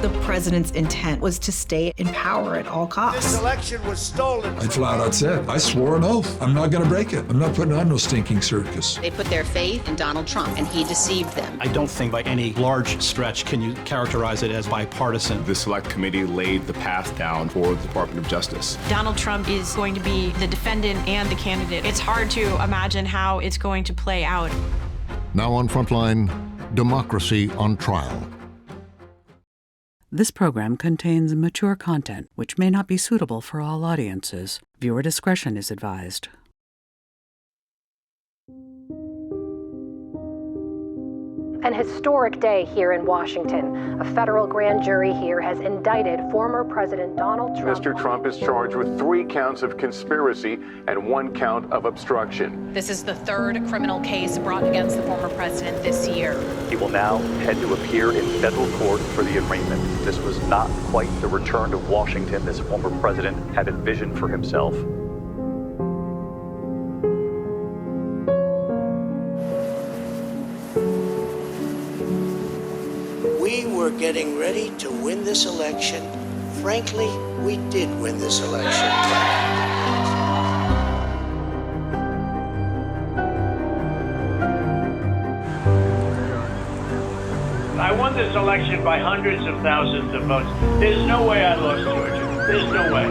The president's intent was to stay in power at all costs. This election was stolen. I flat out said, I swore an oath. I'm not going to break it. I'm not putting on no stinking circus. They put their faith in Donald Trump, and he deceived them. I don't think by any large stretch can you characterize it as bipartisan. The Select Committee laid the path down for the Department of Justice. Donald Trump is going to be the defendant and the candidate. It's hard to imagine how it's going to play out. Now on Frontline, Democracy on Trial. This program contains mature content which may not be suitable for all audiences. Viewer discretion is advised. An historic day here in Washington. A federal grand jury here has indicted former President Donald Trump. Mr. Trump is charged with 3 counts of conspiracy and 1 count of obstruction. This is the third criminal case brought against the former president this year. He will now head to appear in federal court for the arraignment. This was not quite the return to Washington this former president had envisioned for himself. We were getting ready to win this election. Frankly, we did win this election. I won this election by hundreds of thousands of votes. There's no way I lost Georgia. There's no way.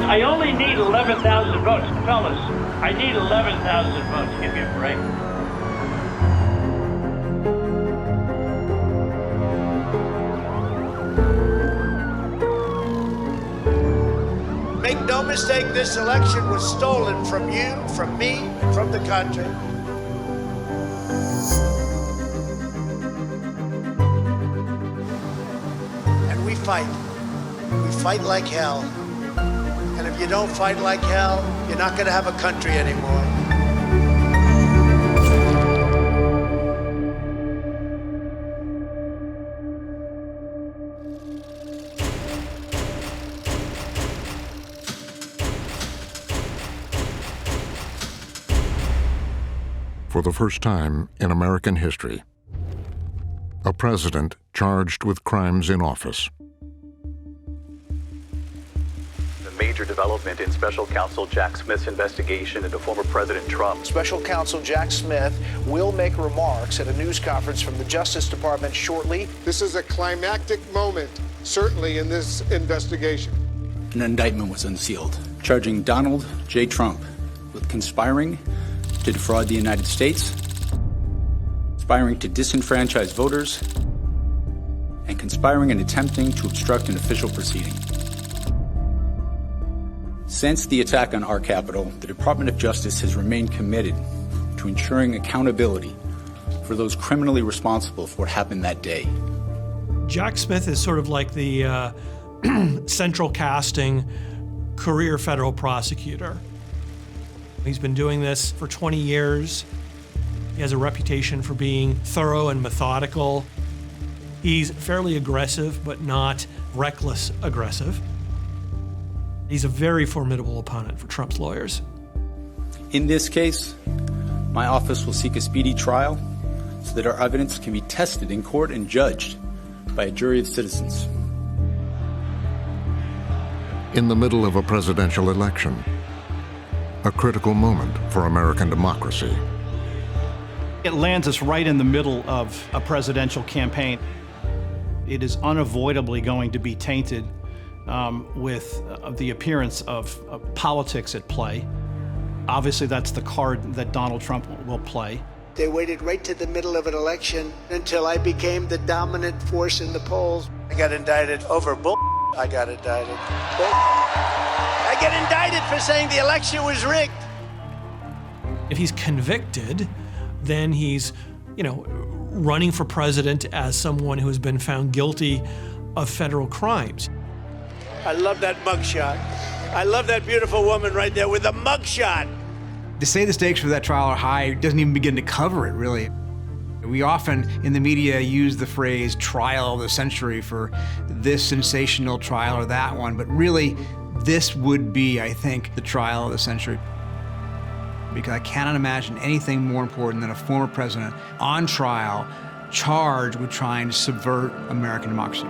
I only need 11,000 votes. Fellas, I need 11,000 votes. Give me a break. Make no mistake, this election was stolen from you, from me, and from the country. And we fight. We fight like hell. And if you don't fight like hell, you're not going to have a country anymore. For the first time in American history, a president charged with crimes in office. The major development in Special Counsel Jack Smith's investigation into former President Trump. Special Counsel Jack Smith will make remarks at a news conference from the Justice Department shortly. This is a climactic moment, certainly in this investigation. An indictment was unsealed, charging Donald J. Trump with conspiring to defraud the United States, conspiring to disenfranchise voters, and conspiring and attempting to obstruct an official proceeding. Since the attack on our Capitol, the Department of Justice has remained committed to ensuring accountability for those criminally responsible for what happened that day. Jack Smith is sort of like the central casting career federal prosecutor. He's been doing this for 20 years. He has a reputation for being thorough and methodical. He's fairly aggressive, but not reckless aggressive. He's a very formidable opponent for Trump's lawyers. In this case, my office will seek a speedy trial so that our evidence can be tested in court and judged by a jury of citizens. In the middle of a presidential election, a critical moment for American democracy. It lands us right in the middle of a presidential campaign. It is unavoidably going to be tainted with the appearance of politics at play. Obviously, that's the card that Donald Trump will play. They waited right to the middle of an election until I became the dominant force in the polls. I got indicted over bull. I got indicted. I get indicted for saying the election was rigged. If he's convicted, then he's, running for president as someone who has been found guilty of federal crimes. I love that mugshot. I love that beautiful woman right there with the mugshot. To say the stakes for that trial are high doesn't even begin to cover it, really. We often, in the media, use the phrase trial of the century for this sensational trial or that one, but really, this would be, I think, the trial of the century. Because I cannot imagine anything more important than a former president on trial charged with trying to subvert American democracy.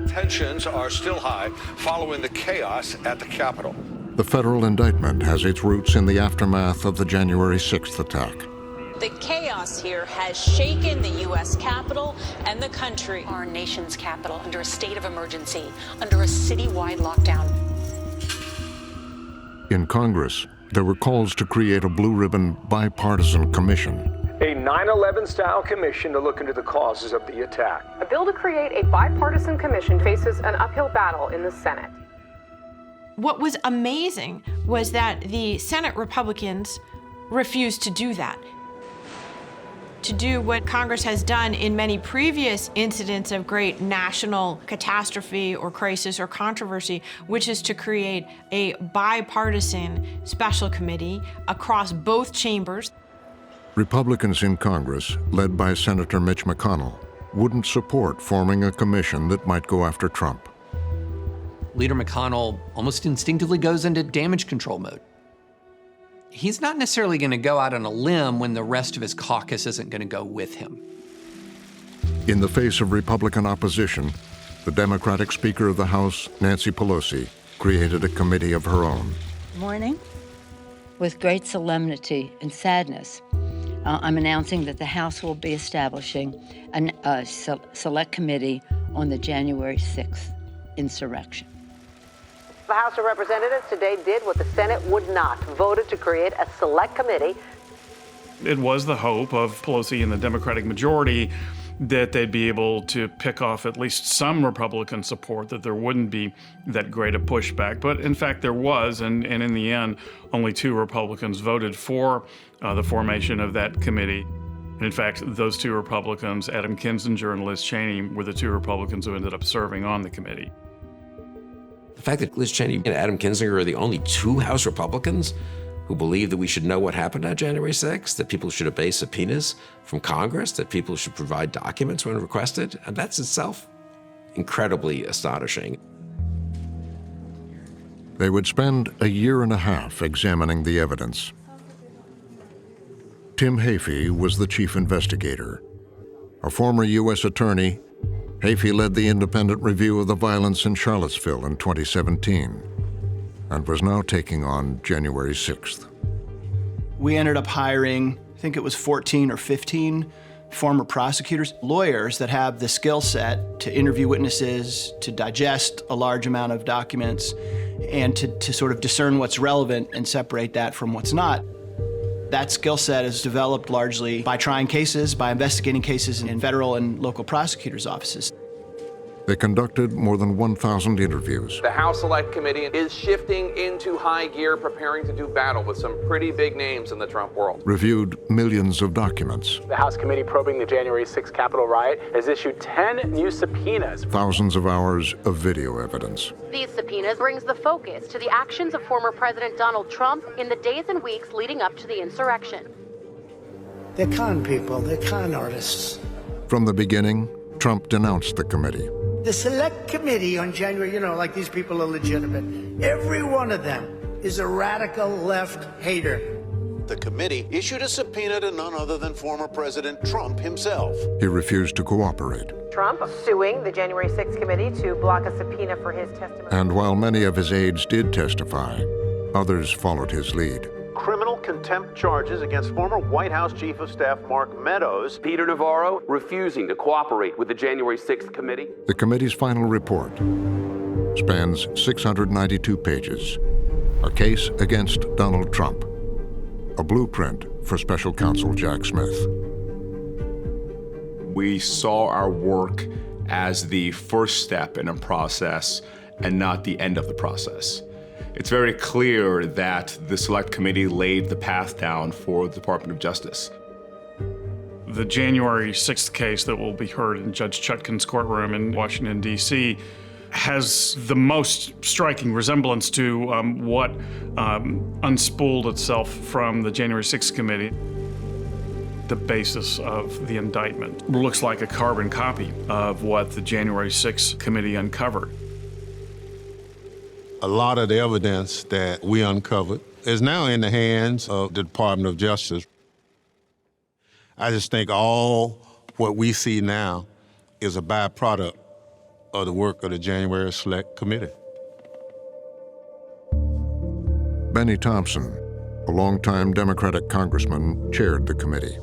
Tensions are still high following the chaos at the Capitol. The federal indictment has its roots in the aftermath of the January 6th attack. The chaos here has shaken the U.S. Capitol and the country. Our nation's capital under a state of emergency, under a citywide lockdown. In Congress, there were calls to create a blue-ribbon bipartisan commission. A 9/11-style commission to look into the causes of the attack. A bill to create a bipartisan commission faces an uphill battle in the Senate. What was amazing was that the Senate Republicans refused to do that. To do what Congress has done in many previous incidents of great national catastrophe or crisis or controversy, which is to create a bipartisan special committee across both chambers. Republicans in Congress, led by Senator Mitch McConnell, wouldn't support forming a commission that might go after Trump. Leader McConnell almost instinctively goes into damage control mode. He's not necessarily going to go out on a limb when the rest of his caucus isn't going to go with him. In the face of Republican opposition, the Democratic Speaker of the House, Nancy Pelosi, created a committee of her own. Morning. With great solemnity and sadness, I'm announcing that the House will be establishing a select committee on the January 6th insurrection. The House of Representatives today did what the Senate would not, voted to create a select committee. It was the hope of Pelosi and the Democratic majority that they'd be able to pick off at least some Republican support, that there wouldn't be that great a pushback. But in fact, there was, and in the end, only 2 Republicans voted for the formation of that committee. And in fact, those 2 Republicans, Adam Kinzinger and Liz Cheney, were the 2 Republicans who ended up serving on the committee. The fact that Liz Cheney and Adam Kinzinger are the only 2 House Republicans who believe that we should know what happened on January 6th, that people should obey subpoenas from Congress, that people should provide documents when requested, and that's itself incredibly astonishing. They would spend a year and a half examining the evidence. Tim Heaphy was the chief investigator. A former U.S. attorney, Heaphy led the independent review of the violence in Charlottesville in 2017 and was now taking on January 6th. We ended up hiring, I think it was 14 or 15 former prosecutors, lawyers that have the skill set to interview witnesses, to digest a large amount of documents, and to sort of discern what's relevant and separate that from what's not. That skill set is developed largely by trying cases, by investigating cases in federal and local prosecutors' offices. They conducted more than 1,000 interviews. The House Select Committee is shifting into high gear, preparing to do battle with some pretty big names in the Trump world. Reviewed millions of documents. The House Committee probing the January 6th Capitol riot has issued 10 new subpoenas. Thousands of hours of video evidence. These subpoenas brings the focus to the actions of former President Donald Trump in the days and weeks leading up to the insurrection. They're con people, they're con artists. From the beginning, Trump denounced the committee. The Select Committee on January, like these people are legitimate. Every one of them is a radical left hater. The committee issued a subpoena to none other than former President Trump himself. He refused to cooperate. Trump suing the January 6th committee to block a subpoena for his testimony. And while many of his aides did testify, others followed his lead. Criminal contempt charges against former White House Chief of Staff Mark Meadows. Peter Navarro refusing to cooperate with the January 6th committee. The committee's final report spans 692 pages. A case against Donald Trump. A blueprint for Special Counsel Jack Smith. We saw our work as the first step in a process and not the end of the process. It's very clear that the Select Committee laid the path down for the Department of Justice. The January 6th case that will be heard in Judge Chutkan's courtroom in Washington, D.C. has the most striking resemblance to what unspooled itself from the January 6th committee. the basis of the indictment. It looks like a carbon copy of what the January 6th committee uncovered. A lot of the evidence that we uncovered is now in the hands of the Department of Justice. I just think all what we see now is a byproduct of the work of the January Select Committee. Benny Thompson, a longtime Democratic congressman, chaired the committee.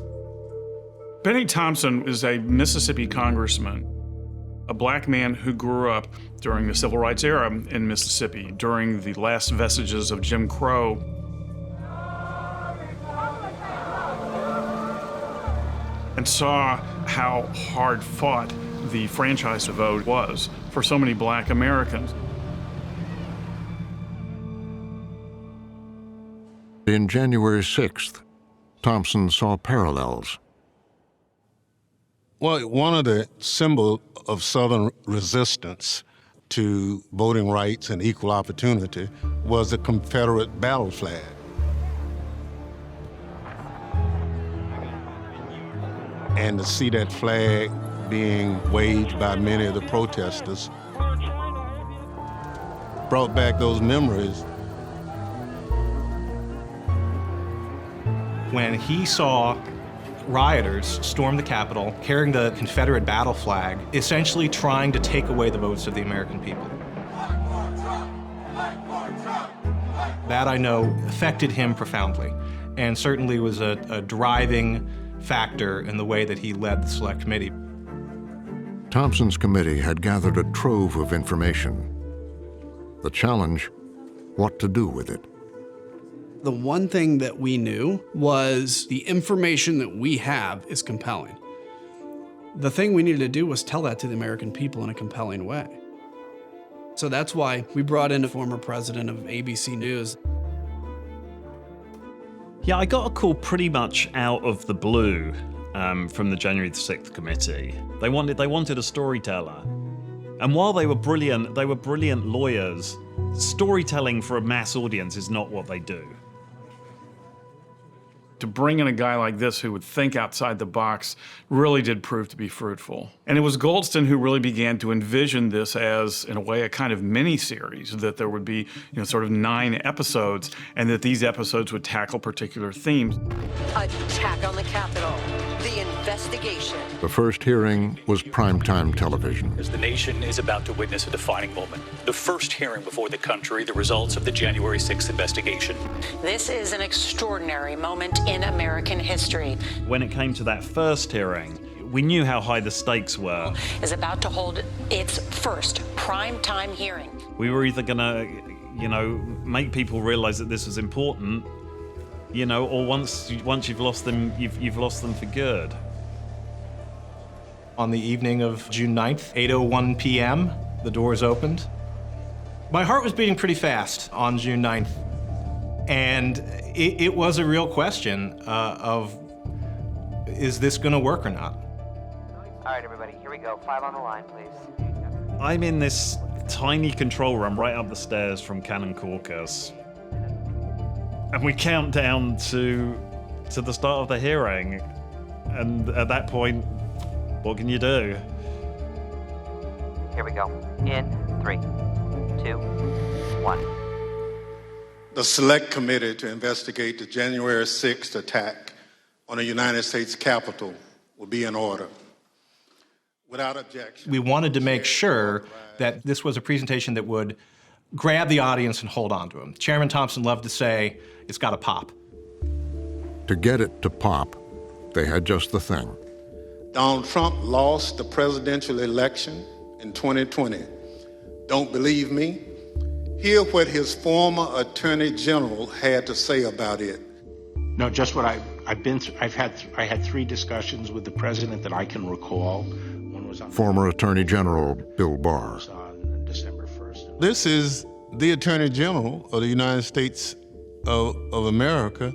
Benny Thompson is a Mississippi congressman, a black man who grew up during the Civil Rights era in Mississippi, during the last vestiges of Jim Crow. And saw how hard fought the franchise vote was for so many black Americans. In January 6th, Thompson saw parallels. Well, one of the symbols of Southern resistance to voting rights and equal opportunity was the Confederate battle flag. And to see that flag being waved by many of the protesters brought back those memories. When he saw rioters storm the Capitol carrying the Confederate battle flag, essentially trying to take away the votes of the American people. That, I know, affected him profoundly, and certainly was a driving factor in the way that he led the Select Committee. Thompson's committee had gathered a trove of information. The challenge, what to do with it. The one thing that we knew was the information that we have is compelling. The thing we needed to do was tell that to the American people in a compelling way. So that's why we brought in a former president of ABC News. Yeah, I got a call pretty much out of the blue from the January 6th committee. They wanted a storyteller. And while they were brilliant lawyers, storytelling for a mass audience is not what they do. To bring in a guy like this who would think outside the box really did prove to be fruitful. And it was Goldston who really began to envision this as, in a way, a kind of mini-series, that there would be, sort of 9 episodes, and that these episodes would tackle particular themes. Attack on the Capitol, the investigation. The first hearing was primetime television. As the nation is about to witness a defining moment, the first hearing before the country, the results of the January 6th investigation. This is an extraordinary moment in American history. When it came to that first hearing, we knew how high the stakes were. Is about to hold its first primetime hearing. We were either gonna, make people realize that this was important, or once you've lost them, you've lost them for good. On the evening of June 9th, 8:01 p.m., the doors opened. My heart was beating pretty fast on June 9th. And it was a real question of, is this gonna work or not? All right, everybody, here we go. 5 on the line, please. I'm in this tiny control room right up the stairs from Cannon Caucus. And we count down to the start of the hearing. And at that point, what can you do? Here we go. In 3, 2, 1. The Select Committee to investigate the January 6th attack on the United States Capitol will be in order. Without objection. We wanted to make sure that this was a presentation that would grab the audience and hold on to them. Chairman Thompson loved to say, it's got to pop. To get it to pop, they had just the thing. Donald Trump lost the presidential election in 2020. Don't believe me? Hear what his former Attorney General had to say about it. No, just what I've been through. I had 3 discussions with the president that I can recall. One was on former Attorney General Bill Barr. On December 1st. This is the Attorney General of the United States of America.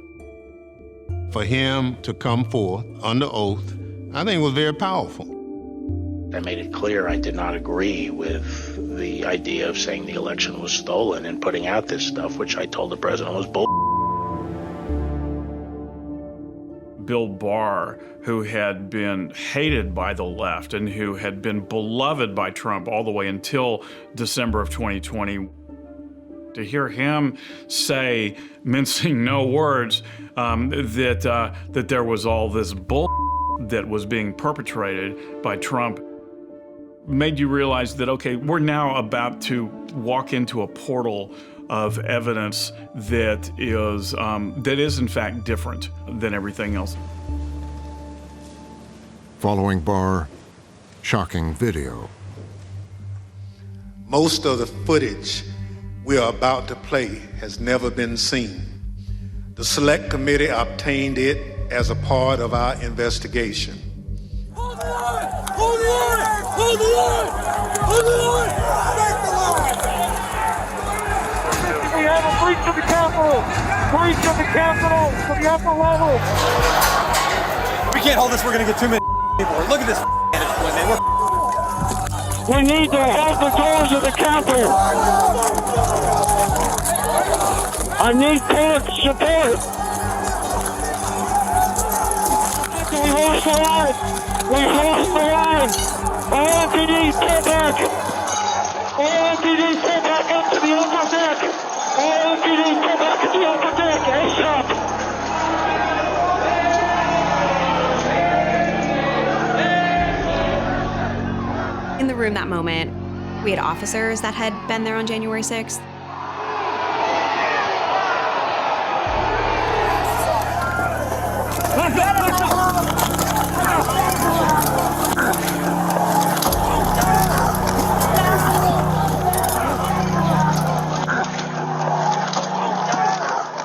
For him to come forth under oath, I think was very powerful. I made it clear I did not agree with the idea of saying the election was stolen and putting out this stuff, which I told the president was bull. Bill Barr, who had been hated by the left and who had been beloved by Trump all the way until December of 2020. To hear him say, mincing no words, that there was all this bull that was being perpetrated by Trump made you realize that, okay, we're now about to walk into a portal of evidence that is in fact different than everything else. Following Barr, shocking video. Most of the footage we are about to play has never been seen. The Select Committee obtained it as a part of our investigation. Hold the line! Hold the line! Hold the line! Hold the line! Break the line! We have a breach of the Capitol! Breach of the Capitol to the upper level! We can't hold this, we're gonna get too many people. Look at this man. We need to hold the doors of the Capitol! I need public support! We lost the line! We lost the line! All MPD, pull back! All MPD, pull back up to the upper deck! All MPD, pull back to the upper deck! ASAP! In the room that moment, we had officers that had been there on January 6th.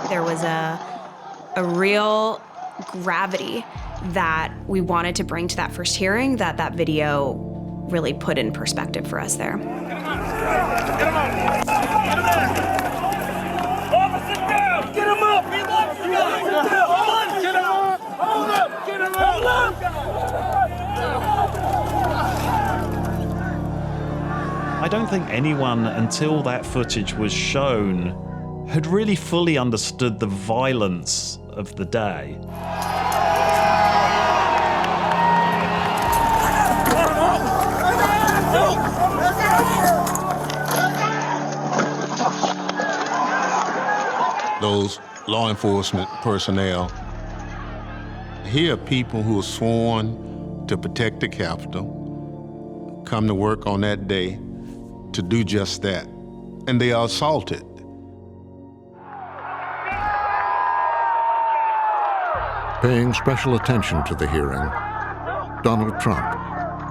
There was a real gravity that we wanted to bring to that first hearing that video really put in perspective for us there. I don't think anyone, until that footage was shown, had really fully understood the violence of the day. Those law enforcement personnel, here are people who are sworn to protect the Capitol, come to work on that day to do just that, and they are assaulted. Paying special attention to the hearing, Donald Trump,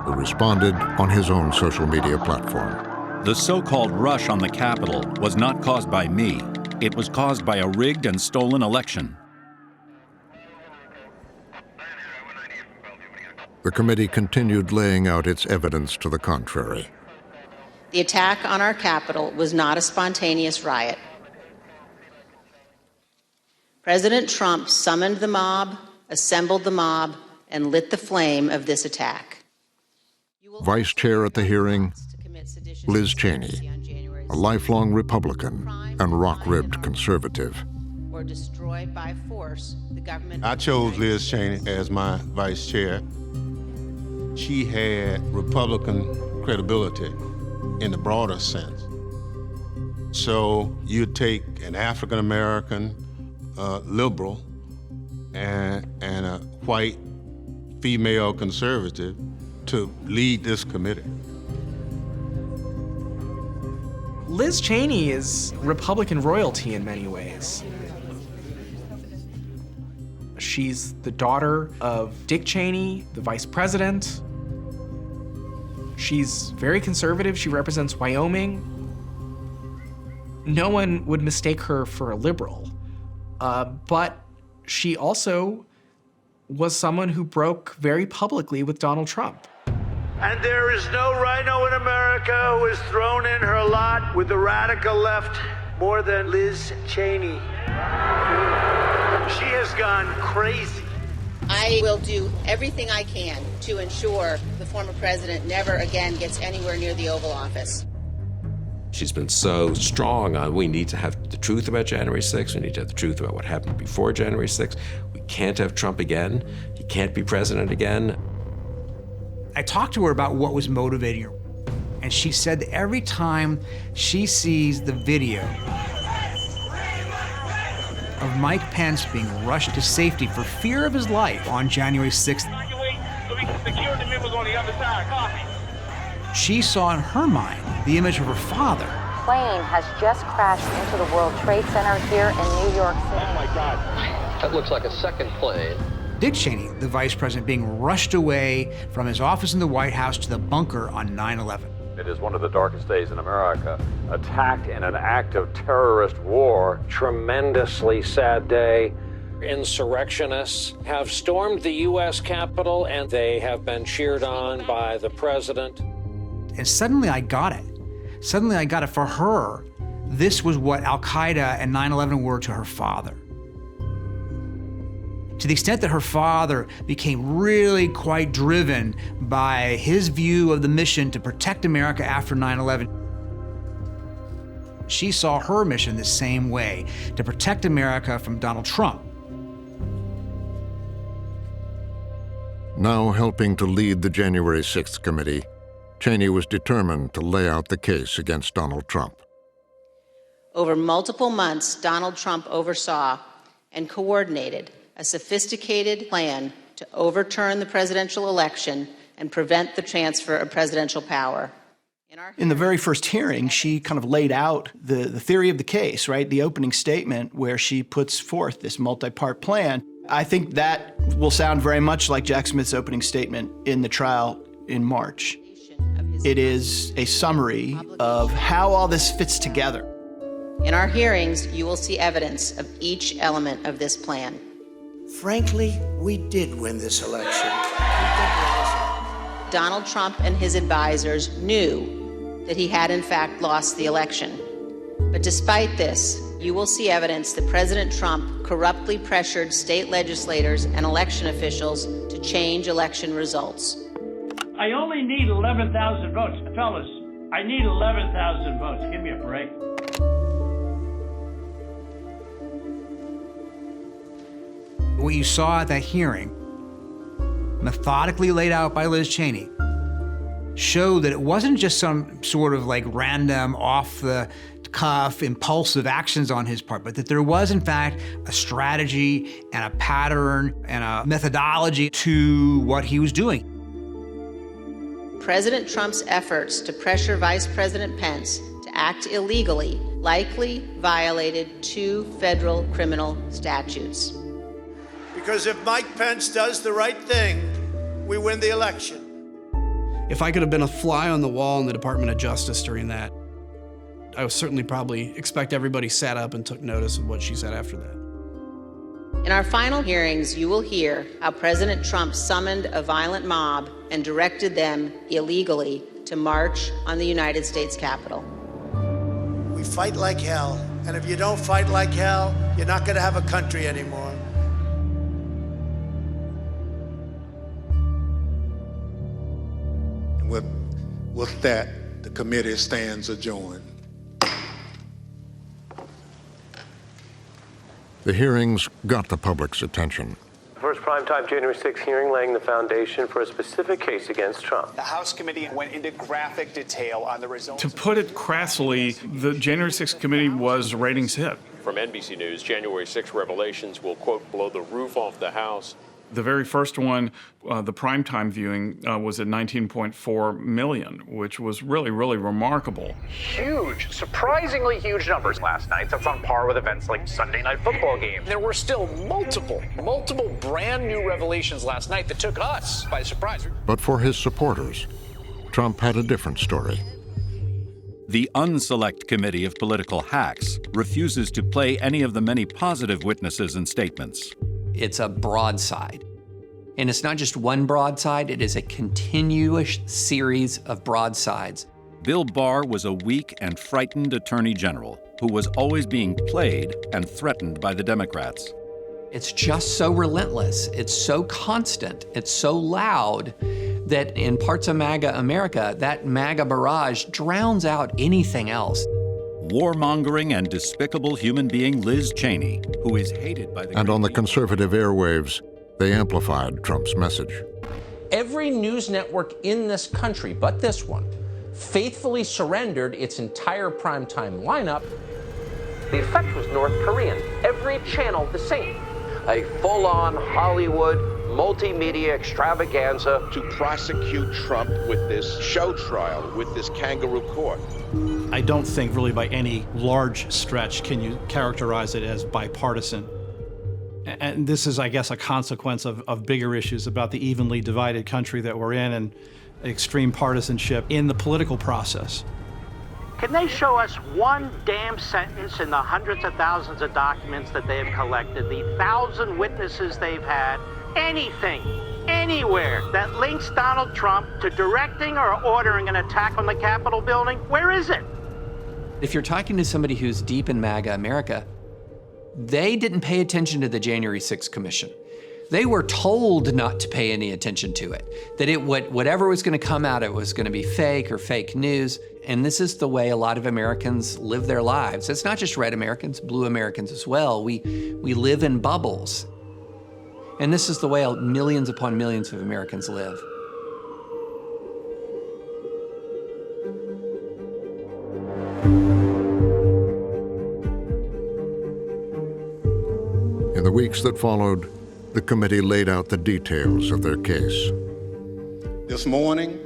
who responded on his own social media platform. The so-called rush on the Capitol was not caused by me. It was caused by a rigged and stolen election. The committee continued laying out its evidence to the contrary. The attack on our Capitol was not a spontaneous riot. President Trump summoned the mob, assembled the mob, and lit the flame of this attack. Vice chair at the hearing, Liz Cheney, a lifelong Republican and rock-ribbed conservative. Or destroyed by force the government. I chose Liz Cheney as my vice chair. She had Republican credibility in the broader sense. So you take an African-American liberal and a white female conservative to lead this committee. Liz Cheney is Republican royalty in many ways. She's the daughter of Dick Cheney, the vice president. She's very conservative. She represents Wyoming. No one would mistake her for a liberal. But she also was someone who broke very publicly with Donald Trump. And there is no rhino in America who has thrown in her lot with the radical left more than Liz Cheney. She has gone crazy. I will do everything I can to ensure the former president never again gets anywhere near the Oval Office. She's been so strong on we need to have the truth about January 6th. We need to have the truth about what happened before January 6th. We can't have Trump again. He can't be president again. I talked to her about what was motivating her. And she said that every time she sees the video of Mike Pence being rushed to safety for fear of his life on January 6th, she saw in her mind the image of her father. Plane has just crashed into the World Trade Center here in New York City. Oh my God. That looks like a second plane. Dick Cheney, the vice president, being rushed away from his office in the White House to the bunker on 9/11. It is one of the darkest days in America. Attacked in an act of terrorist war. Tremendously sad day. Insurrectionists have stormed the U.S. Capitol, and they have been cheered on by the president. And suddenly I got it. Suddenly I got it. For her, this was what Al-Qaeda and 9/11 were to her father. To the extent that her father became really quite driven by his view of the mission to protect America after 9/11, she saw her mission the same way, to protect America from Donald Trump. Now helping to lead the January 6th committee, Cheney was determined to lay out the case against Donald Trump. Over multiple months, Donald Trump oversaw and coordinated a sophisticated plan to overturn the presidential election and prevent the transfer of presidential power. In the very first hearing, she kind of laid out the theory of the case, right? The opening statement where she puts forth this multi-part plan. I think that will sound very much like Jack Smith's opening statement in the trial in March. It is a summary of how all this fits together. In our hearings, you will see evidence of each element of this plan. Frankly, we did win this election. Donald Trump and his advisors knew that he had in fact lost the election. But despite this, you will see evidence that President Trump corruptly pressured state legislators and election officials to change election results. I only need 11,000 votes. Fellas, I need 11,000 votes. Give me a break. What you saw at that hearing, methodically laid out by Liz Cheney, showed that it wasn't just some sort of like random, off-the-cuff, impulsive actions on his part, but that there was, in fact, a strategy and a pattern and a methodology to what he was doing. President Trump's efforts to pressure Vice President Pence to act illegally likely violated 2 federal criminal statutes. Because if Mike Pence does the right thing, we win the election. If I could have been a fly on the wall in the Department of Justice during that, I would certainly probably expect everybody sat up and took notice of what she said after that. In our final hearings, you will hear how President Trump summoned a violent mob and directed them illegally to march on the United States Capitol. We fight like hell, and if you don't fight like hell, you're not going to have a country anymore. With that, the committee stands adjourned. The hearings got the public's attention. First primetime January 6th hearing laying the foundation for a specific case against Trump. The House committee went into graphic detail on the results. To put it crassly, the January 6th committee was a ratings hit. From NBC News, January 6 revelations will, quote, blow the roof off the House. The very first one, the primetime viewing, was at 19.4 million, which was really, really remarkable. Huge, surprisingly huge numbers last night. That's on par with events like Sunday Night Football game. There were still multiple brand new revelations last night that took us by surprise. But for his supporters, Trump had a different story. The Unselect Committee of Political Hacks refuses to play any of the many positive witnesses and statements. It's a broadside. And it's not just one broadside, it is a continuous series of broadsides. Bill Barr was a weak and frightened attorney general who was always being played and threatened by the Democrats. It's just so relentless, it's so constant, it's so loud that in parts of MAGA America, that MAGA barrage drowns out anything else. Warmongering and despicable human being Liz Cheney, who is hated by the... And on the conservative airwaves, they amplified Trump's message. Every news network in this country, but this one, faithfully surrendered its entire primetime lineup. The effect was North Korean. Every channel the same. A full-on Hollywood multimedia extravaganza to prosecute Trump with this show trial, with this kangaroo court. I don't think really by any large stretch can you characterize it as bipartisan. And this is, I guess, a consequence of bigger issues about the evenly divided country that we're in and extreme partisanship in the political process. Can they show us one damn sentence in the hundreds of thousands of documents that they have collected, the 1,000 witnesses they've had, anything, anywhere that links Donald Trump to directing or ordering an attack on the Capitol building? Where is it? If you're talking to somebody who's deep in MAGA America, they didn't pay attention to the January 6th Commission. They were told not to pay any attention to it, that whatever was going to come out, it was going to be fake or fake news. And this is the way a lot of Americans live their lives. It's not just red Americans, blue Americans as well. We live in bubbles. And this is the way millions upon millions of Americans live. In the weeks that followed, the committee laid out the details of their case. This morning,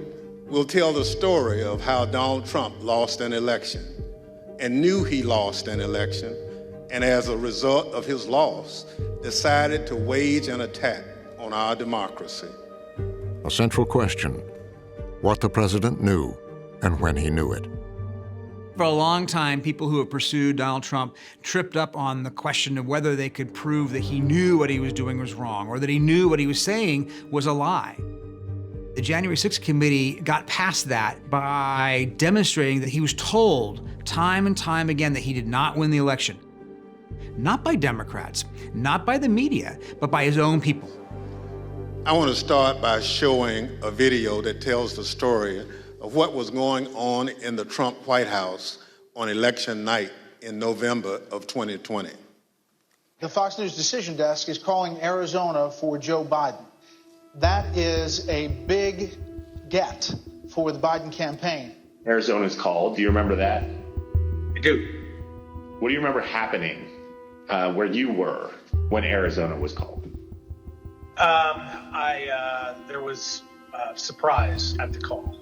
we'll tell the story of how Donald Trump lost an election and knew he lost an election, and as a result of his loss, decided to wage an attack on our democracy. A central question: what the president knew and when he knew it. For a long time, people who have pursued Donald Trump tripped up on the question of whether they could prove that he knew what he was doing was wrong or that he knew what he was saying was a lie. The January 6th committee got past that by demonstrating that he was told time and time again that he did not win the election. Not by Democrats, not by the media, but by his own people. I want to start by showing a video that tells the story of what was going on in the Trump White House on election night in November of 2020. The Fox News Decision Desk is calling Arizona for Joe Biden. That is a big get for the Biden campaign. Arizona's called. Do you remember that? I do. What do you remember happening where you were when Arizona was called? There was surprise at the call.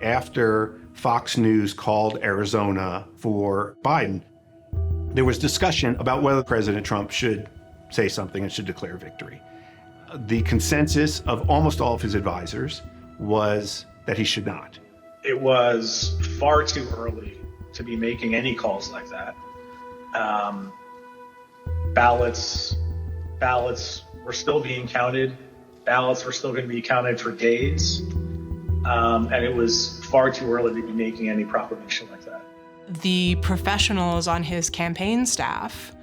After Fox News called Arizona for Biden, there was discussion about whether President Trump should say something and should declare victory. The consensus of almost all of his advisors was that he should not. It was far too early to be making any calls like that. Ballots were still being counted. Ballots were still going to be counted for days. And it was far too early to be making any proclamation like that. The professionals on his campaign staff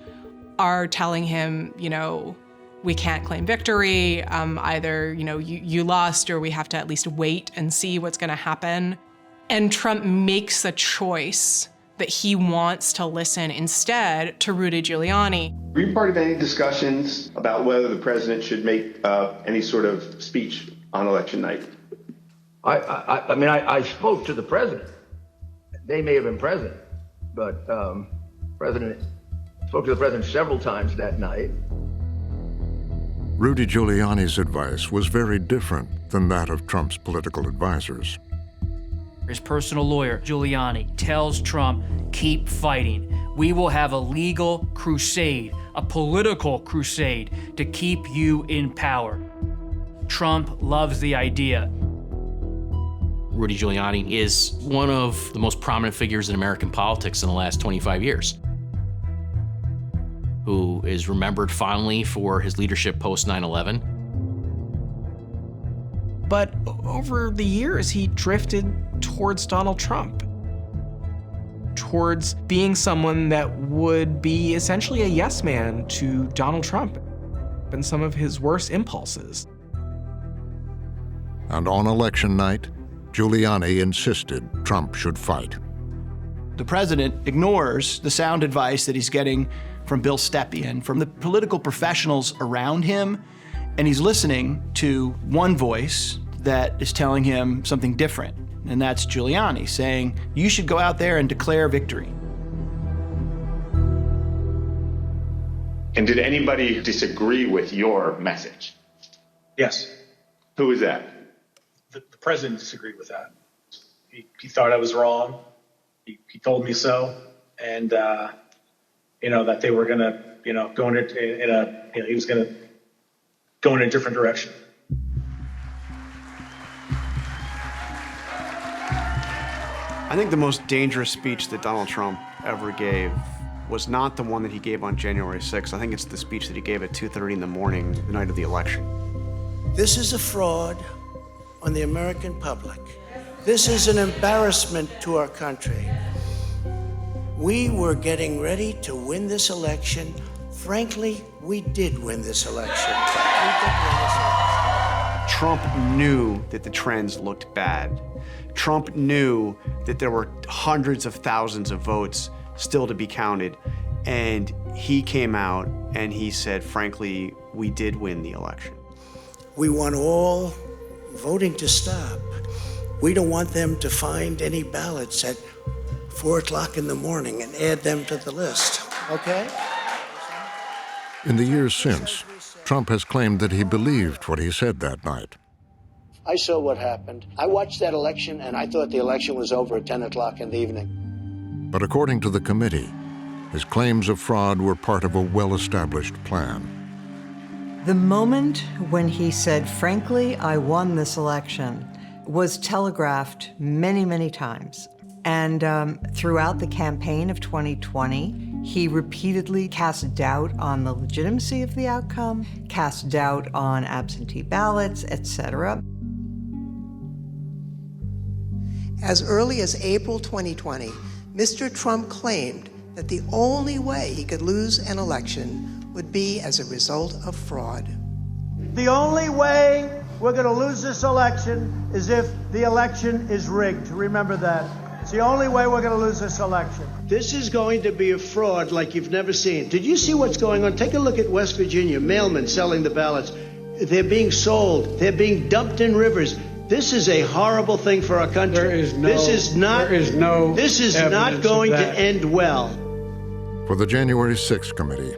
are telling him, we can't claim victory. Either, you lost, or we have to at least wait and see what's going to happen. And Trump makes a choice that he wants to listen instead to Rudy Giuliani. Were you part of any discussions about whether the president should make any sort of speech on election night? I spoke to the president. They may have been present, but spoke to the president several times that night. Rudy Giuliani's advice was very different than that of Trump's political advisors. His personal lawyer, Giuliani, tells Trump, keep fighting. We will have a legal crusade, a political crusade to keep you in power. Trump loves the idea. Rudy Giuliani is one of the most prominent figures in American politics in the last 25 years, who is remembered fondly for his leadership post 9/11. But over the years, he drifted towards Donald Trump, towards being someone that would be essentially a yes man to Donald Trump and some of his worst impulses. And on election night, Giuliani insisted Trump should fight. The president ignores the sound advice that he's getting from Bill Stepien, from the political professionals around him, and he's listening to one voice that is telling him something different, and that's Giuliani saying, you should go out there and declare victory. And did anybody disagree with your message? Yes. Who was that? The president disagreed with that. He thought I was wrong. He told me so, and that they were gonna, go in a, he was gonna go in a different direction. I think the most dangerous speech that Donald Trump ever gave was not the one that he gave on January 6th. I think it's the speech that he gave at 2:30 in the morning, the night of the election. This is a fraud on the American public. This is an embarrassment to our country. We were getting ready to win this election. Frankly, we did win this election. Trump knew that the trends looked bad. Trump knew that there were hundreds of thousands of votes still to be counted. And he came out and he said, frankly, we did win the election. We want all voting to stop. We don't want them to find any ballots at 4 o'clock in the morning and add them to the list, okay? In the years since, Trump has claimed that he believed what he said that night. I saw what happened. I watched that election and I thought the election was over at 10 o'clock in the evening. But according to the committee, his claims of fraud were part of a well-established plan. The moment when he said, frankly, I won this election, was telegraphed many, many times. And throughout the campaign of 2020, he repeatedly cast doubt on the legitimacy of the outcome, cast doubt on absentee ballots, etc. As early as April 2020, Mr. Trump claimed that the only way he could lose an election would be as a result of fraud. The only way we're going to lose this election is if the election is rigged. Remember that. It's the only way we're going to lose this election. This is going to be a fraud like you've never seen. Did you see what's going on? Take a look at West Virginia, mailmen selling the ballots. They're being sold. They're being dumped in rivers. This is a horrible thing for our country. This is not going to end well. For the January 6th committee,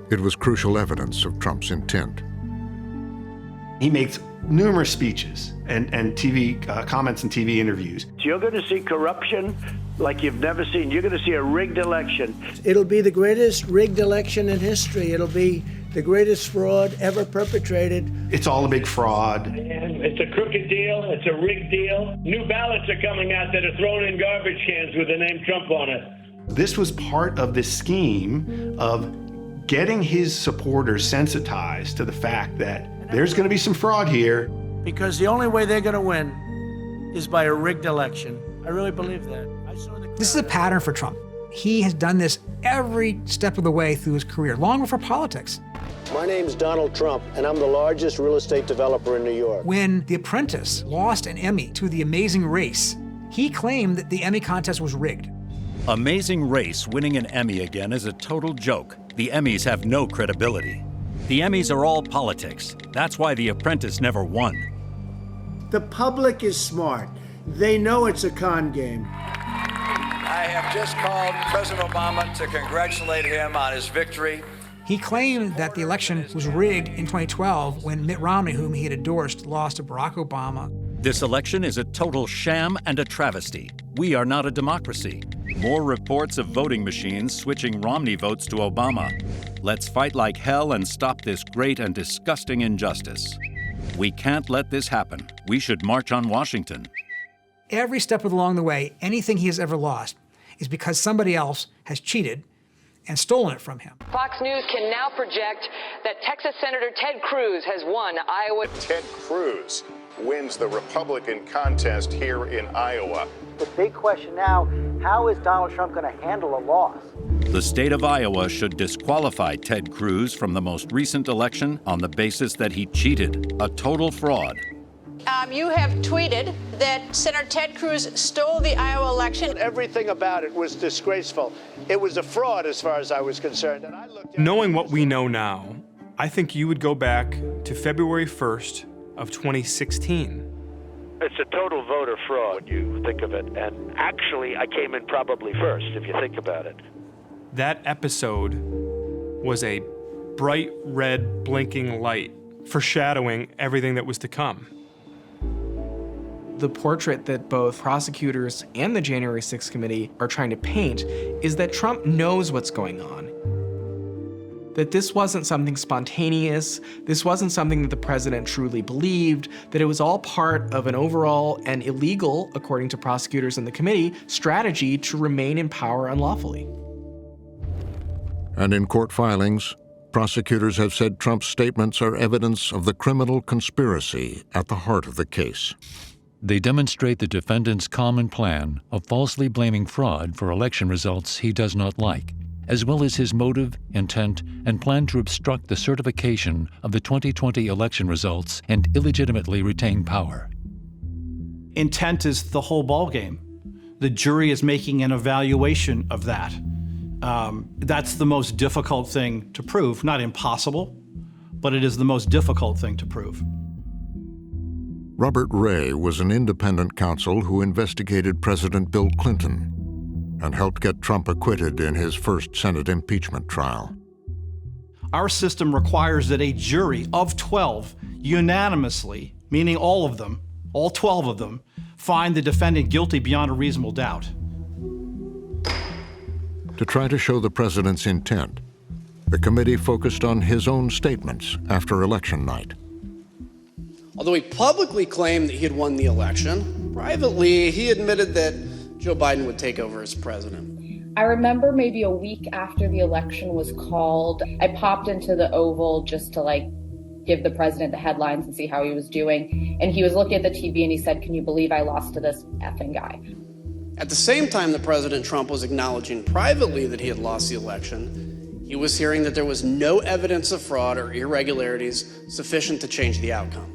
it was crucial evidence of Trump's intent. He makes numerous speeches and TV comments and TV interviews. You're going to see corruption like you've never seen. You're going to see a rigged election. It'll be the greatest rigged election in history. It'll be the greatest fraud ever perpetrated. It's all a big fraud. And it's a crooked deal. It's a rigged deal. New ballots are coming out that are thrown in garbage cans with the name Trump on it. This was part of this scheme of getting his supporters sensitized to the fact that there's going to be some fraud here. Because the only way they're going to win is by a rigged election. I really believe that. This is a pattern for Trump. He has done this every step of the way through his career, long before politics. My name's Donald Trump, and I'm the largest real estate developer in New York. When The Apprentice lost an Emmy to The Amazing Race, he claimed that the Emmy contest was rigged. Amazing Race winning an Emmy again is a total joke. The Emmys have no credibility. The Emmys are all politics. That's why The Apprentice never won. The public is smart. They know it's a con game. I have just called President Obama to congratulate him on his victory. He claimed that the election was rigged in 2012 when Mitt Romney, whom he had endorsed, lost to Barack Obama. This election is a total sham and a travesty. We are not a democracy. More reports of voting machines switching Romney votes to Obama. Let's fight like hell and stop this great and disgusting injustice. We can't let this happen. We should march on Washington. Every step along the way, anything he has ever lost is because somebody else has cheated and stolen it from him. Fox News can now project that Texas Senator Ted Cruz has won Iowa. Ted Cruz wins the Republican contest here in Iowa. The big question now, how is Donald Trump going to handle a loss? The state of Iowa should disqualify Ted Cruz from the most recent election on the basis that he cheated, a total fraud. You have tweeted that Senator Ted Cruz stole the Iowa election. Everything about it was disgraceful. It was a fraud as far as I was concerned. And Knowing what we know now, I think you would go back to February 1st of 2016. It's a total voter fraud when you think of it. And actually, I came in probably first, if you think about it. That episode was a bright red blinking light foreshadowing everything that was to come. The portrait that both prosecutors and the January 6th committee are trying to paint is that Trump knows what's going on. That this wasn't something spontaneous, this wasn't something that the president truly believed, that it was all part of an overall and illegal, according to prosecutors and the committee, strategy to remain in power unlawfully. And in court filings, prosecutors have said Trump's statements are evidence of the criminal conspiracy at the heart of the case. They demonstrate the defendant's common plan of falsely blaming fraud for election results he does not like, as well as his motive, intent, and plan to obstruct the certification of the 2020 election results and illegitimately retain power. Intent is the whole ballgame. The jury is making an evaluation of that. That's the most difficult thing to prove. Not impossible, but it is the most difficult thing to prove. Robert Ray was an independent counsel who investigated President Bill Clinton and helped get Trump acquitted in his first Senate impeachment trial. Our system requires that a jury of 12 unanimously, meaning all of them, all 12 of them, find the defendant guilty beyond a reasonable doubt. To try to show the president's intent, the committee focused on his own statements after election night. Although he publicly claimed that he had won the election, privately he admitted that Joe Biden would take over as president. I remember maybe a week after the election was called, I popped into the Oval just to give the president the headlines and see how he was doing. And he was looking at the TV and he said, "Can you believe I lost to this effing guy?" At the same time that President Trump was acknowledging privately that he had lost the election, he was hearing that there was no evidence of fraud or irregularities sufficient to change the outcome.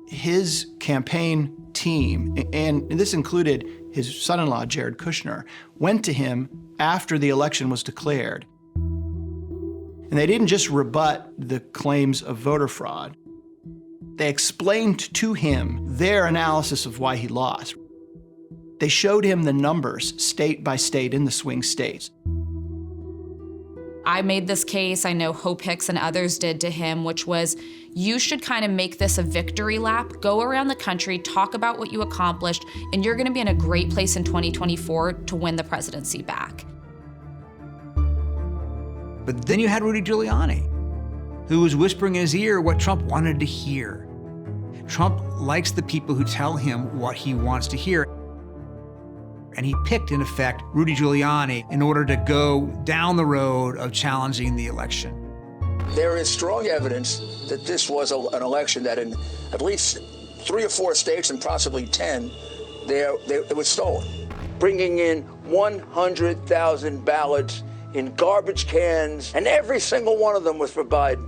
His campaign team, and this included his son-in-law, Jared Kushner, went to him after the election was declared. And they didn't just rebut the claims of voter fraud. They explained to him their analysis of why he lost. They showed him the numbers, state by state, in the swing states. I made this case, I know Hope Hicks and others did to him, which was, you should kind of make this a victory lap, go around the country, talk about what you accomplished, and you're gonna be in a great place in 2024 to win the presidency back. But then you had Rudy Giuliani, who was whispering in his ear what Trump wanted to hear. Trump likes the people who tell him what he wants to hear. And he picked, in effect, Rudy Giuliani in order to go down the road of challenging the election. There is strong evidence that this was an election that in at least 3 or 4 states and possibly 10, it was stolen. Bringing in 100,000 ballots in garbage cans, and every single one of them was for Biden.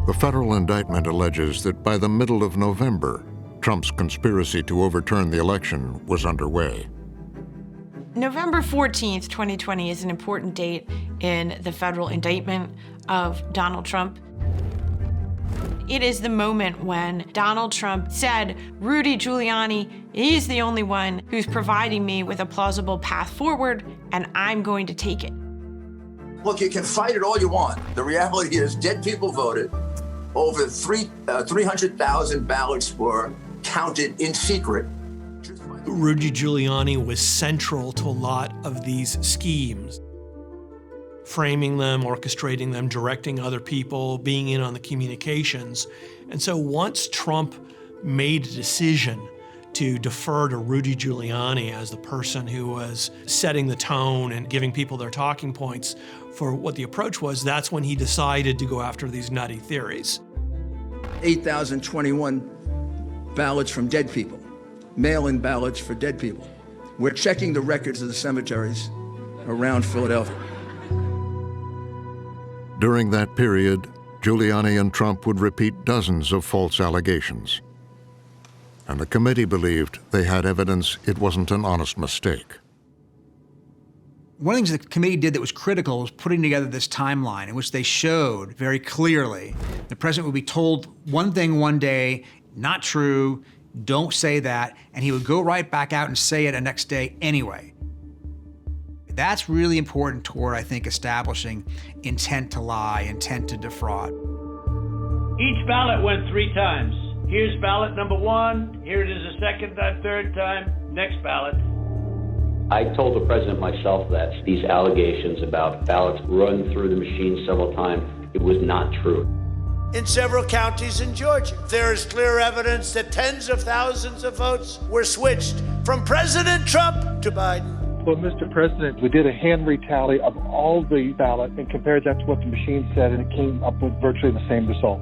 The federal indictment alleges that by the middle of November, Trump's conspiracy to overturn the election was underway. November 14th, 2020 is an important date in the federal indictment of Donald Trump. It is the moment when Donald Trump said, Rudy Giuliani is the only one who's providing me with a plausible path forward, and I'm going to take it. Look, you can fight it all you want. The reality is dead people voted. Over 300,000 ballots were counted in secret. Rudy Giuliani was central to a lot of these schemes, framing them, orchestrating them, directing other people, being in on the communications. And so once Trump made a decision to defer to Rudy Giuliani as the person who was setting the tone and giving people their talking points for what the approach was, that's when he decided to go after these nutty theories. 8,021 ballots from dead people. Mail-in ballots for dead people. We're checking the records of the cemeteries around Philadelphia. During that period, Giuliani and Trump would repeat dozens of false allegations. and the committee believed they had evidence it wasn't an honest mistake. One of the things the committee did that was critical was putting together this timeline in which they showed very clearly the president would be told one thing one day, not true, don't say that, and he would go right back out and say it the next day anyway. That's really important toward, I think, establishing intent to lie, intent to defraud. Each ballot went 3 times. Here's ballot number 1. Here it is a second time, third time. Next ballot. I told the president myself that these allegations about ballots run through the machine several times, it was not true. In several counties in Georgia, there is clear evidence that tens of thousands of votes were switched from President Trump to Biden. Well, Mr. President, we did a hand retally of all the ballots and compared that to what the machine said, and it came up with virtually the same result.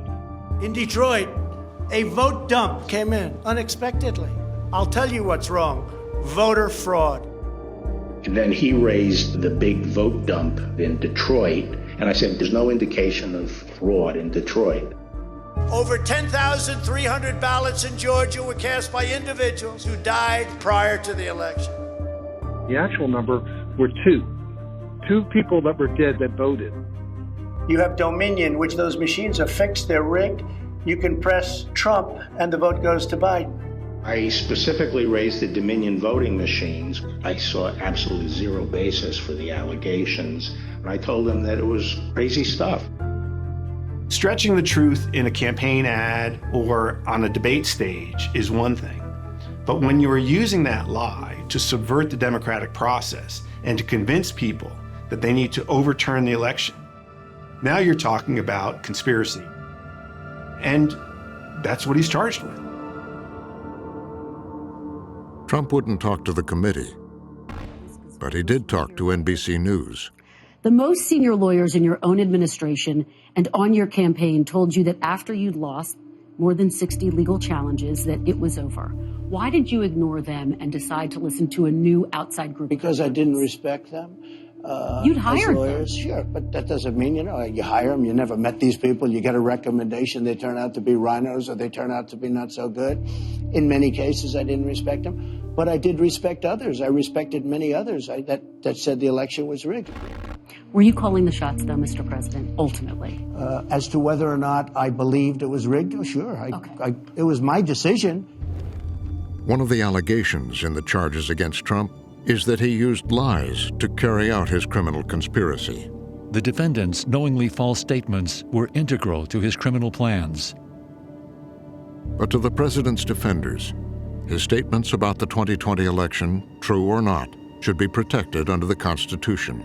In Detroit, a vote dump came in unexpectedly. I'll tell you what's wrong. Voter fraud. And then he raised the big vote dump in Detroit, and I said, there's no indication of fraud in Detroit. Over 10,300 ballots in Georgia were cast by individuals who died prior to the election. The actual number were 2 people that were dead that voted. You have Dominion, which those machines are fixed, they're rigged. You can press Trump and the vote goes to Biden. I specifically raised the Dominion voting machines. I saw absolutely zero basis for the allegations, and I told them that it was crazy stuff. Stretching the truth in a campaign ad or on a debate stage is one thing. But when you are using that lie to subvert the democratic process and to convince people that they need to overturn the election, now you're talking about conspiracy. And that's what he's charged with. Trump wouldn't talk to the committee, but he did talk to NBC News. The most senior lawyers in your own administration and on your campaign told you that after you'd lost more than 60 legal challenges, that it was over. Why did you ignore them and decide to listen to a new outside group? Because I didn't respect them. You'd hired lawyers, them. Sure, but that doesn't mean, you hire them, you never met these people, you get a recommendation, they turn out to be rhinos or they turn out to be not so good. In many cases, I didn't respect them, but I did respect others. I respected many others that said the election was rigged. Were you calling the shots, though, Mr. President, ultimately? As to whether or not I believed it was rigged, sure. It was my decision. One of the allegations in the charges against Trump is that he used lies to carry out his criminal conspiracy. The defendant's knowingly false statements were integral to his criminal plans. But to the president's defenders, his statements about the 2020 election, true or not, should be protected under the Constitution.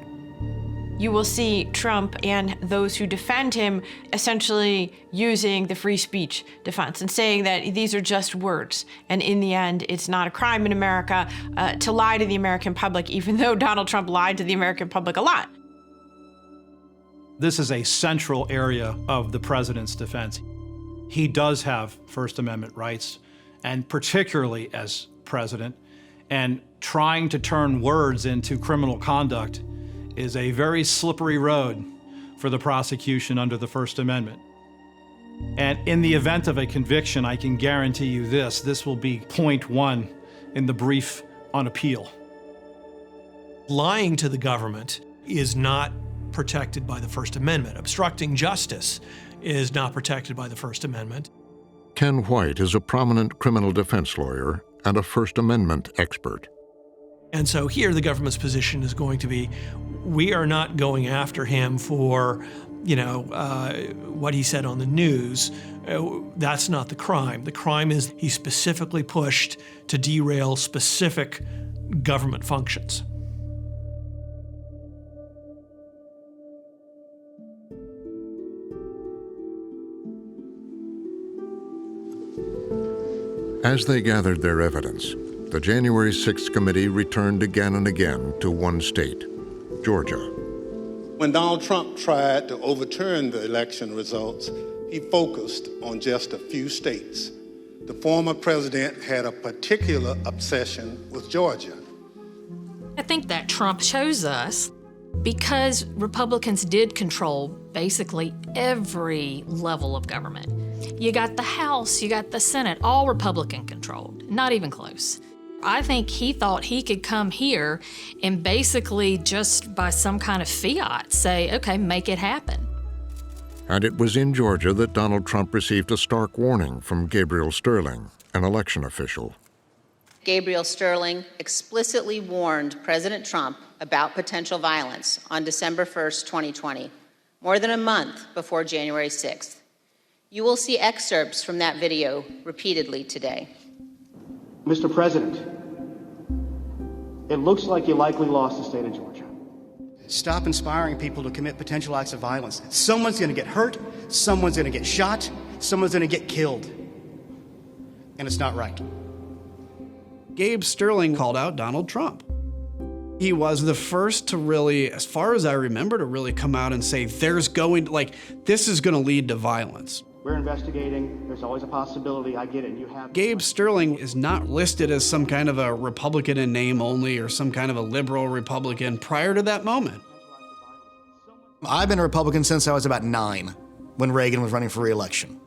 You will see Trump and those who defend him essentially using the free speech defense and saying that these are just words. And in the end, it's not a crime in America to lie to the American public, even though Donald Trump lied to the American public a lot. This is a central area of the president's defense. He does have First Amendment rights, and particularly as president, and trying to turn words into criminal conduct is a very slippery road for the prosecution under the First Amendment. And in the event of a conviction, I can guarantee you this will be point 1 in the brief on appeal. Lying to the government is not protected by the First Amendment. Obstructing justice is not protected by the First Amendment. Ken White is a prominent criminal defense lawyer and a First Amendment expert. And so here the government's position is going to be, we are not going after him for, what he said on the news. That's not the crime. The crime is he specifically pushed to derail specific government functions. As they gathered their evidence, the January 6th committee returned again and again to one state, Georgia. When Donald Trump tried to overturn the election results, he focused on just a few states. The former president had a particular obsession with Georgia. I think that Trump chose us because Republicans did control basically every level of government. You got the House, you got the Senate, all Republican controlled, not even close. I think he thought he could come here and basically just by some kind of fiat say, okay, make it happen. And it was in Georgia that Donald Trump received a stark warning from Gabriel Sterling, an election official. Gabriel Sterling explicitly warned President Trump about potential violence on December 1st, 2020, more than a month before January 6th. You will see excerpts from that video repeatedly today. Mr. President, it looks like you likely lost the state of Georgia. Stop inspiring people to commit potential acts of violence. Someone's going to get hurt, someone's going to get shot, someone's going to get killed. And it's not right. Gabe Sterling called out Donald Trump. He was the first to really, as far as I remember, to really come out and say this is going to lead to violence. We're investigating. There's always a possibility. I get it. You have. Gabe Sterling is not listed as some kind of a Republican in name only or some kind of a liberal Republican prior to that moment. I've been a Republican since I was about 9, when Reagan was running for re-election.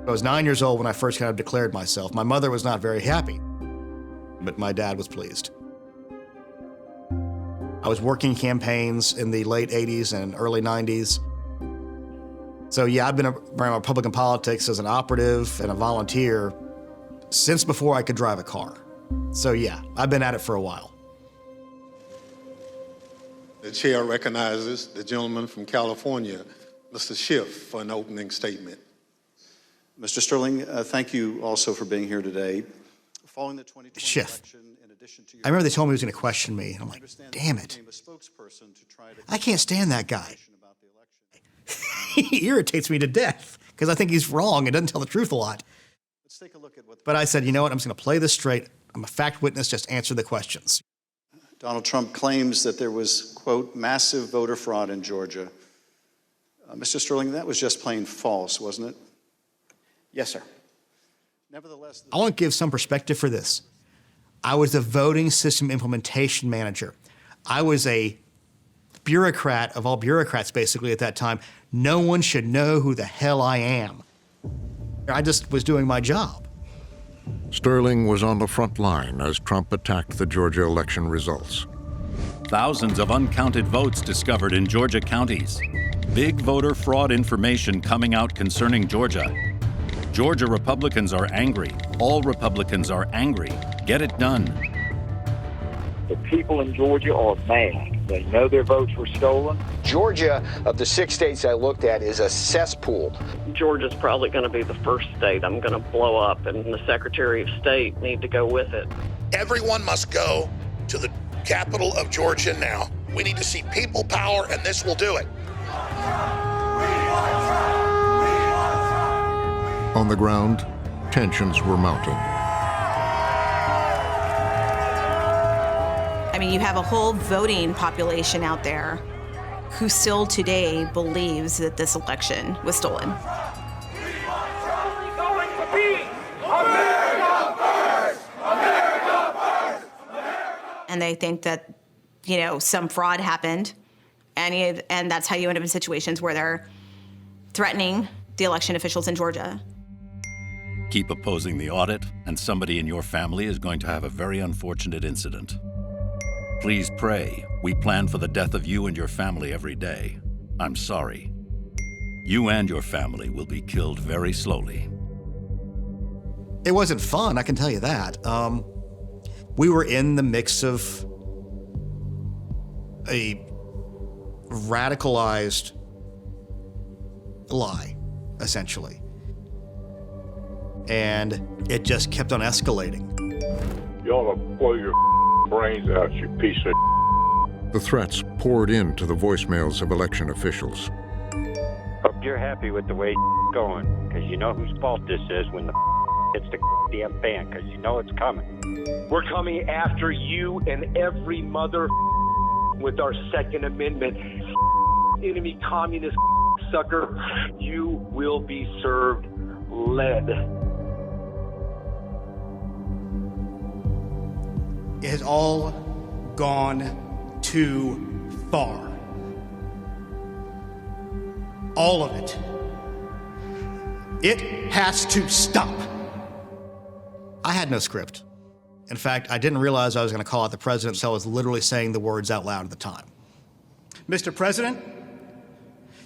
I was 9 years old when I first kind of declared myself. My mother was not very happy, but my dad was pleased. I was working campaigns in the late 80s and early 90s. So yeah, I've been around Republican politics as an operative and a volunteer since before I could drive a car. So yeah, I've been at it for a while. The chair recognizes the gentleman from California, Mr. Schiff, for an opening statement. Mr. Sterling, thank you also for being here today. Following the 2020 Schiff. election, in addition to your I remember they told me he was going to question me. I'm like, damn it. I can't stand that guy. He irritates me to death because I think he's wrong and doesn't tell the truth a lot. Let's take a look at what. But I said, you know what? I'm just going to play this straight. I'm a fact witness. Just answer the questions. Donald Trump claims that there was, quote, massive voter fraud in Georgia. Mr. Sterling, that was just plain false, wasn't it? Yes, sir. Nevertheless, I want to give some perspective for this. I was the voting system implementation manager. I was a bureaucrat of all bureaucrats, basically, at that time. No one should know who the hell I am. I just was doing my job. Sterling was on the front line as Trump attacked the Georgia election results. Thousands of uncounted votes discovered in Georgia counties. Big voter fraud information coming out concerning Georgia. Georgia Republicans are angry. All Republicans are angry. Get it done. The people in Georgia are mad. They know their votes were stolen. Georgia, of the 6 states I looked at, is a cesspool. Georgia's probably going to be the first state I'm going to blow up, and the Secretary of State need to go with it. Everyone must go to the capital of Georgia now. We need to see people power, and this will do it. On the ground, tensions were mounting. I mean, you have a whole voting population out there who still today believes that this election was stolen. And they think that, some fraud happened, and that's how you end up in situations where they're threatening the election officials in Georgia. Keep opposing the audit, and somebody in your family is going to have a very unfortunate incident. Please pray. We plan for the death of you and your family every day. I'm sorry. You and your family will be killed very slowly. It wasn't fun, I can tell you that. We were in the mix of a radicalized lie, essentially. And it just kept on escalating. You ought to blow your brains out, you piece of. The threats poured into the voicemails of election officials. Hope you're happy with the way going, because you know whose fault this is when the hits the damn fan, because you know it's coming. We're coming after you and every mother with our Second Amendment. Enemy communist sucker, you will be served lead. It has all gone too far. All of it. It has to stop. I had no script. In fact, I didn't realize I was going to call out the president, so I was literally saying the words out loud at the time. Mr. President,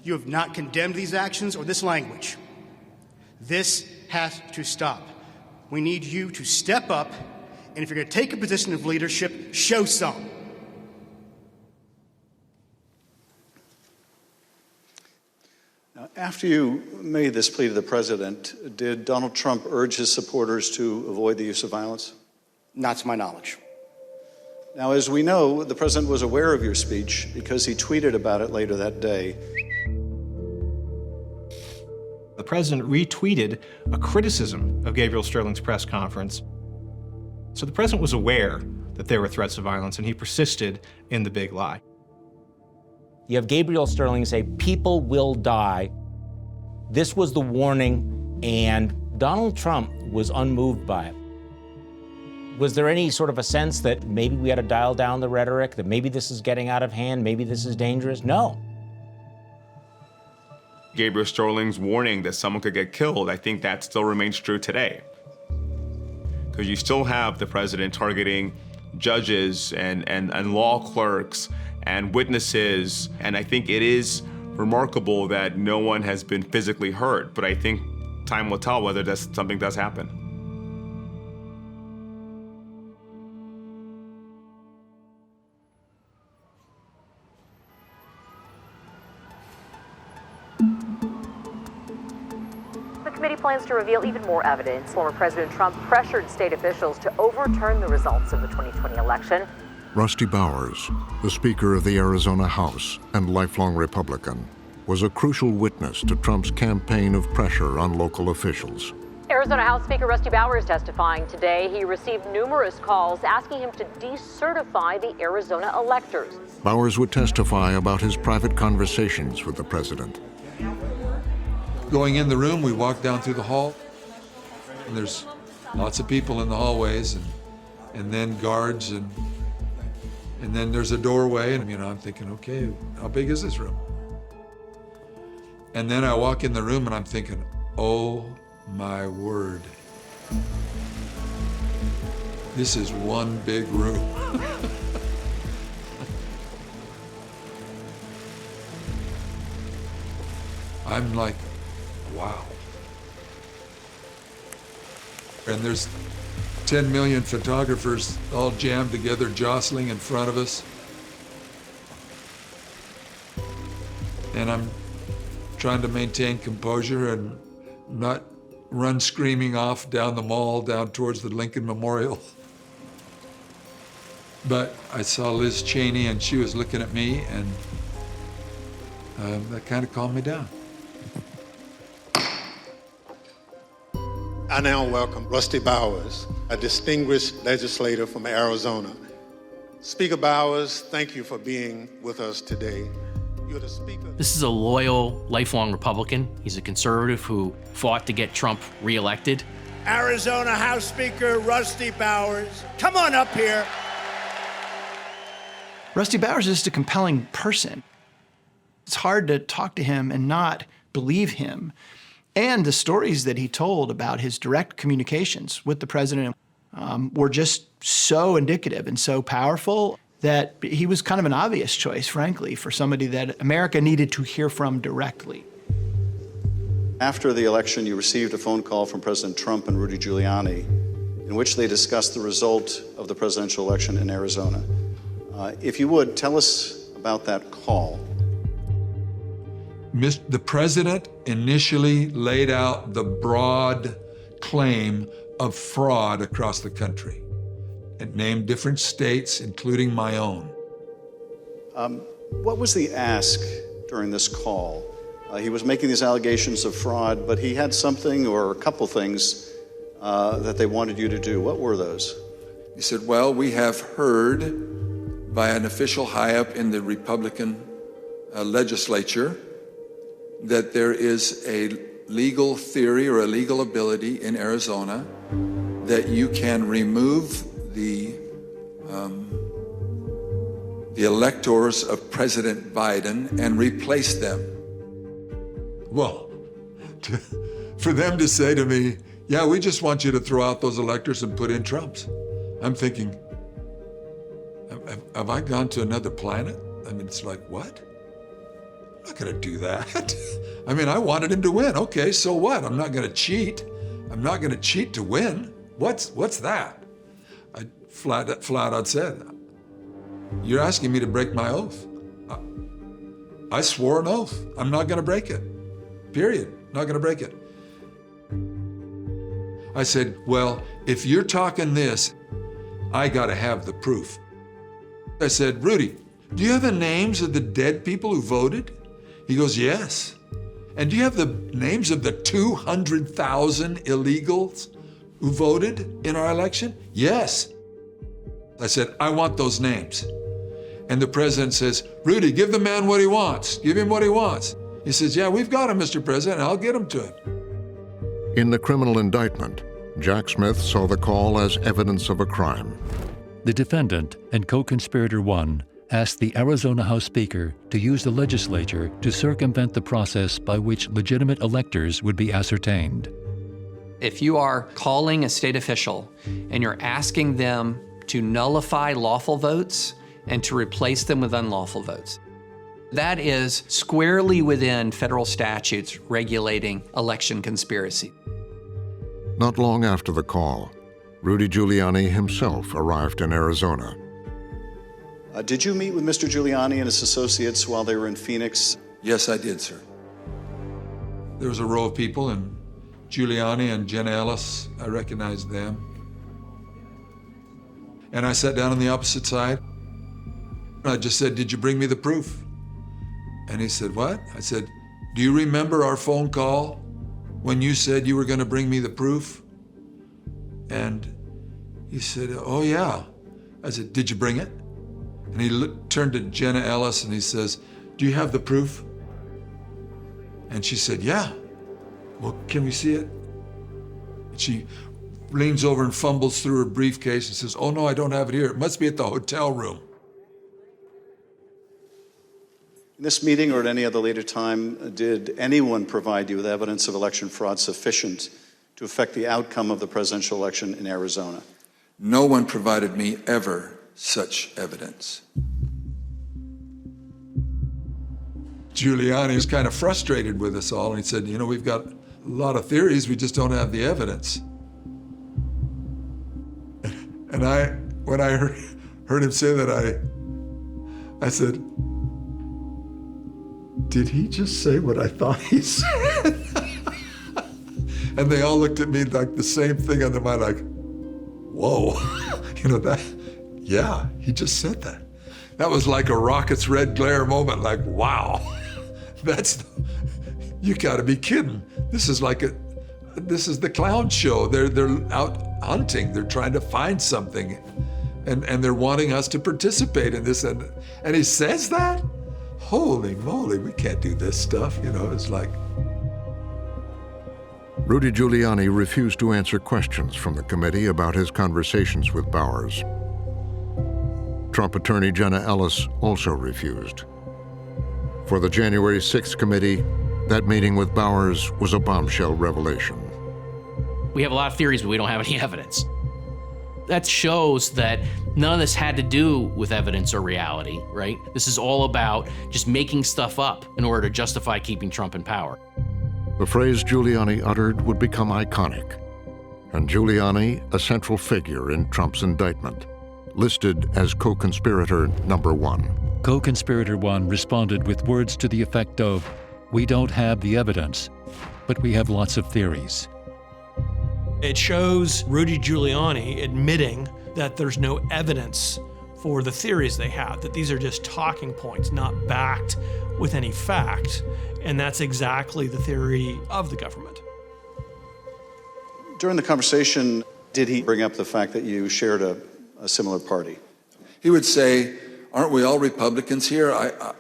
you have not condemned these actions or this language. This has to stop. We need you to step up, and if you're going to take a position of leadership, show some. Now, after you made this plea to the president, did Donald Trump urge his supporters to avoid the use of violence? Not to my knowledge. Now, as we know, the president was aware of your speech because he tweeted about it later that day. The president retweeted a criticism of Gabriel Sterling's press conference. So the president was aware that there were threats of violence, and he persisted in the big lie. You have Gabriel Sterling say, people will die. This was the warning, and Donald Trump was unmoved by it. Was there any sort of a sense that maybe we had to dial down the rhetoric, that maybe this is getting out of hand, maybe this is dangerous? No. Gabriel Sterling's warning that someone could get killed, I think that still remains true today. Because you still have the president targeting judges and law clerks and witnesses, and I think it is remarkable that no one has been physically hurt, but I think time will tell whether something does happen. The committee plans to reveal even more evidence. Former President Trump pressured state officials to overturn the results of the 2020 election. Rusty Bowers, the Speaker of the Arizona House and lifelong Republican, was a crucial witness to Trump's campaign of pressure on local officials. Arizona House Speaker Rusty Bowers testifying today. He received numerous calls asking him to decertify the Arizona electors. Bowers would testify about his private conversations with the president. Going in the room, we walk down through the hall, and there's lots of people in the hallways, and then guards, and then there's a doorway, and I'm thinking, okay, how big is this room? And then I walk in the room, and I'm thinking, oh my word, this is one big room. I'm like, wow. And there's 10 million photographers all jammed together, jostling in front of us. And I'm trying to maintain composure and not run screaming off down the mall, down towards the Lincoln Memorial. But I saw Liz Cheney, and she was looking at me, and that kind of calmed me down. I now welcome Rusty Bowers, a distinguished legislator from Arizona. Speaker Bowers, thank you for being with us today. You're the Speaker. This is a loyal, lifelong Republican. He's a conservative who fought to get Trump reelected. Arizona House Speaker Rusty Bowers, come on up here. Rusty Bowers is just a compelling person. It's hard to talk to him and not believe him. And the stories that he told about his direct communications with the president were just so indicative and so powerful that he was kind of an obvious choice, frankly, for somebody that America needed to hear from directly. After the election, you received a phone call from President Trump and Rudy Giuliani in which they discussed the result of the presidential election in Arizona. If you would, tell us about that call. The president initially laid out the broad claim of fraud across the country. It named different states, including my own. What was the ask during this call? He was making these allegations of fraud, but he had something or a couple things that they wanted you to do. What were those? He said, well, we have heard by an official high up in the Republican legislature that there is a legal theory or a legal ability in Arizona that you can remove the electors of President Biden and replace them. Well, for them to say to me, yeah, we just want you to throw out those electors and put in Trump's. I'm thinking, have I gone to another planet? I mean, it's like, what? I'm not gonna do that. I mean, I wanted him to win. Okay, so what? I'm not gonna cheat. I'm not gonna cheat to win. What's that? I flat out said, you're asking me to break my oath. I swore an oath. I'm not gonna break it. Period. Not gonna break it. I said, well, if you're talking this, I gotta have the proof. I said, Rudy, do you have the names of the dead people who voted? He goes, yes. And do you have the names of the 200,000 illegals who voted in our election? Yes. I said, I want those names. And the president says, Rudy, give the man what he wants. Give him what he wants. He says, yeah, we've got him, Mr. President. I'll get him to him. In the criminal indictment, Jack Smith saw the call as evidence of a crime. The defendant and co-conspirator 1 asked the Arizona House Speaker to use the legislature to circumvent the process by which legitimate electors would be ascertained. If you are calling a state official and you're asking them to nullify lawful votes and to replace them with unlawful votes, that is squarely within federal statutes regulating election conspiracy. Not long after the call, Rudy Giuliani himself arrived in Arizona. Did you meet with Mr. Giuliani and his associates while they were in Phoenix? Yes, I did, sir. There was a row of people, and Giuliani and Jenna Ellis, I recognized them. And I sat down on the opposite side. I just said, did you bring me the proof? And he said, what? I said, do you remember our phone call when you said you were going to bring me the proof? And he said, oh yeah. I said, did you bring it? And he turned to Jenna Ellis and he says, do you have the proof? And she said, yeah. Well, can we see it? And she leans over and fumbles through her briefcase and says, oh no, I don't have it here. It must be at the hotel room. In this meeting or at any other later time, did anyone provide you with evidence of election fraud sufficient to affect the outcome of the presidential election in Arizona? No one provided me ever such evidence. Giuliani was kind of frustrated with us all, and he said, you know, we've got a lot of theories, we just don't have the evidence. And when I heard him say that, I said, did he just say what I thought he said? And they all looked at me like the same thing on their mind, like, whoa, you know that? Yeah, he just said that. That was like a rocket's red glare moment, like, wow, you gotta be kidding. This is the clown show. They're out hunting, they're trying to find something, and they're wanting us to participate in this, and he says that? Holy moly, we can't do this stuff, you know, it's like. Rudy Giuliani refused to answer questions from the committee about his conversations with Bowers. Trump attorney Jenna Ellis also refused. For the January 6th committee, that meeting with Bowers was a bombshell revelation. We have a lot of theories, but we don't have any evidence. That shows that none of this had to do with evidence or reality, right? This is all about just making stuff up in order to justify keeping Trump in power. The phrase Giuliani uttered would become iconic, and Giuliani a central figure in Trump's indictment, listed as co-conspirator number 1. Co-conspirator 1 responded with words to the effect of, we don't have the evidence, but we have lots of theories. It shows Rudy Giuliani admitting that there's no evidence for the theories they have, that these are just talking points, not backed with any fact. And that's exactly the theory of the government. During the conversation, did he bring up the fact that you shared a similar party? He would say, aren't we all Republicans here?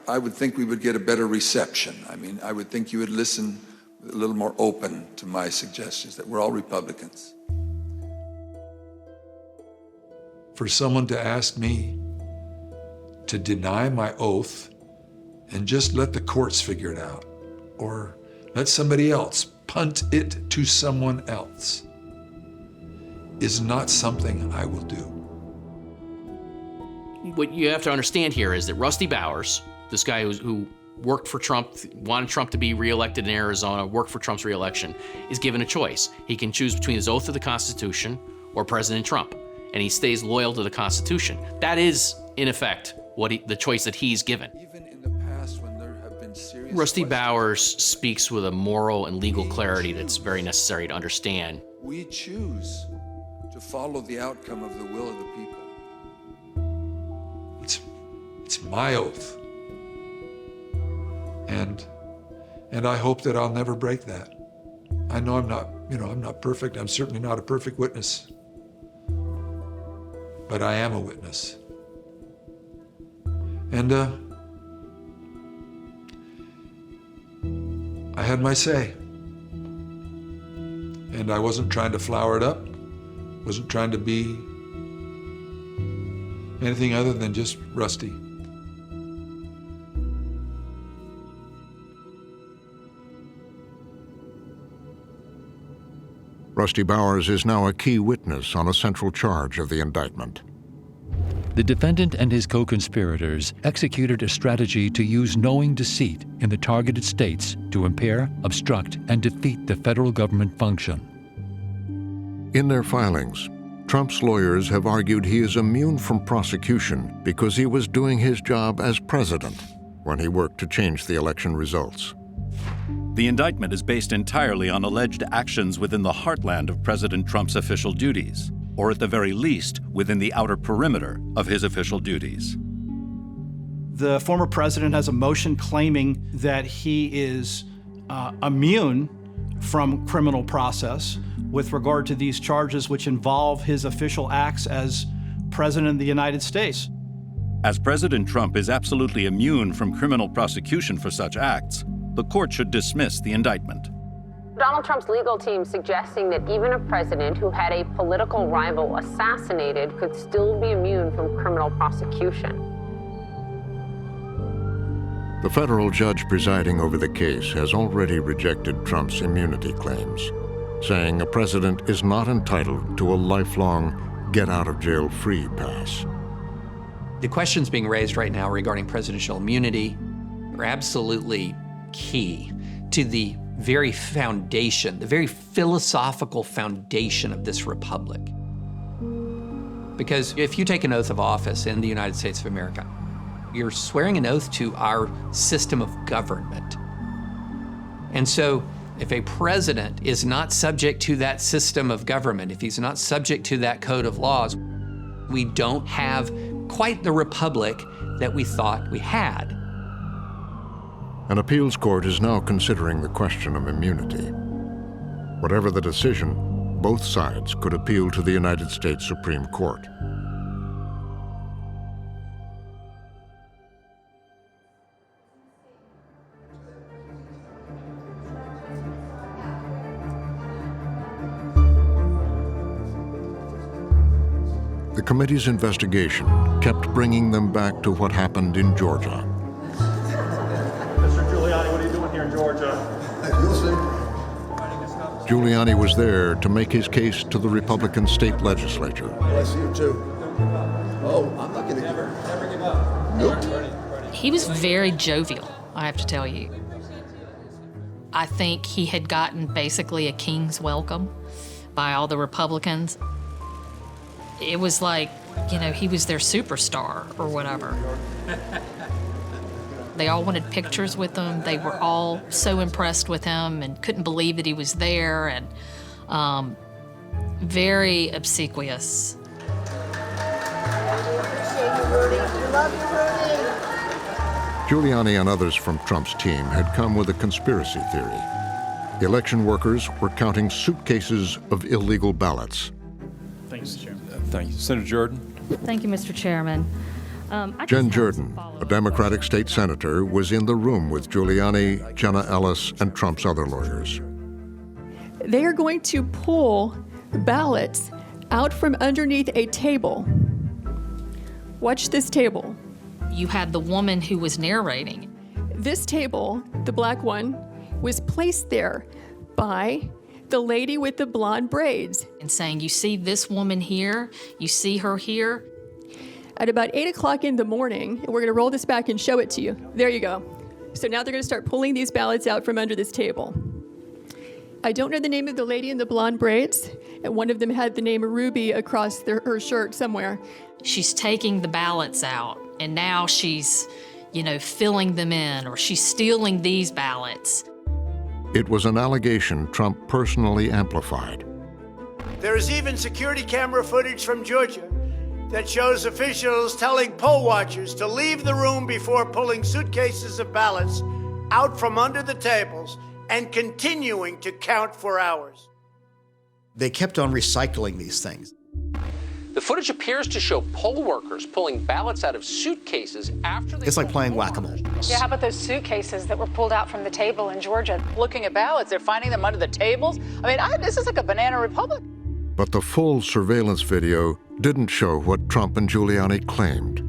I would think we would get a better reception. I mean, I would think you would listen a little more open to my suggestions, that we're all Republicans. For someone to ask me to deny my oath and just let the courts figure it out, or let somebody else punt it to someone else is not something I will do. What you have to understand here is that Rusty Bowers, this guy who worked for Trump, wanted Trump to be reelected in Arizona, worked for Trump's reelection, is given a choice. He can choose between his oath to the Constitution or President Trump, and he stays loyal to the Constitution. That is, in effect, the choice that he's given. Even in the past, when there have been serious Rusty Bowers speaks with a moral and legal clarity that's very necessary to understand. we choose to follow the outcome of the will of the people. It's my oath. And I hope that I'll never break that. I know I'm not perfect. I'm certainly not a perfect witness. But I am a witness. And I had my say. And I wasn't trying to flower it up. Wasn't trying to be anything other than just Rusty. Rusty Bowers is now a key witness on a central charge of the indictment. The defendant and his co-conspirators executed a strategy to use knowing deceit in the targeted states to impair, obstruct, and defeat the federal government function. In their filings, Trump's lawyers have argued he is immune from prosecution because he was doing his job as president when he worked to change the election results. The indictment is based entirely on alleged actions within the heartland of President Trump's official duties, or at the very least, within the outer perimeter of his official duties. The former president has a motion claiming that he is immune from criminal process with regard to these charges which involve his official acts as President of the United States. As President Trump is absolutely immune from criminal prosecution for such acts, the court should dismiss the indictment. Donald Trump's legal team suggesting that even a president who had a political rival assassinated could still be immune from criminal prosecution. The federal judge presiding over the case has already rejected Trump's immunity claims, saying a president is not entitled to a lifelong get-out-of-jail-free pass. The questions being raised right now regarding presidential immunity are absolutely key to the very foundation, the very philosophical foundation of this republic. Because if you take an oath of office in the United States of America, you're swearing an oath to our system of government. And so if a president is not subject to that system of government, if he's not subject to that code of laws, we don't have quite the republic that we thought we had. An appeals court is now considering the question of immunity. Whatever the decision, both sides could appeal to the United States Supreme Court. The committee's investigation kept bringing them back to what happened in Georgia. Mr. Giuliani, what are you doing here in Georgia? You'll see. Giuliani was there to make his case to the Republican state legislature. Bless you too. Oh, I'm not gonna never give up. Nope. He was very jovial, I have to tell you. I think he had gotten basically a king's welcome by all the Republicans. It was like, he was their superstar or whatever. They all wanted pictures with him. They were all so impressed with him and couldn't believe that he was there, and very obsequious. Giuliani and others from Trump's team had come with a conspiracy theory. Election workers were counting suitcases of illegal ballots. Thank you, Mr. Chairman. Thank you. Senator Jordan. Thank you, Mr. Chairman. Jen Jordan, a Democratic state senator, was in the room with Giuliani, Jenna Ellis, and Trump's other lawyers. They are going to pull ballots out from underneath a table. Watch this table. You had the woman who was narrating. This table, the black one, was placed there by the lady with the blonde braids. And saying, you see this woman here, you see her here. At about 8 o'clock in the morning, and we're going to roll this back and show it to you. There you go. So now they're going to start pulling these ballots out from under this table. I don't know the name of the lady in the blonde braids, and one of them had the name Ruby across her shirt somewhere. She's taking the ballots out, and now she's, filling them in, or she's stealing these ballots. It was an allegation Trump personally amplified. There is even security camera footage from Georgia that shows officials telling poll watchers to leave the room before pulling suitcases of ballots out from under the tables and continuing to count for hours. They kept on recycling these things. The footage appears to show poll workers pulling ballots out of suitcases after they... It's like playing whack-a-mole. Yeah, how about those suitcases that were pulled out from the table in Georgia? Looking at ballots, they're finding them under the tables. This is like a banana republic. But the full surveillance video didn't show what Trump and Giuliani claimed.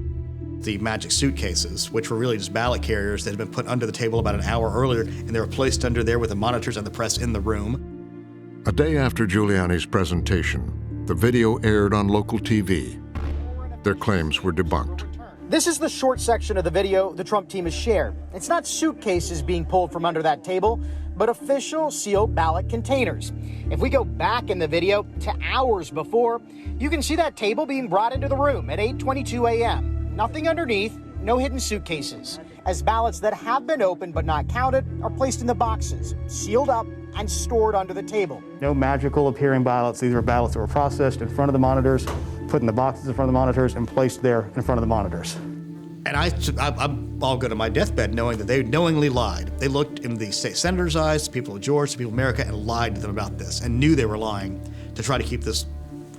The magic suitcases, which were really just ballot carriers that had been put under the table about an hour earlier, and they were placed under there with the monitors and the press in the room. A day after Giuliani's presentation, the video aired on local TV. Their claims were debunked. This is the short section of the video the Trump team has shared. It's not suitcases being pulled from under that table, but official sealed ballot containers. If we go back in the video to hours before, you can see that table being brought into the room at 8:22 a.m. Nothing underneath, no hidden suitcases, as ballots that have been opened but not counted are placed in the boxes, sealed up and stored under the table. No magical appearing ballots. These are ballots that were processed in front of the monitors, put in the boxes in front of the monitors, and placed there in front of the monitors. And I'll go to my deathbed knowing that they knowingly lied. They looked in the state senator's eyes, the people of Georgia, the people of America, and lied to them about this, and knew they were lying to try to keep this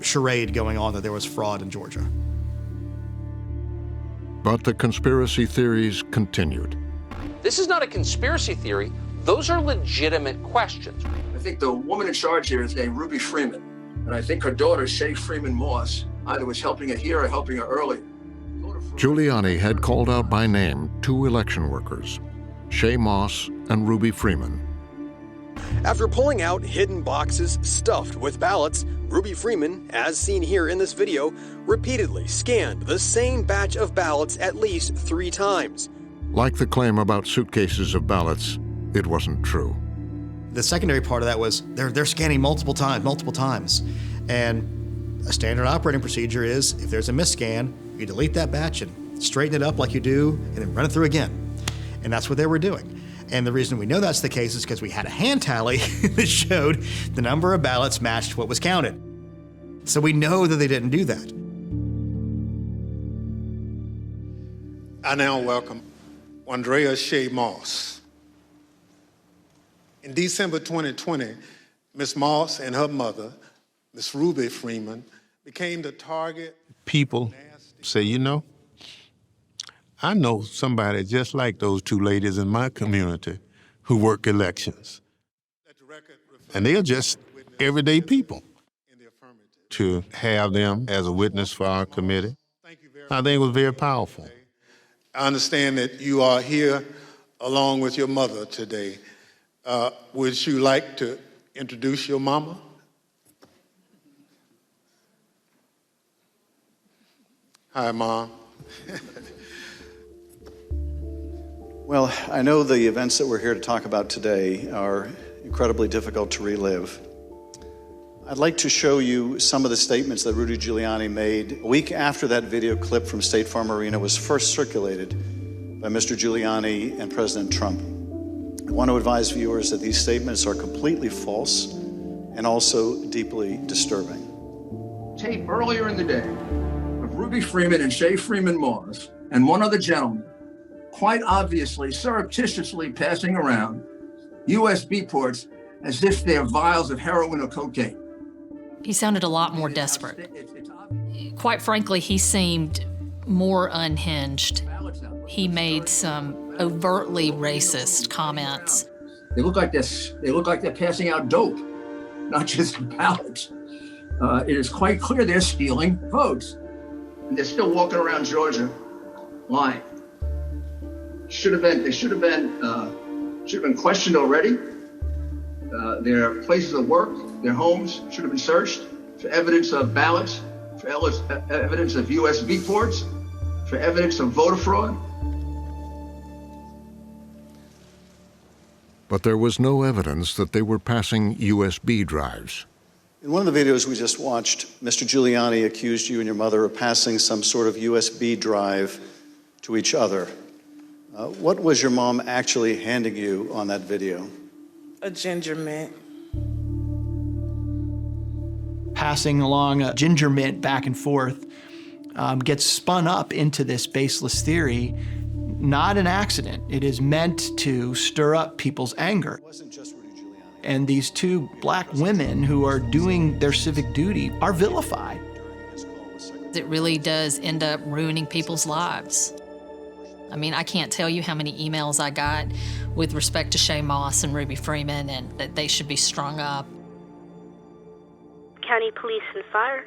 charade going on that there was fraud in Georgia. But the conspiracy theories continued. This is not a conspiracy theory. Those are legitimate questions. I think the woman in charge here is named Ruby Freeman, and I think her daughter, Shay Freeman Moss, either was helping her here or helping her earlier. Giuliani had called out by name two election workers, Shay Moss and Ruby Freeman. After pulling out hidden boxes stuffed with ballots, Ruby Freeman, as seen here in this video, repeatedly scanned the same batch of ballots at least 3 times. Like the claim about suitcases of ballots, it wasn't true. The secondary part of that was they're scanning multiple times. And a standard operating procedure is if there's a misscan, you delete that batch and straighten it up like you do and then run it through again. And that's what they were doing. And the reason we know that's the case is because we had a hand tally that showed the number of ballots matched what was counted. So we know that they didn't do that. I now welcome Andrea Shay Moss. In December 2020, Ms. Moss and her mother, Ms. Ruby Freeman, became the target. People say, I know somebody just like those two ladies in my community who work elections. And they're just everyday people. To have them as a witness for our committee, I think it was very powerful. I understand that you are here along with your mother today. Would you like to introduce your mama? Hi, Mom. Well, I know the events that we're here to talk about today are incredibly difficult to relive. I'd like to show you some of the statements that Rudy Giuliani made a week after that video clip from State Farm Arena was first circulated by Mr. Giuliani and President Trump. I want to advise viewers that these statements are completely false and also deeply disturbing. Tape earlier in the day of Ruby Freeman and Shay Freeman Moss and one other gentleman quite obviously surreptitiously passing around USB ports as if they're vials of heroin or cocaine. He sounded a lot more desperate. Quite frankly, he seemed more unhinged. He made some overtly racist comments. They look like this. They look like they're passing out dope, not just ballots. It is quite clear they're stealing votes. And they're still walking around Georgia lying. They should have been questioned already. their places of work, their homes should have been searched for evidence of ballots, for evidence of USB ports, for evidence of voter fraud. But there was no evidence that they were passing USB drives. In one of the videos we just watched, Mr. Giuliani accused you and your mother of passing some sort of USB drive to each other. What was your mom actually handing you on that video? A ginger mint. Passing along a ginger mint back and forth gets spun up into this baseless theory. Not an accident. It is meant to stir up people's anger. It wasn't just Rudy Giuliani. And these two black women who are doing their civic duty are vilified. It really does end up ruining people's lives. I mean, I can't tell you how many emails I got with respect to Shaye Moss and Ruby Freeman and that they should be strung up. County Police and Fire?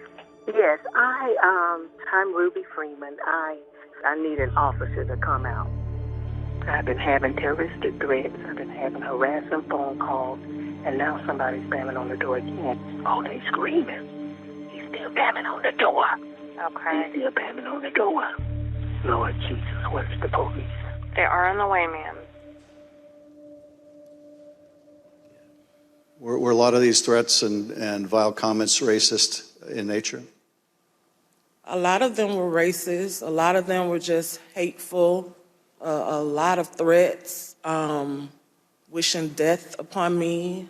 Yes, I'm Ruby Freeman. I need an officer to come out. I've been having terroristic threats. I've been having harassing phone calls, and now somebody's banging on the door again. Oh, they screaming. He's still banging on the door. Okay. He's still banging on the door. Lord Jesus, where's the police? They are on the way, ma'am. Were a lot of these threats and vile comments racist in nature? A lot of them were racist. A lot of them were just hateful. A lot of threats, wishing death upon me,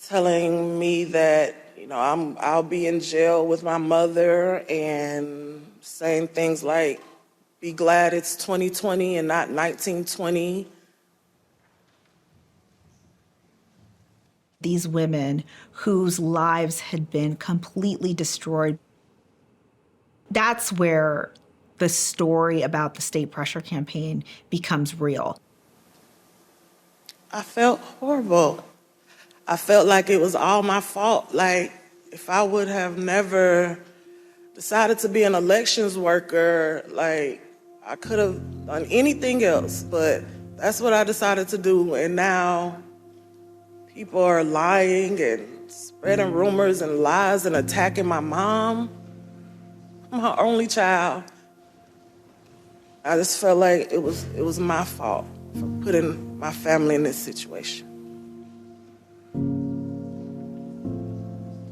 telling me that, you know, I'll be in jail with my mother, and saying things like, be glad it's 2020 and not 1920. These women whose lives had been completely destroyed. That's where the story about the state pressure campaign becomes real. I felt horrible. I felt like it was all my fault. Like, if I would have never decided to be an elections worker, like, I could have done anything else, but that's what I decided to do. And now people are lying and spreading rumors and lies and attacking my mom. I'm her only child. I just felt like it was my fault for putting my family in this situation.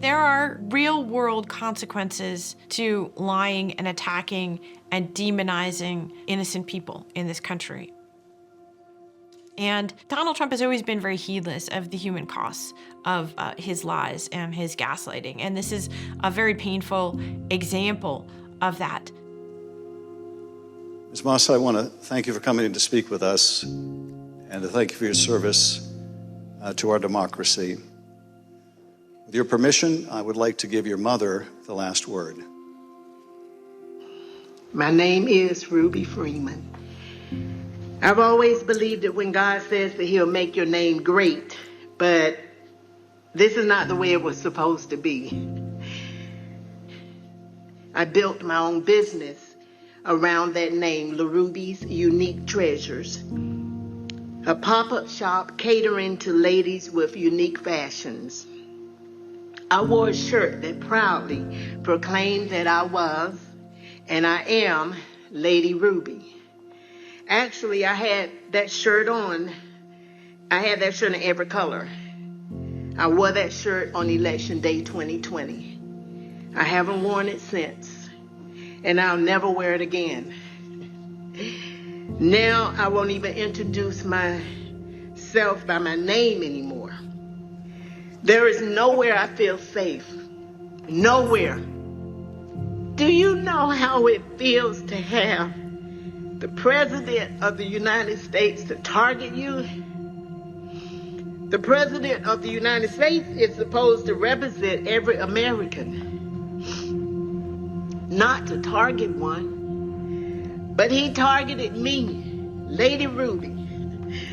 There are real-world consequences to lying and attacking and demonizing innocent people in this country. And Donald Trump has always been very heedless of the human costs of his lies and his gaslighting. And this is a very painful example of that. Ms. Moss, I want to thank you for coming in to speak with us and to thank you for your service to our democracy. With your permission, I would like to give your mother the last word. My name is Ruby Freeman. I've always believed that when God says that he'll make your name great, but this is not the way it was supposed to be. I built my own business around that name, LaRuby's Unique Treasures, a pop-up shop catering to ladies with unique fashions. I wore a shirt that proudly proclaimed that I was, and I am, Lady Ruby. Actually, I had that shirt on. I had that shirt in every color. I wore that shirt on Election Day 2020. I haven't worn it since, and I'll never wear it again. Now I won't even introduce myself by my name anymore. There is nowhere I feel safe. Nowhere. Do you know how it feels to have the President of the United States to target you? The President of the United States is supposed to represent every American, not to target one. But he targeted me, Lady Ruby,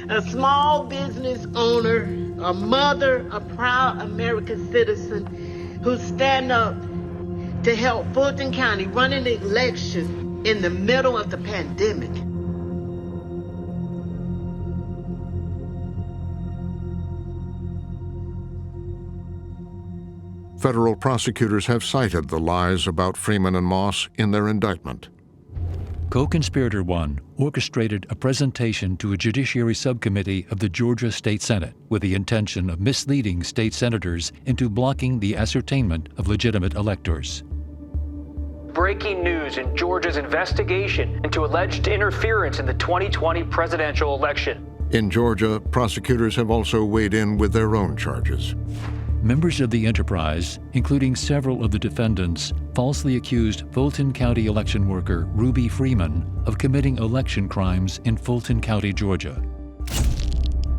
a small business owner, a mother, a proud American citizen who stand up to help Fulton County run an election in the middle of the pandemic. Federal prosecutors have cited the lies about Freeman and Moss in their indictment. Co-conspirator 1 orchestrated a presentation to a judiciary subcommittee of the Georgia State Senate with the intention of misleading state senators into blocking the ascertainment of legitimate electors. Breaking news in Georgia's investigation into alleged interference in the 2020 presidential election. In Georgia, prosecutors have also weighed in with their own charges. Members of the enterprise, including several of the defendants, falsely accused Fulton County election worker Ruby Freeman of committing election crimes in Fulton County, Georgia.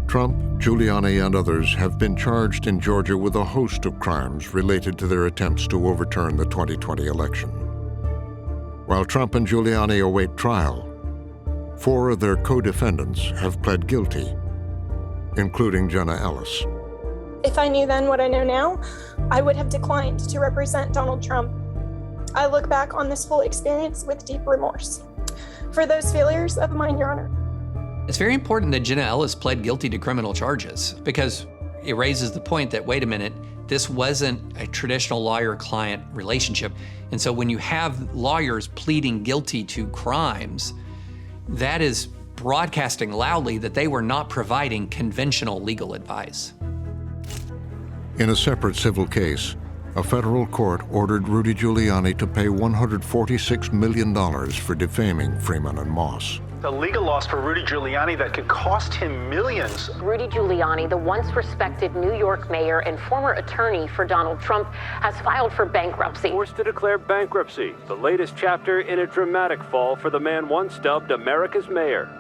Trump, Giuliani, and others have been charged in Georgia with a host of crimes related to their attempts to overturn the 2020 election. While Trump and Giuliani await trial, 4 of their co-defendants have pled guilty, including Jenna Ellis. If I knew then what I know now, I would have declined to represent Donald Trump. I look back on this whole experience with deep remorse for those failures of mine, Your Honor. It's very important that Jenna Ellis pled guilty to criminal charges because it raises the point that, wait a minute, this wasn't a traditional lawyer-client relationship. And so when you have lawyers pleading guilty to crimes, that is broadcasting loudly that they were not providing conventional legal advice. In a separate civil case, a federal court ordered Rudy Giuliani to pay $146 million for defaming Freeman and Moss. A legal loss for Rudy Giuliani that could cost him millions. Rudy Giuliani, the once respected New York mayor and former attorney for Donald Trump, has filed for bankruptcy. Forced to declare bankruptcy, the latest chapter in a dramatic fall for the man once dubbed America's mayor.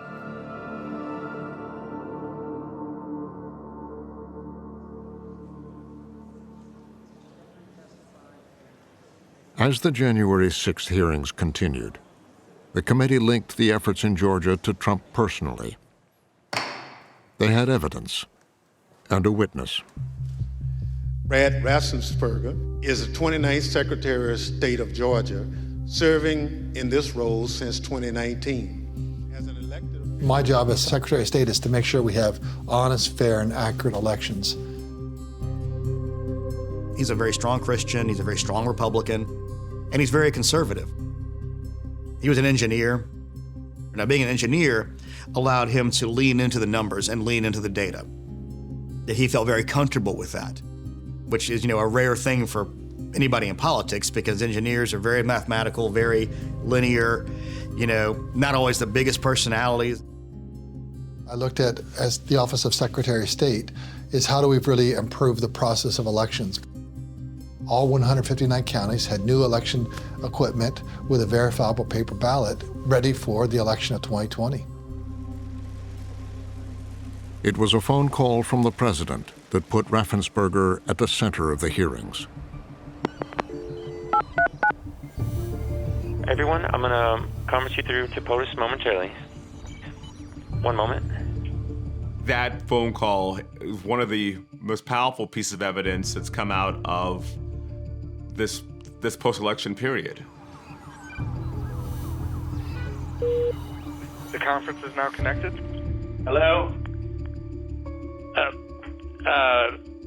As the January 6th hearings continued, the committee linked the efforts in Georgia to Trump personally. They had evidence and a witness. Brad Raffensperger is the 29th Secretary of State of Georgia, serving in this role since 2019. My job as Secretary of State is to make sure we have honest, fair, and accurate elections. He's a very strong Christian, he's a very strong Republican, and he's very conservative. He was an engineer. Now, being an engineer allowed him to lean into the numbers and lean into the data. He felt very comfortable with that, which is, a rare thing for anybody in politics because engineers are very mathematical, very linear, not always the biggest personalities. I looked at, as the Office of Secretary of State, is how do we really improve the process of elections? All 159 counties had new election equipment with a verifiable paper ballot ready for the election of 2020. It was a phone call from the president that put Raffensperger at the center of the hearings. Everyone, I'm going to conference you through to POTUS momentarily. One moment. That phone call is one of the most powerful pieces of evidence that's come out of this post-election period. The conference is now connected. Hello?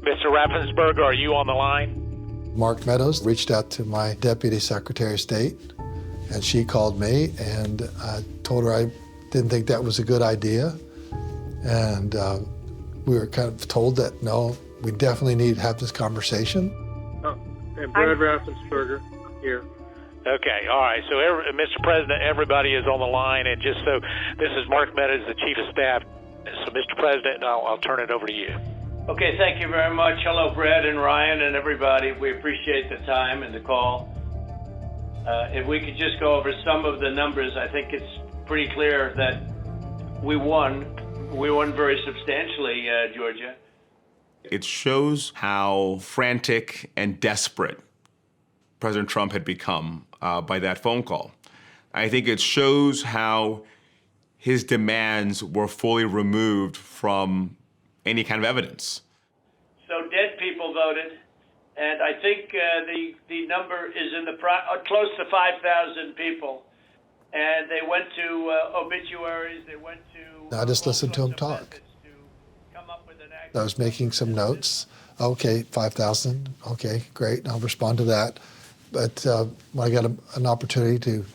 Mr. Raffensperger, are you on the line? Mark Meadows reached out to my Deputy Secretary of State, and she called me, and I told her I didn't think that was a good idea. And we were kind of told that, no, we definitely need to have this conversation. And Brad Raffensperger here. Okay, all right. So, Mr. President, everybody is on the line, and just so, this is Mark Meadows, the Chief of Staff. So, Mr. President, I'll turn it over to you. Okay, thank you very much. Hello, Brad and Ryan and everybody. We appreciate the time and the call. If we could just go over some of the numbers, I think it's pretty clear that we won. We won very substantially, Georgia. It shows how frantic and desperate President Trump had become by that phone call. I think it shows how his demands were fully removed from any kind of evidence. So dead people voted, and I think the number is in the close to 5,000 people. And they went to obituaries, they went to... I just listened to him talk. I was making some notes Okay, 5,000. Okay, great. I'll respond to that. But when I got an opportunity to,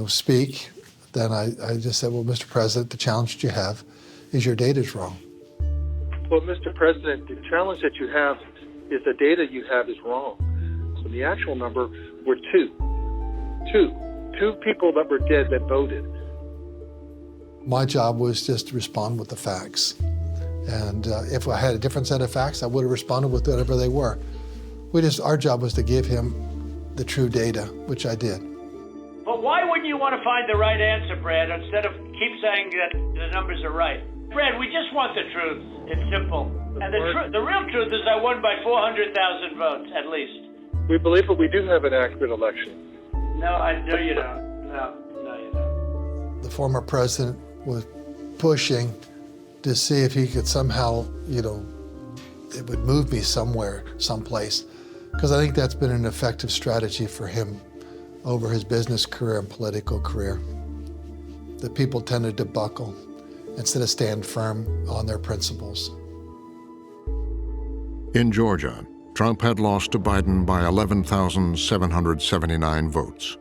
speak, then I just said, well, Mr. President, the challenge that you have is your data's wrong. Well, Mr. President, the challenge that you have is the data you have is wrong. So the actual number were two people that were dead that voted. My job was just to respond with the facts. And if I had a different set of facts, I would have responded with whatever they were. Our job was to give him the true data, which I did. But why wouldn't you want to find the right answer, Brad, instead of keep saying that the numbers are right? Brad, we just want the truth. It's simple. And the real truth is I won by 400,000 votes, at least. We believe that we do have an accurate election. No, I know you don't. No, you don't. The former president was pushing to see if he could somehow, it would move me someplace. Because I think that's been an effective strategy for him over his business career and political career. The people tended to buckle instead of stand firm on their principles. In Georgia, Trump had lost to Biden by 11,779 votes.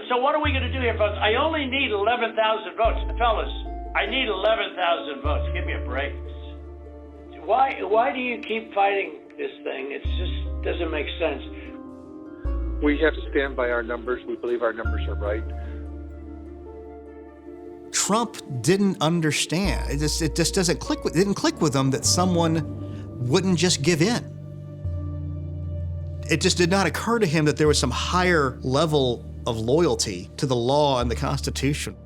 So what are we going to do here, folks? I only need 11,000 votes. Fellas, I need 11,000 votes. Give me a break. Why do you keep fighting this thing? It just doesn't make sense. We have to stand by our numbers. We believe our numbers are right. Trump didn't understand. It just doesn't click. It didn't click with him that someone wouldn't just give in. It just did not occur to him that there was some higher level of loyalty to the law and the Constitution.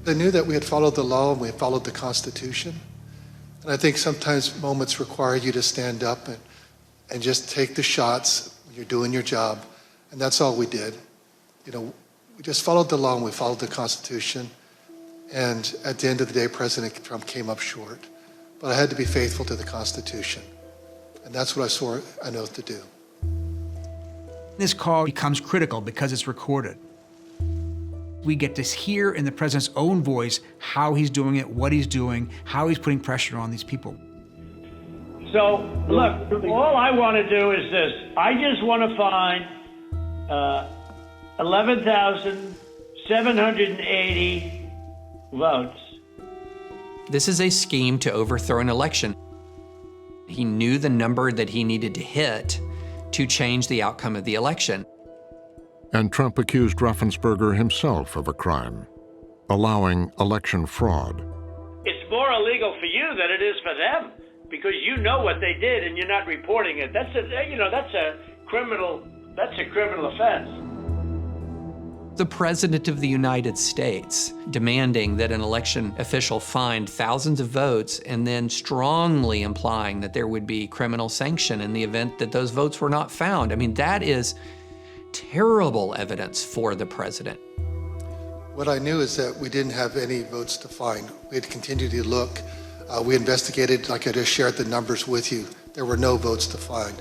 I knew that we had followed the law and we had followed the Constitution. And I think sometimes moments require you to stand up and just take the shots when you're doing your job. And that's all we did. We just followed the law and we followed the Constitution. And at the end of the day, President Trump came up short. But I had to be faithful to the Constitution. And that's what I swore an oath to do. This call becomes critical because it's recorded. We get to hear in the president's own voice how he's doing it, what he's doing, how he's putting pressure on these people. So, look, all I want to do is this. I just want to find 11,780 votes. This is a scheme to overthrow an election. He knew the number that he needed to hit to change the outcome of the election. And Trump accused Raffensperger himself of a crime, allowing election fraud. It's more illegal for you than it is for them because you know what they did and you're not reporting it. That's a criminal offense. The President of the United States demanding that an election official find thousands of votes and then strongly implying that there would be criminal sanction in the event that those votes were not found. I mean, that is terrible evidence for the president. What I knew is that we didn't have any votes to find. We had to continue to look. We investigated, like I just shared the numbers with you. There were no votes to find.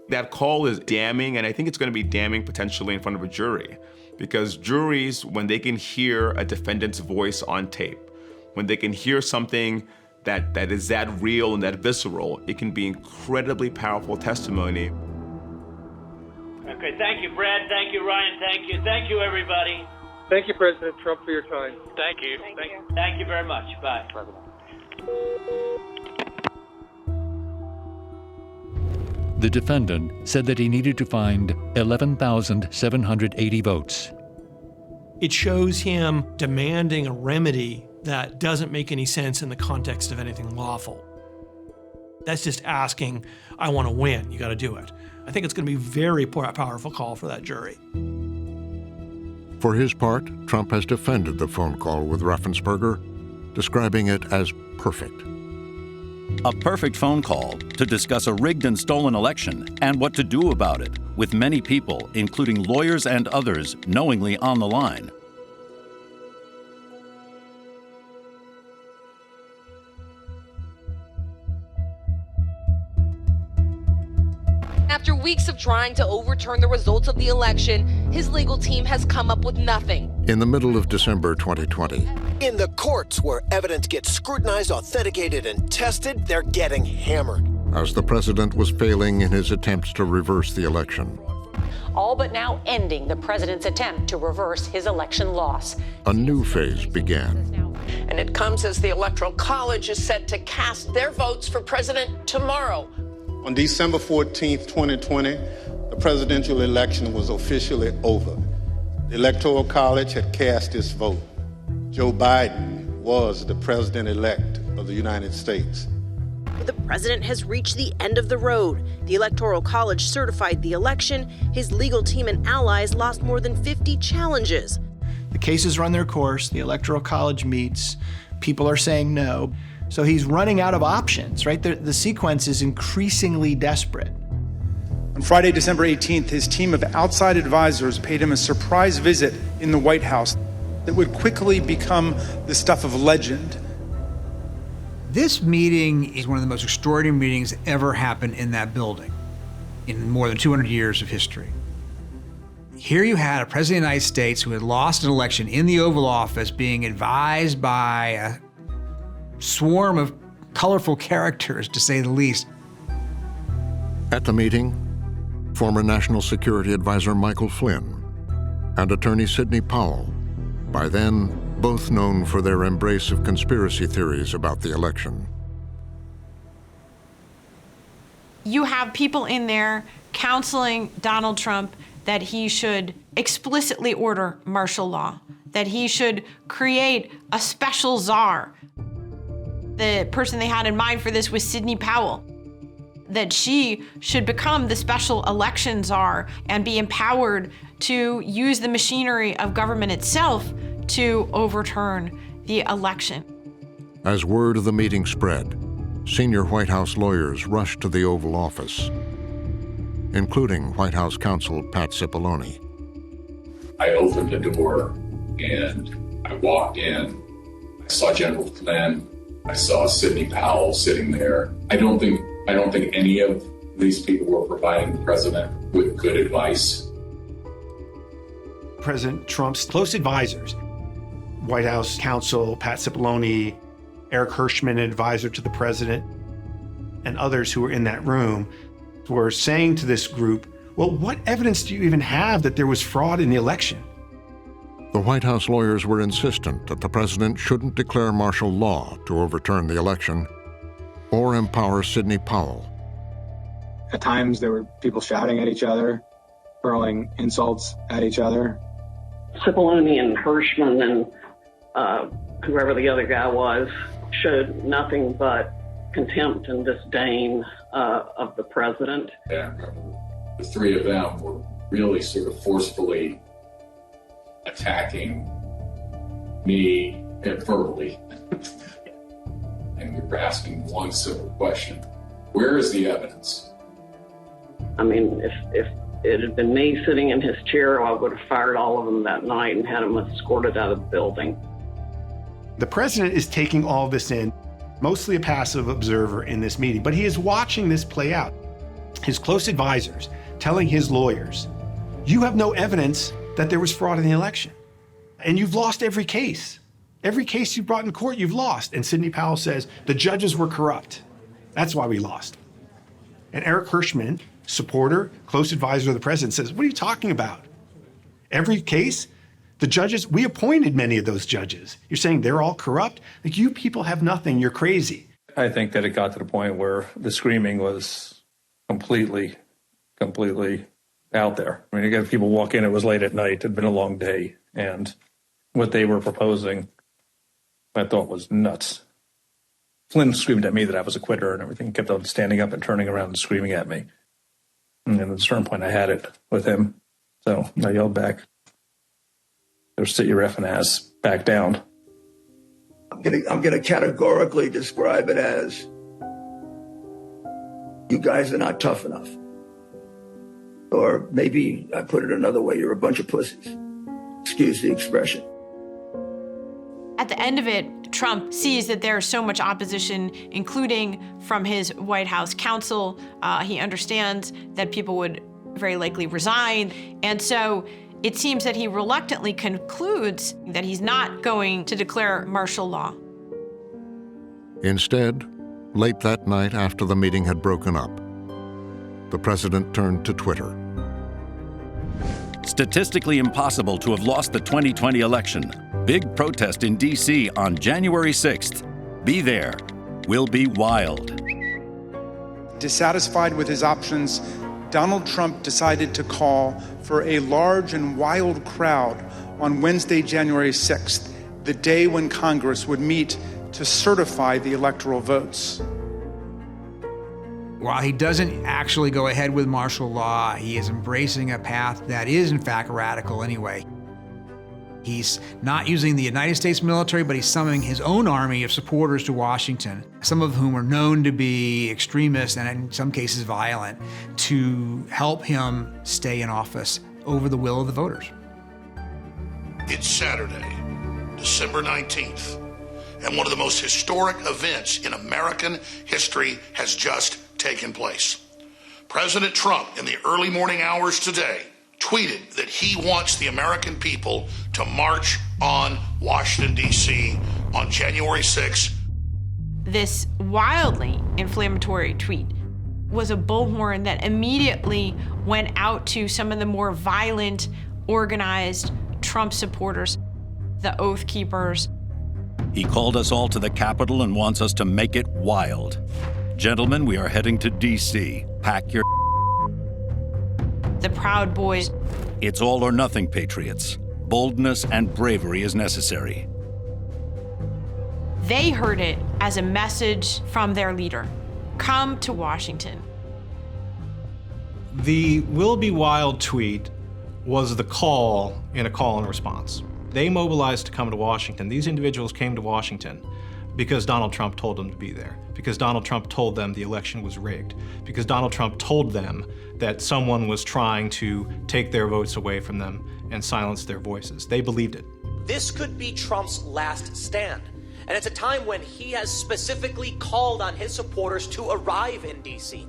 That call is damning, and I think it's going to be damning potentially in front of a jury. Because juries, when they can hear a defendant's voice on tape, when they can hear something that is that real and that visceral, it can be incredibly powerful testimony. Okay, thank you, Brad. Thank you, Ryan. Thank you. Thank you, everybody. Thank you, President Trump, for your time. Thank you. Thank you very much. Bye. The defendant said that he needed to find 11,780 votes. It shows him demanding a remedy that doesn't make any sense in the context of anything lawful. That's just asking, I want to win, you got to do it. I think it's going to be a very powerful call for that jury. For his part, Trump has defended the phone call with Raffensperger, describing it as perfect. A perfect phone call to discuss a rigged and stolen election and what to do about it, with many people, including lawyers and others, knowingly on the line. After weeks of trying to overturn the results of the election, his legal team has come up with nothing. In the middle of December 2020, in the courts where evidence gets scrutinized, authenticated, and tested, they're getting hammered. as the president was failing in his attempts to reverse the election. All but now ending the president's attempt to reverse his election loss. A new phase began. And it comes as the Electoral College is set to cast their votes for president tomorrow. On December 14th, 2020, the presidential election was officially over. The Electoral College had cast its vote. Joe Biden was the president-elect of the United States. The president has reached the end of the road. The Electoral College certified the election. His legal team and allies lost more than 50 challenges. The cases run their course. The Electoral College meets. People are saying no. So he's running out of options, right? The sequence is increasingly desperate. On Friday, December 18th, his team of outside advisors paid him a surprise visit in the White House that would quickly become the stuff of legend. This meeting is one of the most extraordinary meetings ever happened in that building in more than 200 years of history. Here you had a president of the United States who had lost an election in the Oval Office being advised by a swarm of colorful characters, to say the least. At the meeting, former National Security Advisor Michael Flynn and attorney Sidney Powell, by then both known for their embrace of conspiracy theories about the election. You have people in there counseling Donald Trump that he should explicitly order martial law, that he should create a special czar. The person they had in mind for this was Sidney Powell, that she should become the special election czar and be empowered to use the machinery of government itself to overturn the election. As word of the meeting spread, senior White House lawyers rushed to the Oval Office, including White House counsel Pat Cipollone. I opened the door and I walked in. I saw General Flynn. I saw Sidney Powell sitting there. I don't think any of these people were providing the president with good advice. President Trump's close advisors, White House counsel Pat Cipollone, Eric Hirschman, an advisor to the president, and others who were in that room were saying to this group, well, what evidence do you even have that there was fraud in the election? The White House lawyers were insistent that the president shouldn't declare martial law to overturn the election or empower Sidney Powell. At times, there were people shouting at each other, hurling insults at each other. Cipollone and Hirschman and whoever the other guy was showed nothing but contempt and disdain of the president. And the three of them were really sort of forcefully attacking me verbally. And we were asking one simple question: where is the evidence? I mean, if it had been me sitting in his chair, I would have fired all of them that night and had them escorted out of the building. The president is taking all this in, mostly a passive observer in this meeting, but he is watching this play out. His close advisors telling his lawyers, you have no evidence that there was fraud in the election. And you've lost every case. Every case you brought in court, you've lost. And Sidney Powell says, the judges were corrupt. That's why we lost. And Eric Hirschman, supporter, close advisor of the president, says, what are you talking about? Every case, the judges, we appointed many of those judges. You're saying they're all corrupt? Like, you people have nothing, you're crazy. I think that it got to the point where the screaming was completely out there. I mean, again, people walk in, it was late at night, it had been a long day, and what they were proposing, I thought was nuts. Flynn screamed at me that I was a quitter and everything, kept on standing up and turning around and screaming at me. And at a certain point, I had it with him, so I yelled back, "Or sit your effing ass back down." I'm gonna categorically describe it as, you guys are not tough enough. Or maybe I put it another way, you're a bunch of pussies. Excuse the expression. At the end of it, Trump sees that there's so much opposition, including from his White House counsel. He understands that people would very likely resign. And so it seems that he reluctantly concludes that he's not going to declare martial law. Instead, late that night after the meeting had broken up, the president turned to Twitter. Statistically impossible to have lost the 2020 election. Big protest in D.C. on January 6th. Be there. Will be wild. Dissatisfied with his options, Donald Trump decided to call for a large and wild crowd on Wednesday, January 6th, the day when Congress would meet to certify the electoral votes. While he doesn't actually go ahead with martial law, he is embracing a path that is in fact radical anyway. He's not using the United States military, but he's summoning his own army of supporters to Washington, some of whom are known to be extremists and in some cases violent, to help him stay in office over the will of the voters. It's Saturday, December 19th, and one of the most historic events in American history has just taken place. President Trump, in the early morning hours today, tweeted that he wants the American people to march on Washington, D.C. on January 6th. This wildly inflammatory tweet was a bullhorn that immediately went out to some of the more violent, organized Trump supporters, the Oath Keepers. He called us all to the Capitol and wants us to make it wild. Gentlemen, we are heading to D.C. Pack your the Proud Boys. It's all or nothing, patriots. Boldness and bravery is necessary. They heard it as a message from their leader. Come to Washington. The Will Be Wild tweet was the call in a call and response. They mobilized to come to Washington. These individuals came to Washington because Donald Trump told them to be there, because Donald Trump told them the election was rigged, because Donald Trump told them that someone was trying to take their votes away from them and silence their voices. They believed it. This could be Trump's last stand. And it's a time when he has specifically called on his supporters to arrive in D.C.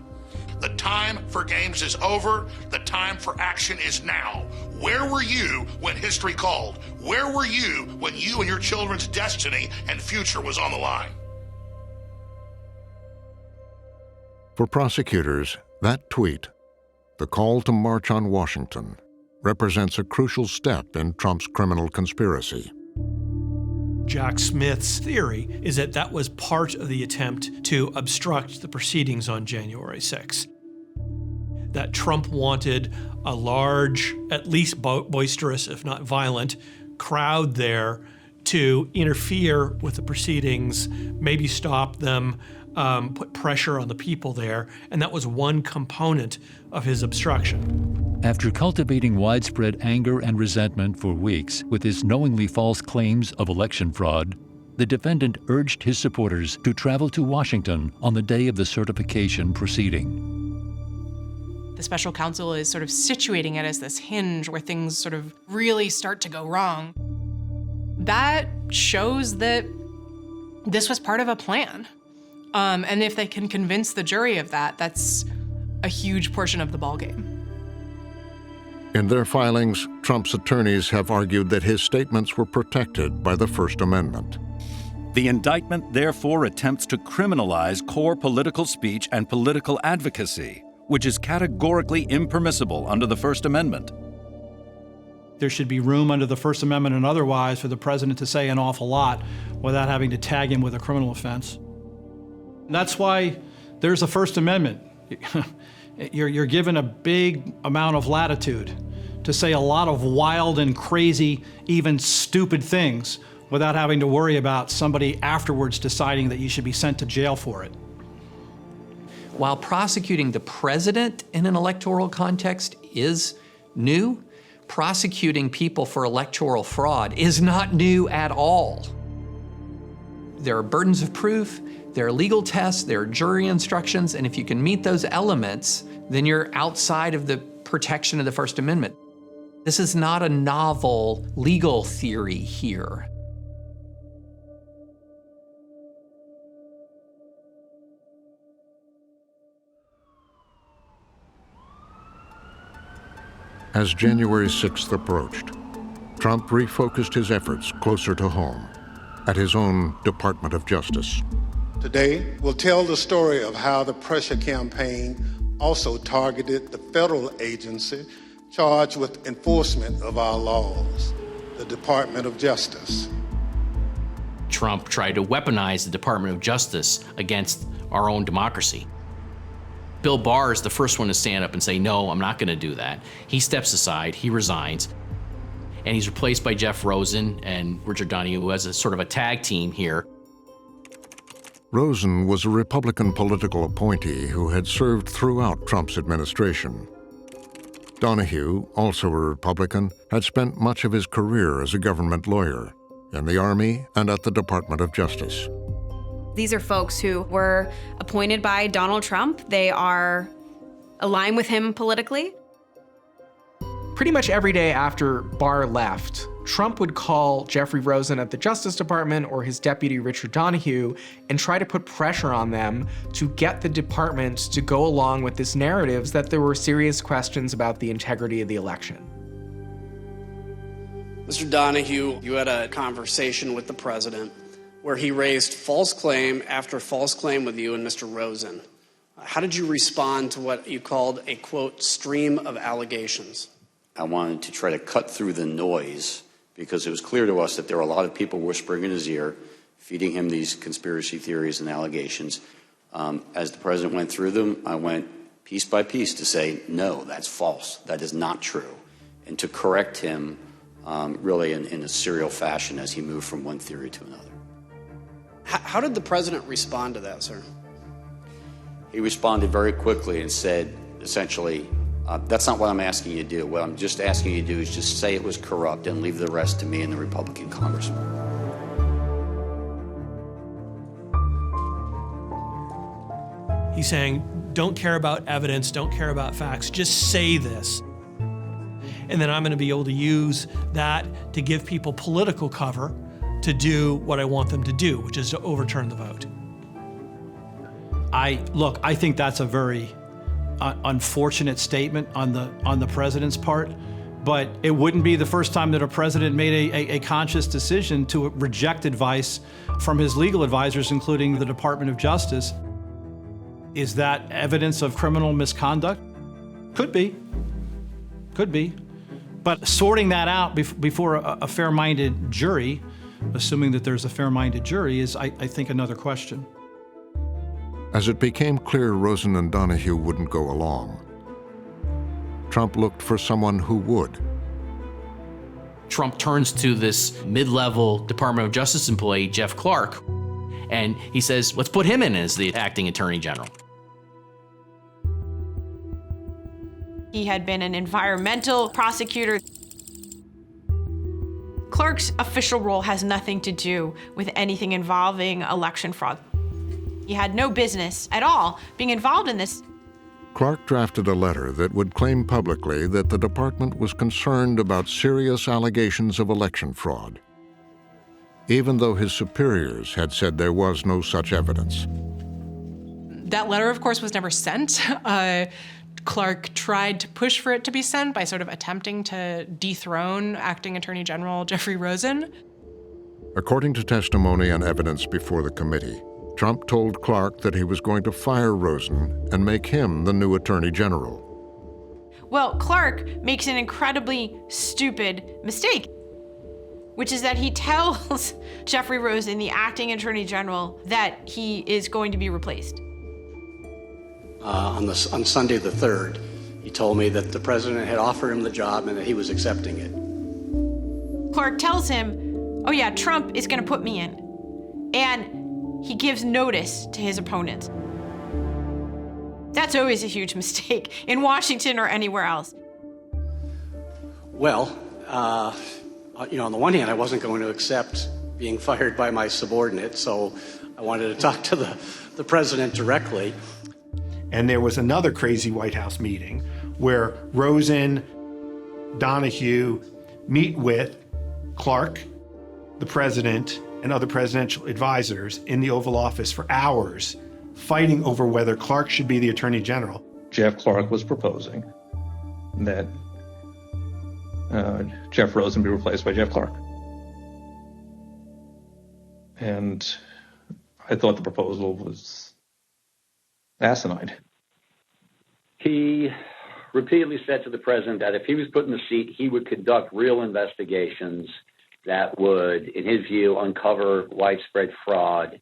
The time for games is over. The time for action is now. Where were you when history called? Where were you when you and your children's destiny and future was on the line? For prosecutors, that tweet, the call to march on Washington, represents a crucial step in Trump's criminal conspiracy. Jack Smith's theory is that that was part of the attempt to obstruct the proceedings on January 6th. That Trump wanted a large, at least boisterous, if not violent, crowd there to interfere with the proceedings, maybe stop them, put pressure on the people there, and that was one component of his obstruction. After cultivating widespread anger and resentment for weeks with his knowingly false claims of election fraud, the defendant urged his supporters to travel to Washington on the day of the certification proceeding. The special counsel is sort of situating it as this hinge where things sort of really start to go wrong. That shows that this was part of a plan. And if they can convince the jury of that, that's a huge portion of the ballgame. In their filings, Trump's attorneys have argued that his statements were protected by the First Amendment. The indictment therefore attempts to criminalize core political speech and political advocacy, which is categorically impermissible under the First Amendment. There should be room under the First Amendment and otherwise for the president to say an awful lot without having to tag him with a criminal offense. And that's why there's a First Amendment. You're given a big amount of latitude to say a lot of wild and crazy, even stupid things without having to worry about somebody afterwards deciding that you should be sent to jail for it. While prosecuting the president in an electoral context is new, prosecuting people for electoral fraud is not new at all. There are burdens of proof, there are legal tests, there are jury instructions, and if you can meet those elements, then you're outside of the protection of the First Amendment. This is not a novel legal theory here. As January 6th approached, Trump refocused his efforts closer to home, at his own Department of Justice. Today, we'll tell the story of how the pressure campaign also targeted the federal agency charged with enforcement of our laws, the Department of Justice. Trump tried to weaponize the Department of Justice against our own democracy. Bill Barr is the first one to stand up and say, no, I'm not going to do that. He steps aside, he resigns, and he's replaced by Jeff Rosen and Richard Donoghue, who has a sort of a tag team here. Rosen was a Republican political appointee who had served throughout Trump's administration. Donoghue, also a Republican, had spent much of his career as a government lawyer in the Army and at the Department of Justice. These are folks who were appointed by Donald Trump. They are aligned with him politically. Pretty much every day after Barr left, Trump would call Jeffrey Rosen at the Justice Department or his deputy Richard Donoghue and try to put pressure on them to get the department to go along with this narrative that there were serious questions about the integrity of the election. Mr. Donoghue, you had a conversation with the president where he raised false claim after false claim with you and Mr. Rosen. How did you respond to what you called a, quote, stream of allegations? I wanted to try to cut through the noise because it was clear to us that there were a lot of people whispering in his ear, feeding him these conspiracy theories and allegations. As the president went through them, I went piece by piece to say, no, that's false. That is not true. And to correct him really in a serial fashion as he moved from one theory to another. How did the president respond to that, sir? He responded very quickly and said, essentially, that's not what I'm asking you to do. What I'm just asking you to do is just say it was corrupt and leave the rest to me and the Republican congressman. He's saying, don't care about evidence, don't care about facts, just say this. And then I'm going to be able to use that to give people political cover to do what I want them to do, which is to overturn the vote. I think that's a very unfortunate statement on the president's part, but it wouldn't be the first time that a president made a conscious decision to reject advice from his legal advisors, including the Department of Justice. Is that evidence of criminal misconduct? Could be. But sorting that out before a fair-minded jury, assuming that there's a fair-minded jury, is, I think, another question. As it became clear Rosen and Donoghue wouldn't go along, Trump looked for someone who would. Trump turns to this mid-level Department of Justice employee, Jeff Clark, and he says, let's put him in as the acting attorney general. He had been an environmental prosecutor. Clark's official role has nothing to do with anything involving election fraud. He had no business at all being involved in this. Clark drafted a letter that would claim publicly that the department was concerned about serious allegations of election fraud, even though his superiors had said there was no such evidence. That letter, of course, was never sent. Clark tried to push for it to be sent by sort of attempting to dethrone acting Attorney General Jeffrey Rosen. According to testimony and evidence before the committee, Trump told Clark that he was going to fire Rosen and make him the new Attorney General. Well, Clark makes an incredibly stupid mistake, which is that he tells Jeffrey Rosen, the acting Attorney General, that he is going to be replaced. On Sunday the 3rd, he told me that the president had offered him the job and that he was accepting it. Clark tells him, oh yeah, Trump is gonna put me in. And he gives notice to his opponents. That's always a huge mistake in Washington or anywhere else. Well, on the one hand, I wasn't going to accept being fired by my subordinate, so I wanted to talk to the president directly. And there was another crazy White House meeting where Rosen, Donoghue meet with Clark, the president, and other presidential advisors in the Oval Office for hours, fighting over whether Clark should be the Attorney General. Jeff Clark was proposing that Jeff Rosen be replaced by Jeff Clark. And I thought the proposal was asinine. He repeatedly said to the president that if he was put in the seat, he would conduct real investigations that would, in his view, uncover widespread fraud.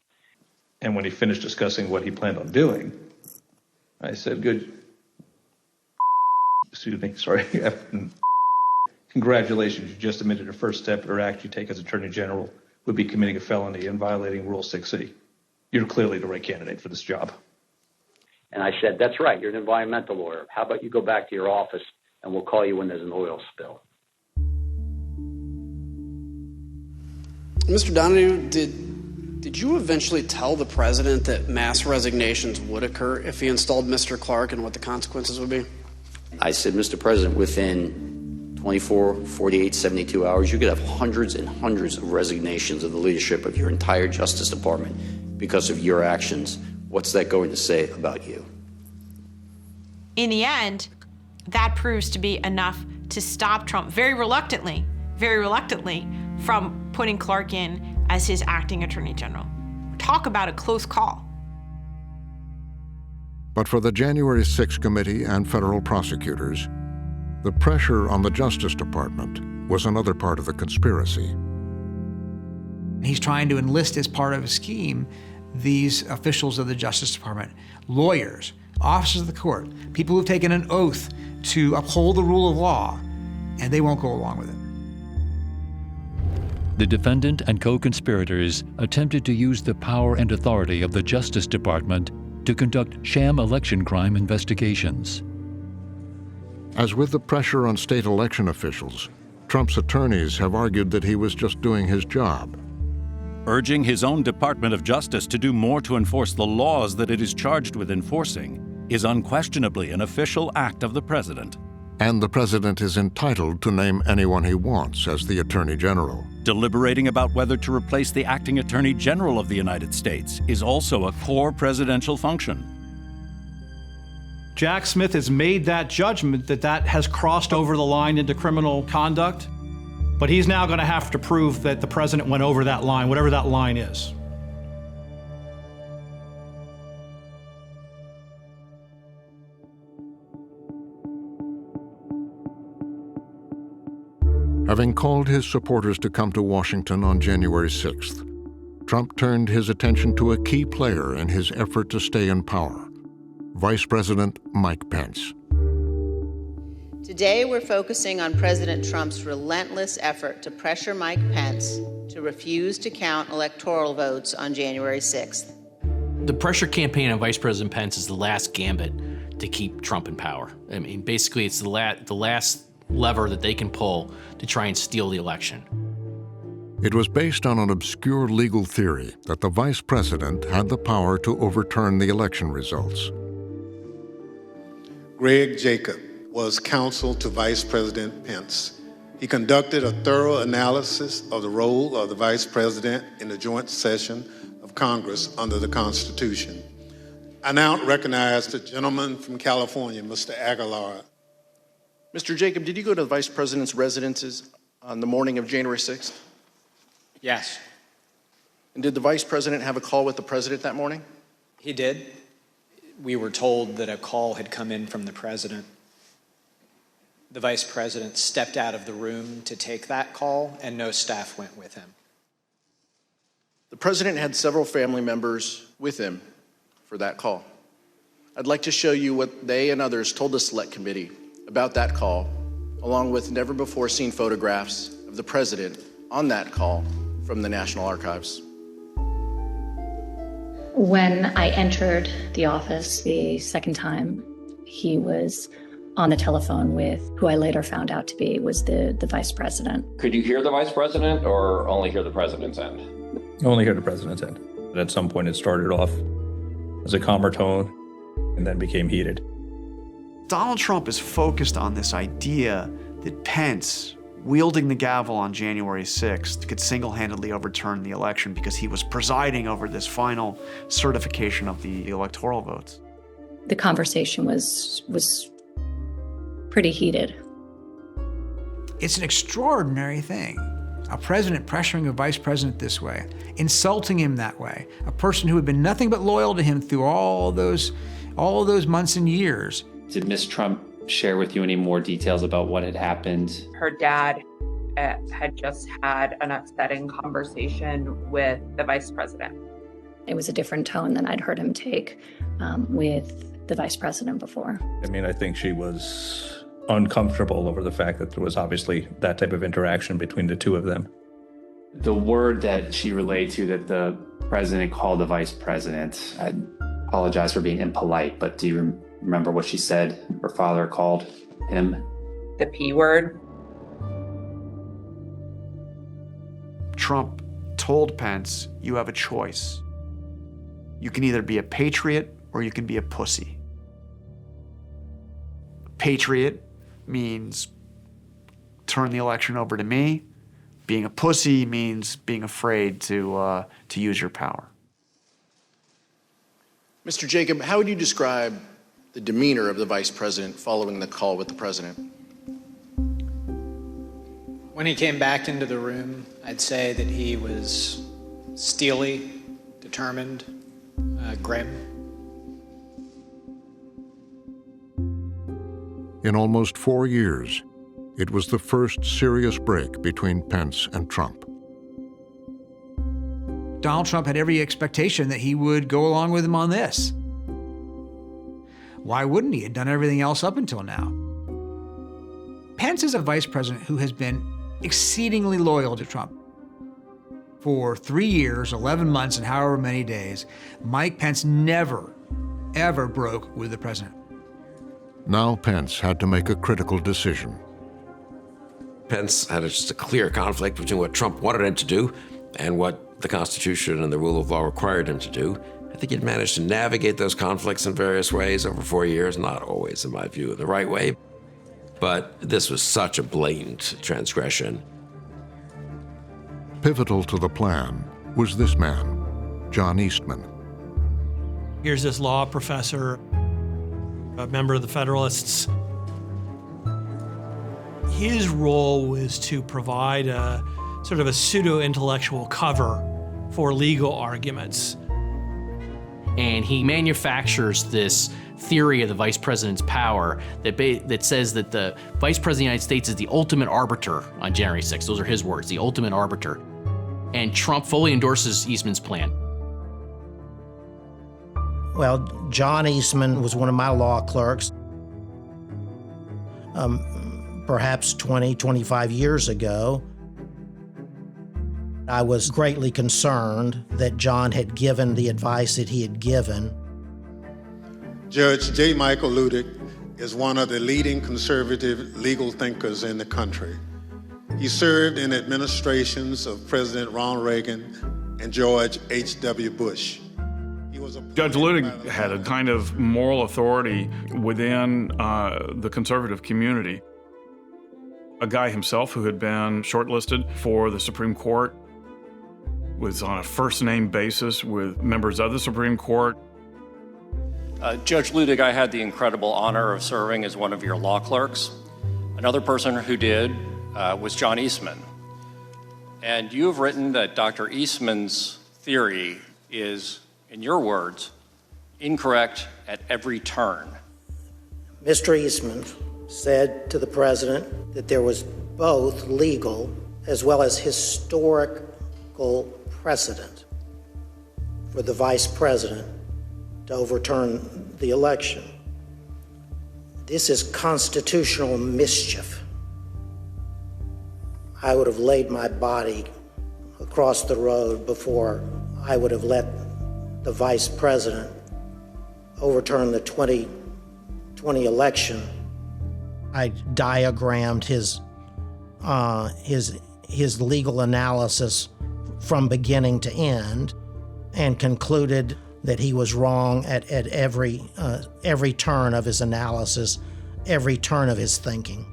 And when he finished discussing what he planned on doing, I said, good. Excuse me, sorry. Congratulations, you just admitted a first step or act you take as Attorney General would be committing a felony and violating Rule 6C. You're clearly the right candidate for this job. And I said, that's right, you're an environmental lawyer. How about you go back to your office and we'll call you when there's an oil spill. Mr. Donohue, did you eventually tell the president that mass resignations would occur if he installed Mr. Clark and what the consequences would be? I said, Mr. President, within 24, 48, 72 hours, you could have hundreds and hundreds of resignations of the leadership of your entire Justice Department because of your actions. What's that going to say about you? In the end, that proves to be enough to stop Trump very reluctantly, from putting Clark in as his acting Attorney General. Talk about a close call. But for the January 6 committee and federal prosecutors, the pressure on the Justice Department was another part of the conspiracy. He's trying to enlist as part of a scheme these officials of the Justice Department, lawyers, officers of the court, people who've taken an oath to uphold the rule of law, and they won't go along with it. The defendant and co-conspirators attempted to use the power and authority of the Justice Department to conduct sham election crime investigations. As with the pressure on state election officials, Trump's attorneys have argued that he was just doing his job. Urging his own Department of Justice to do more to enforce the laws that it is charged with enforcing is unquestionably an official act of the president. And the president is entitled to name anyone he wants as the Attorney General. Deliberating about whether to replace the acting Attorney General of the United States is also a core presidential function. Jack Smith has made that judgment that has crossed over the line into criminal conduct, but he's now going to have to prove that the president went over that line, whatever that line is. Having called his supporters to come to Washington on January 6th, Trump turned his attention to a key player in his effort to stay in power, Vice President Mike Pence. Today, we're focusing on President Trump's relentless effort to pressure Mike Pence to refuse to count electoral votes on January 6th. The pressure campaign on Vice President Pence is the last gambit to keep Trump in power. I mean, basically, it's the last lever that they can pull to try and steal the election. It was based on an obscure legal theory that the vice president had the power to overturn the election results. Greg Jacob was counsel to Vice President Pence. He conducted a thorough analysis of the role of the vice president in the joint session of Congress under the Constitution. I now recognize the gentleman from California, Mr. Aguilar. Mr. Jacob, did you go to the Vice President's residences on the morning of January 6th? Yes. And did the Vice President have a call with the President that morning? He did. We were told that a call had come in from the President. The Vice President stepped out of the room to take that call, and no staff went with him. The President had several family members with him for that call. I'd like to show you what they and others told the Select Committee about that call, along with never-before-seen photographs of the President on that call from the National Archives. When I entered the office the second time, he was on the telephone with who I later found out to be was the Vice President. Could you hear the Vice President or only hear the President's end? Only hear the president's end. At some point, it started off as a calmer tone and then became heated. Donald Trump is focused on this idea that Pence, wielding the gavel on January 6th, could single-handedly overturn the election because he was presiding over this final certification of the electoral votes. The conversation was pretty heated. It's an extraordinary thing. A president pressuring a vice president this way, insulting him that way, a person who had been nothing but loyal to him through all those months and years. Did Ms. Trump share with you any more details about what had happened? Her dad had just had an upsetting conversation with the vice president. It was a different tone than I'd heard him take with the vice president before. I mean, I think she was uncomfortable over the fact that there was obviously that type of interaction between the two of them. The word that she relayed to that the president called the vice president, I apologize for being impolite, but do you remember what she said her father called him? The P word. Trump told Pence, you have a choice. You can either be a patriot or you can be a pussy. Patriot means turn the election over to me. Being a pussy means being afraid to use your power. Mr. Jacob, how would you describe the demeanor of the vice president following the call with the president? When he came back into the room, I'd say that he was steely, determined, grim. In almost 4 years, it was the first serious break between Pence and Trump. Donald Trump had every expectation that he would go along with him on this. Why wouldn't he? He had done everything else up until now. Pence is a vice president who has been exceedingly loyal to Trump. For 3 years, 11 months, and however many days, Mike Pence never, ever broke with the president. Now Pence had to make a critical decision. Pence had just a clear conflict between what Trump wanted him to do and what the Constitution and the rule of law required him to do. I think he'd managed to navigate those conflicts in various ways over 4 years, not always, in my view, the right way. But this was such a blatant transgression. Pivotal to the plan was this man, John Eastman. Here's this law professor, a member of the Federalists. His role was to provide a sort of a pseudo-intellectual cover for legal arguments. And he manufactures this theory of the vice president's power that says that the vice president of the United States is the ultimate arbiter on January 6th. Those are his words, the ultimate arbiter. And Trump fully endorses Eastman's plan. Well, John Eastman was one of my law clerks. Perhaps 20, 25 years ago, I was greatly concerned that John had given the advice that he had given. Judge J. Michael Luttig is one of the leading conservative legal thinkers in the country. He served in administrations of President Ronald Reagan and George H.W. Bush. Judge Luttig had a kind of moral authority within the conservative community. A guy himself who had been shortlisted for the Supreme Court, was on a first-name basis with members of the Supreme Court. Judge Luttig, I had the incredible honor of serving as one of your law clerks. Another person who did was John Eastman. And you have written that Dr. Eastman's theory is, in your words, incorrect at every turn. Mr. Eastman said to the president that there was both legal as well as historical precedent for the vice president to overturn the election. This is constitutional mischief. I would have laid my body across the road before I would have let the vice president overturn the 2020 election. I diagrammed his legal analysis from beginning to end and concluded that he was wrong at every turn of his analysis, every turn of his thinking.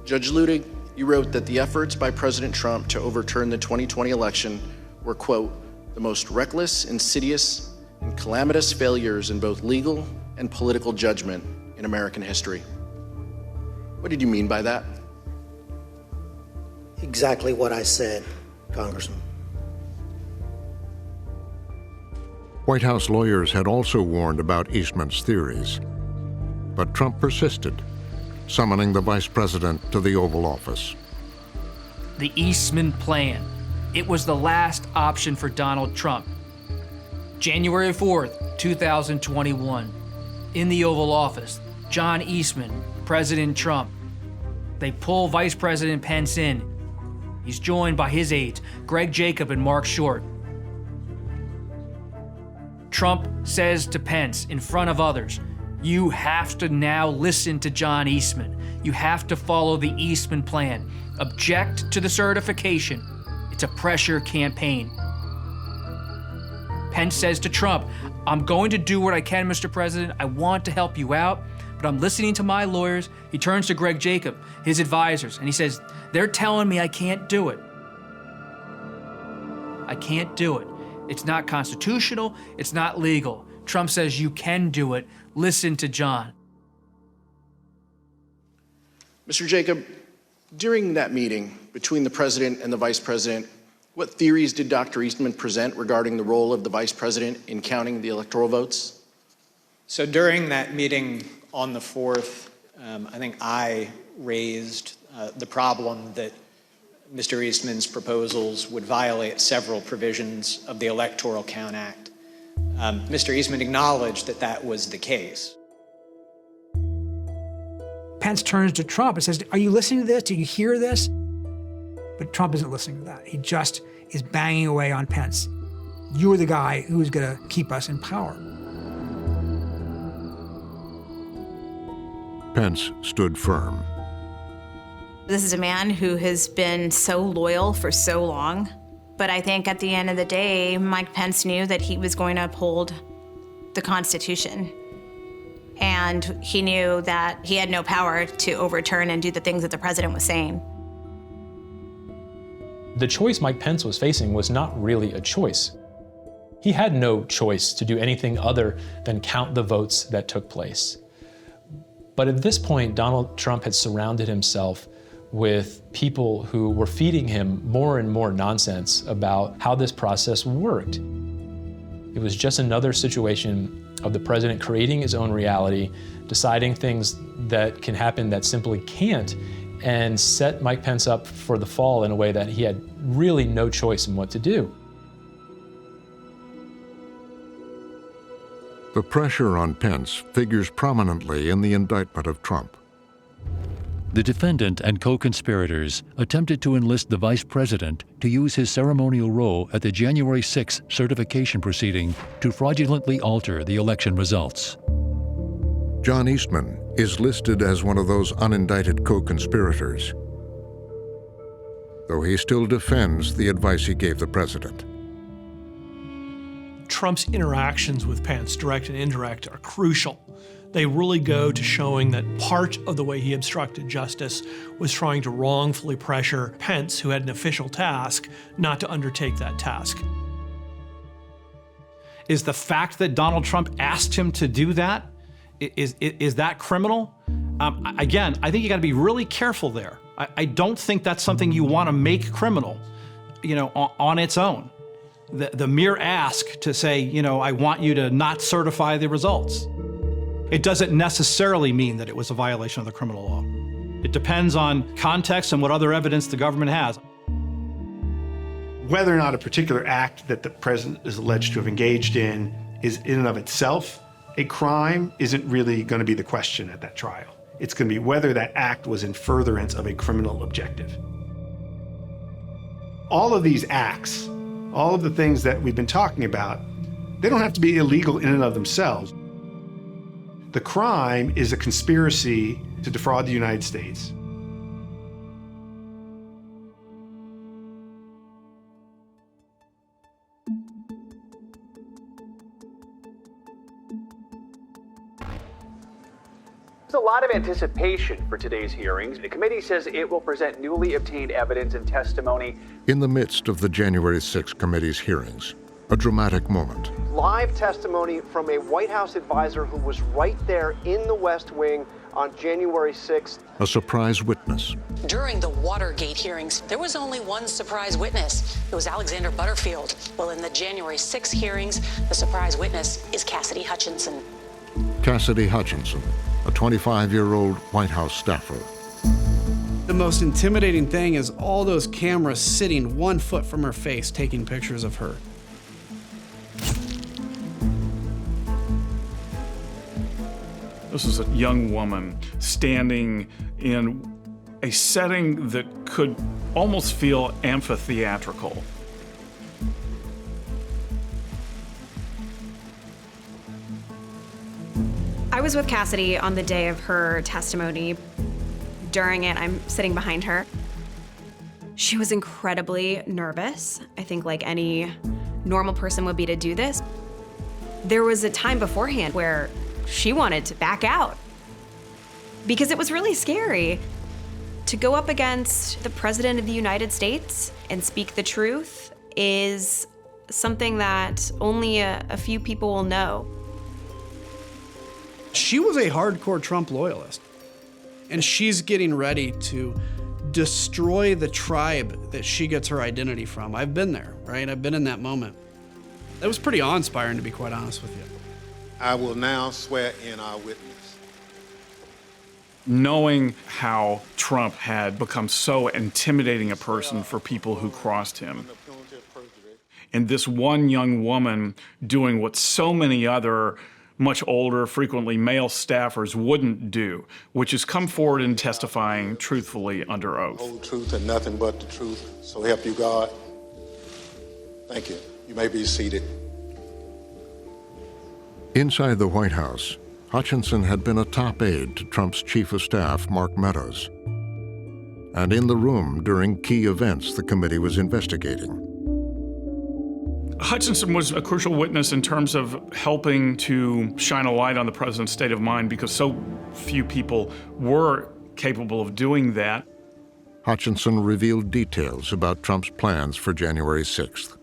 Judge Luttig, you wrote that the efforts by President Trump to overturn the 2020 election were, quote, the most reckless, insidious, and calamitous failures in both legal and political judgment in American history. What did you mean by that? Exactly what I said, Congressman. White House lawyers had also warned about Eastman's theories. But Trump persisted, summoning the vice president to the Oval Office. The Eastman Plan. It was the last option for Donald Trump. January 4th, 2021. In the Oval Office, John Eastman, President Trump. They pull Vice President Pence in. He's joined by his aides, Greg Jacob and Mark Short. Trump says to Pence in front of others, you have to now listen to John Eastman. You have to follow the Eastman Plan. Object to the certification. It's a pressure campaign. Pence says to Trump, I'm going to do what I can, Mr. President. I want to help you out, but I'm listening to my lawyers. He turns to Greg Jacob, his advisors, and he says, they're telling me I can't do it. I can't do it. It's not constitutional. It's not legal. Trump says you can do it. Listen to John. Mr. Jacob, during that meeting between the president and the vice president, what theories did Dr. Eastman present regarding the role of the vice president in counting the electoral votes? So during that meeting on the 4th, I think I raised the problem that Mr. Eastman's proposals would violate several provisions of the Electoral Count Act. Mr. Eastman acknowledged that that was the case. Pence turns to Trump and says, are you listening to this? Do you hear this? But Trump isn't listening to that. He just is banging away on Pence. You're the guy who's going to keep us in power. Pence stood firm. This is a man who has been so loyal for so long. But I think at the end of the day, Mike Pence knew that he was going to uphold the Constitution. And he knew that he had no power to overturn and do the things that the president was saying. The choice Mike Pence was facing was not really a choice. He had no choice to do anything other than count the votes that took place. But at this point, Donald Trump had surrounded himself with people who were feeding him more and more nonsense about how this process worked. It was just another situation of the president creating his own reality, deciding things that can happen that simply can't, and set Mike Pence up for the fall in a way that he had really no choice in what to do. The pressure on Pence figures prominently in the indictment of Trump. The defendant and co-conspirators attempted to enlist the vice president to use his ceremonial role at the January 6 certification proceeding to fraudulently alter the election results. John Eastman is listed as one of those unindicted co-conspirators, though he still defends the advice he gave the president. Trump's interactions with Pence, direct and indirect, are crucial. They really go to showing that part of the way he obstructed justice was trying to wrongfully pressure Pence, who had an official task, not to undertake that task. Is the fact that Donald Trump asked him to do that, is that criminal? Again, I think you got to be really careful there. I don't think that's something you want to make criminal, on its own. The mere ask to say, I want you to not certify the results. It doesn't necessarily mean that it was a violation of the criminal law. It depends on context and what other evidence the government has. Whether or not a particular act that the president is alleged to have engaged in is in and of itself a crime isn't really going to be the question at that trial. It's going to be whether that act was in furtherance of a criminal objective. All of these acts, all of the things that we've been talking about, they don't have to be illegal in and of themselves. The crime is a conspiracy to defraud the United States. There's a lot of anticipation for today's hearings. The committee says it will present newly obtained evidence and testimony. In the midst of the January 6 committee's hearings, a dramatic moment. Live testimony from a White House advisor who was right there in the West Wing on January 6th. A surprise witness. During the Watergate hearings, there was only one surprise witness. It was Alexander Butterfield. Well, in the January 6 hearings, the surprise witness is Cassidy Hutchinson. Cassidy Hutchinson, a 25-year-old White House staffer. The most intimidating thing is all those cameras sitting 1 foot from her face taking pictures of her. This is a young woman standing in a setting that could almost feel amphitheatrical. I was with Cassidy on the day of her testimony. During it, I'm sitting behind her. She was incredibly nervous, I think like any normal person would be to do this. There was a time beforehand where she wanted to back out because it was really scary to go up against the President of the United States and speak the truth is something that only a few people will know. She was a hardcore Trump loyalist, and she's getting ready to destroy the tribe that she gets her identity from. I've been there, right? I've been in that moment. That was pretty awe-inspiring, to be quite honest with you. I will now swear in our witness. Knowing how Trump had become so intimidating a person for people who crossed him, and this one young woman doing what so many other much older, frequently male staffers wouldn't do, which is come forward and testifying truthfully under oath. Whole truth and nothing but the truth, so help you God. Thank you. You may be seated. Inside the White House, Hutchinson had been a top aide to Trump's chief of staff, Mark Meadows, and in the room during key events the committee was investigating. Hutchinson was a crucial witness in terms of helping to shine a light on the president's state of mind because so few people were capable of doing that. Hutchinson revealed details about Trump's plans for January 6th.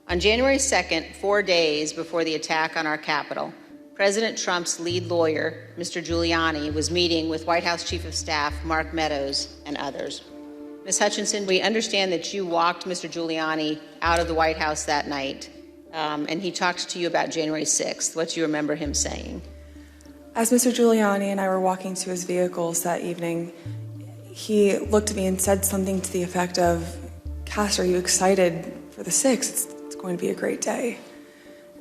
On January 2nd, 4 days before the attack on our Capitol, President Trump's lead lawyer, Mr. Giuliani, was meeting with White House Chief of Staff Mark Meadows and others. Ms. Hutchinson, we understand that you walked Mr. Giuliani out of the White House that night, and he talked to you about January 6th. What do you remember him saying? As Mr. Giuliani and I were walking to his vehicles that evening, he looked at me and said something to the effect of, "Cass, are you excited for the 6th? It's going to be a great day."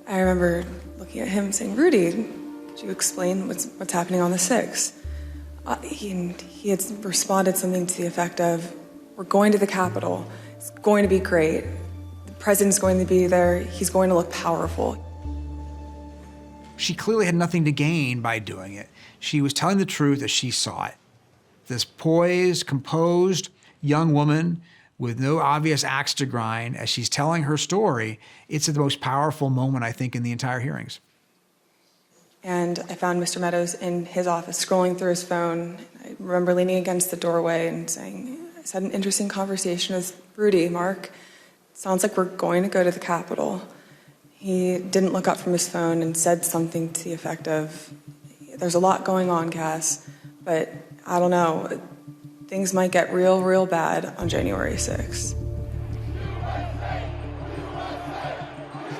I remember looking at him saying, "Rudy, could you explain what's happening on the 6th? He had responded something to the effect of, "We're going to the Capitol. It's going to be great. The president's going to be there. He's going to look powerful." She clearly had nothing to gain by doing it. She was telling the truth as she saw it. This poised, composed young woman with no obvious axe to grind, as she's telling her story, it's the most powerful moment, I think, in the entire hearings. And I found Mr. Meadows in his office scrolling through his phone. I remember leaning against the doorway and saying, "I just had an interesting conversation with Rudy, Mark. Sounds like we're going to go to the Capitol." He didn't look up from his phone and said something to the effect of, "There's a lot going on, Cass, but I don't know. Things might get real, real bad on January 6th.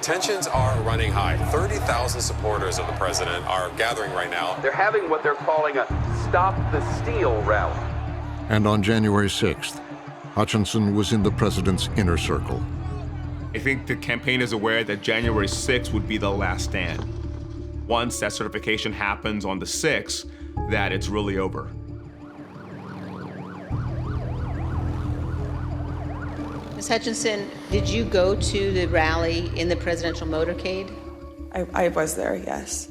Tensions are running high. 30,000 supporters of the president are gathering right now. They're having what they're calling a Stop the Steal rally. And on January 6th, Hutchinson was in the president's inner circle. I think the campaign is aware that January 6th would be the last stand. Once that certification happens on the 6th, that it's really over. Ms. Hutchinson, did you go to the rally in the presidential motorcade? I was there, yes.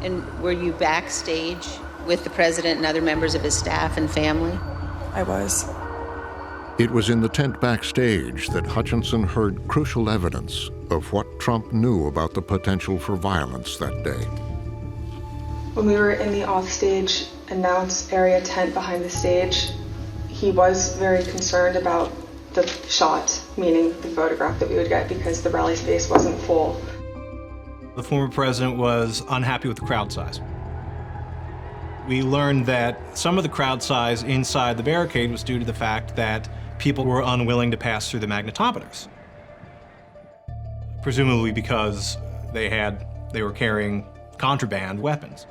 And were you backstage with the president and other members of his staff and family? I was. It was in the tent backstage that Hutchinson heard crucial evidence of what Trump knew about the potential for violence that day. When we were in the offstage announce area tent behind the stage, he was very concerned about the shot, meaning the photograph that we would get, because the rally space wasn't full. The former president was unhappy with the crowd size. We learned that some of the crowd size inside the barricade was due to the fact that people were unwilling to pass through the magnetometers. Presumably because they were carrying contraband weapons.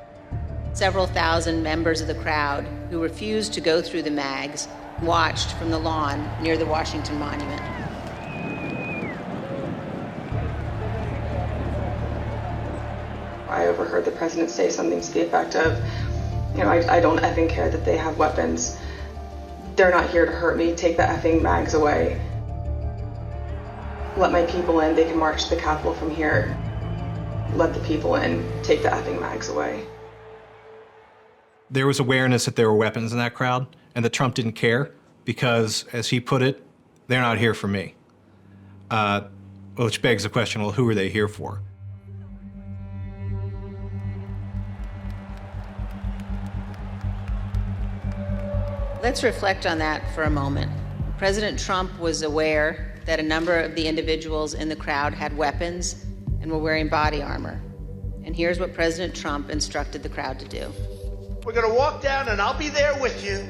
Several thousand members of the crowd who refused to go through the mags watched from the lawn near the Washington Monument. I overheard the president say something to the effect of, I don't effing care that they have weapons. They're not here to hurt me. Take the effing mags away. Let my people in. They can march to the Capitol from here. Let the people in. Take the effing mags away. There was awareness that there were weapons in that crowd and that Trump didn't care because, as he put it, they're not here for me. Which begs the question, well, who are they here for? Let's reflect on that for a moment. President Trump was aware that a number of the individuals in the crowd had weapons and were wearing body armor. And here's what President Trump instructed the crowd to do. We're going to walk down, and I'll be there with you.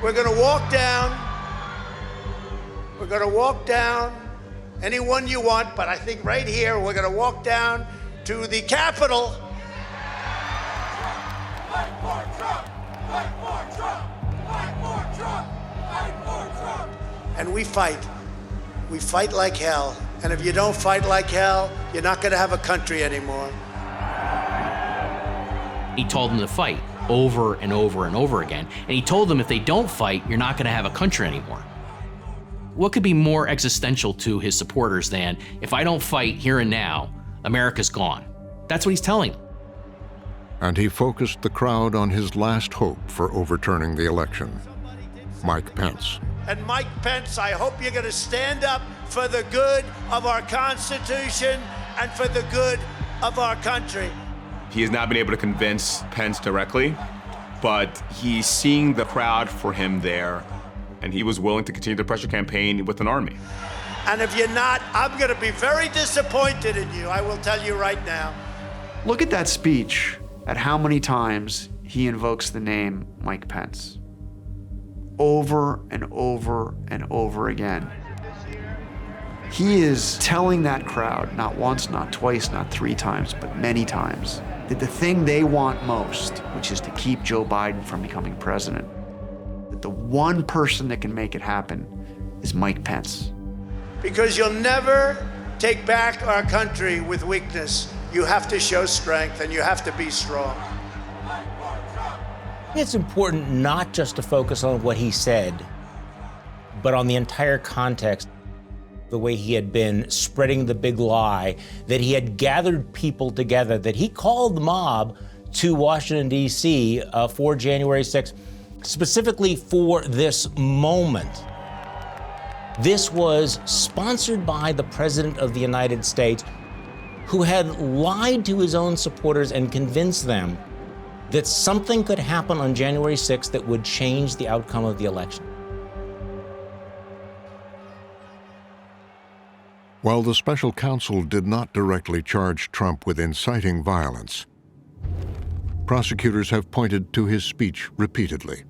We're going to walk down. We're going to walk down anyone you want, but I think right here we're going to walk down to the Capitol. Fight for Trump! Fight for Trump! Fight for Trump! Fight for Trump! And we fight. We fight like hell. And if you don't fight like hell, you're not going to have a country anymore. He told them to fight over and over and over again. And he told them if they don't fight, you're not going to have a country anymore. What could be more existential to his supporters than, if I don't fight here and now, America's gone? That's what he's telling them. And he focused the crowd on his last hope for overturning the election, Mike Pence. And Mike Pence, I hope you're going to stand up for the good of our Constitution and for the good of our country. He has not been able to convince Pence directly, but he's seeing the crowd for him there, and he was willing to continue the pressure campaign with an army. And if you're not, I'm going to be very disappointed in you, I will tell you right now. Look at that speech, at how many times he invokes the name Mike Pence. Over and over and over again. He is telling that crowd, not once, not twice, not 3 times, but many times, that the thing they want most, which is to keep Joe Biden from becoming president, that the one person that can make it happen is Mike Pence. Because you'll never take back our country with weakness. You have to show strength and you have to be strong. It's important not just to focus on what he said, but on the entire context, the way he had been spreading the big lie, that he had gathered people together, that he called the mob to Washington, D.C. For January 6th, specifically for this moment. This was sponsored by the President of the United States, who had lied to his own supporters and convinced them that something could happen on January 6th that would change the outcome of the election. While the special counsel did not directly charge Trump with inciting violence, prosecutors have pointed to his speech repeatedly.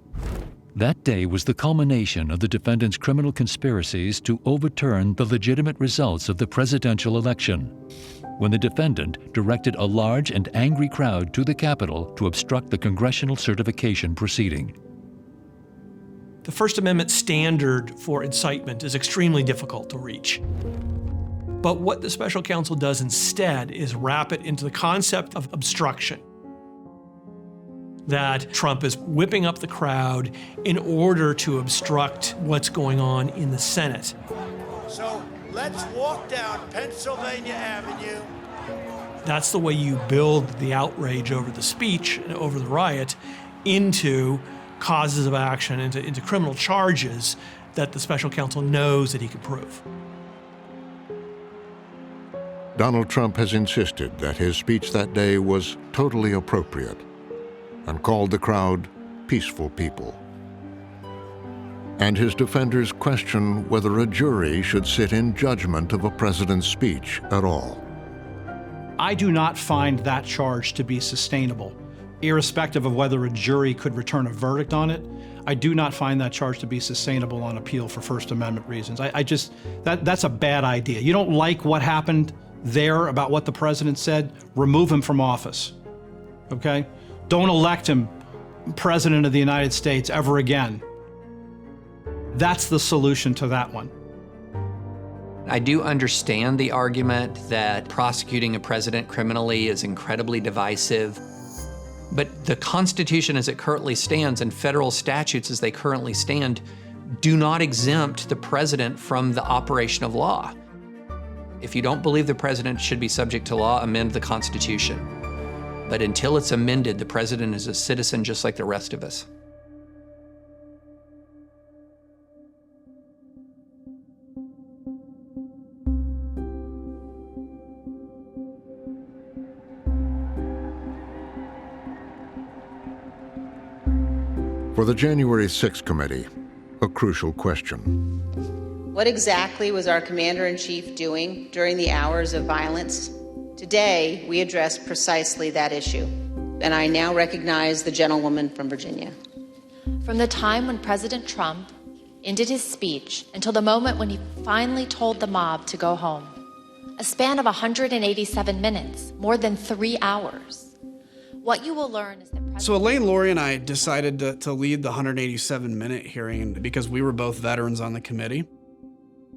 That day was the culmination of the defendant's criminal conspiracies to overturn the legitimate results of the presidential election, when the defendant directed a large and angry crowd to the Capitol to obstruct the congressional certification proceeding. The First Amendment standard for incitement is extremely difficult to reach. But what the special counsel does instead is wrap it into the concept of obstruction. That Trump is whipping up the crowd in order to obstruct what's going on in the Senate. So let's walk down Pennsylvania Avenue. That's the way you build the outrage over the speech and over the riot into causes of action, into criminal charges that the special counsel knows that he can prove. Donald Trump has insisted that his speech that day was totally appropriate and called the crowd peaceful people. And his defenders question whether a jury should sit in judgment of a president's speech at all. I do not find that charge to be sustainable, irrespective of whether a jury could return a verdict on it. I do not find that charge to be sustainable on appeal for First Amendment reasons. That's a bad idea. You don't like what happened there about what the president said, remove him from office, okay? Don't elect him president of the United States ever again. That's the solution to that one. I do understand the argument that prosecuting a president criminally is incredibly divisive. But the Constitution as it currently stands and federal statutes as they currently stand do not exempt the president from the operation of law. If you don't believe the president should be subject to law, amend the Constitution. But until it's amended, the president is a citizen just like the rest of us. For the January 6th committee, a crucial question. What exactly was our commander-in-chief doing during the hours of violence? Today, we address precisely that issue. And I now recognize the gentlewoman from Virginia. From the time when President Trump ended his speech until the moment when he finally told the mob to go home, a span of 187 minutes, more than 3 hours. What you will learn is that So Elaine, Lori, and I decided to lead the 187-minute hearing because we were both veterans on the committee.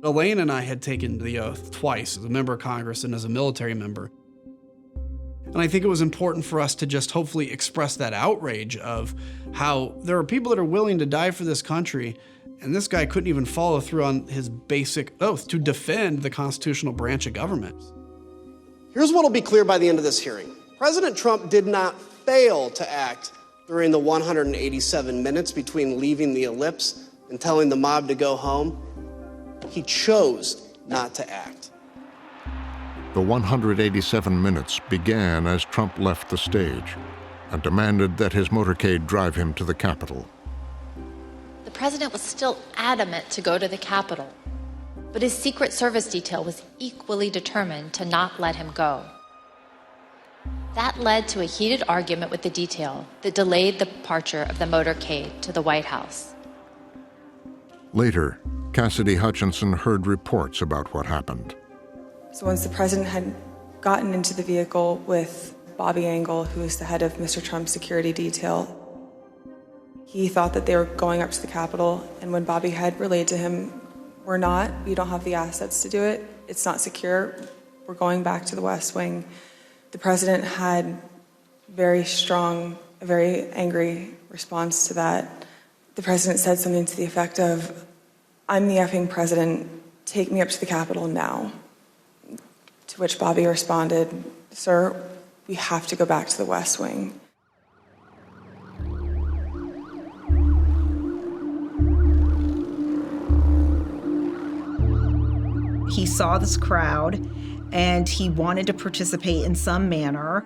Elaine and I had taken the oath twice as a member of Congress and as a military member. And I think it was important for us to just hopefully express that outrage of how there are people that are willing to die for this country, and this guy couldn't even follow through on his basic oath to defend the constitutional branch of government. Here's what will be clear by the end of this hearing. President Trump did not fail to act during the 187 minutes between leaving the ellipse and telling the mob to go home. He chose not to act. The 187 minutes began as Trump left the stage and demanded that his motorcade drive him to the Capitol. the president was still adamant to go to the Capitol, but his Secret Service detail was equally determined to not let him go. That led to a heated argument with the detail that delayed the departure of the motorcade to the White House. Later, Cassidy Hutchinson heard reports about what happened. So once the president had gotten into the vehicle with Bobby Engel, who is the head of Mr. Trump's security detail, he thought that they were going up to the Capitol, and when Bobby had relayed to him, "We're not, we don't have the assets to do it, it's not secure, we're going back to the West Wing," the president had a very angry response to that. The president said something to the effect of, "I'm the effing president, take me up to the Capitol now." To which Bobby responded, "Sir, we have to go back to the West Wing." He saw this crowd and he wanted to participate in some manner,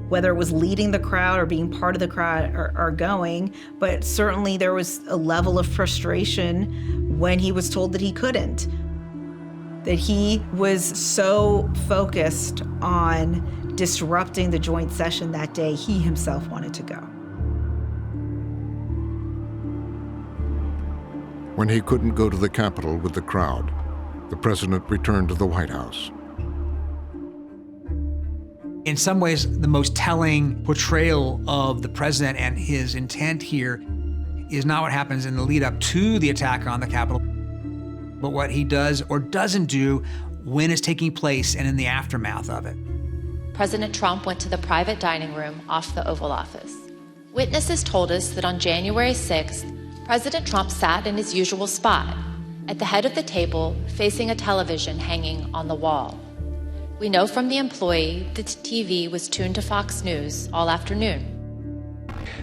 whether it was leading the crowd or being part of the crowd or going, but certainly there was a level of frustration when he was told that he couldn't, that he was so focused on disrupting the joint session that day, he himself wanted to go. When he couldn't go to the Capitol with the crowd, the president returned to the White House. In some ways, the most telling portrayal of the president and his intent here is not what happens in the lead up to the attack on the Capitol, but what he does or doesn't do when it's taking place and in the aftermath of it. President Trump went to the private dining room off the Oval Office. Witnesses told us that on January 6th, President Trump sat in his usual spot, at the head of the table, facing a television hanging on the wall. We know from the employee that the TV was tuned to Fox News all afternoon.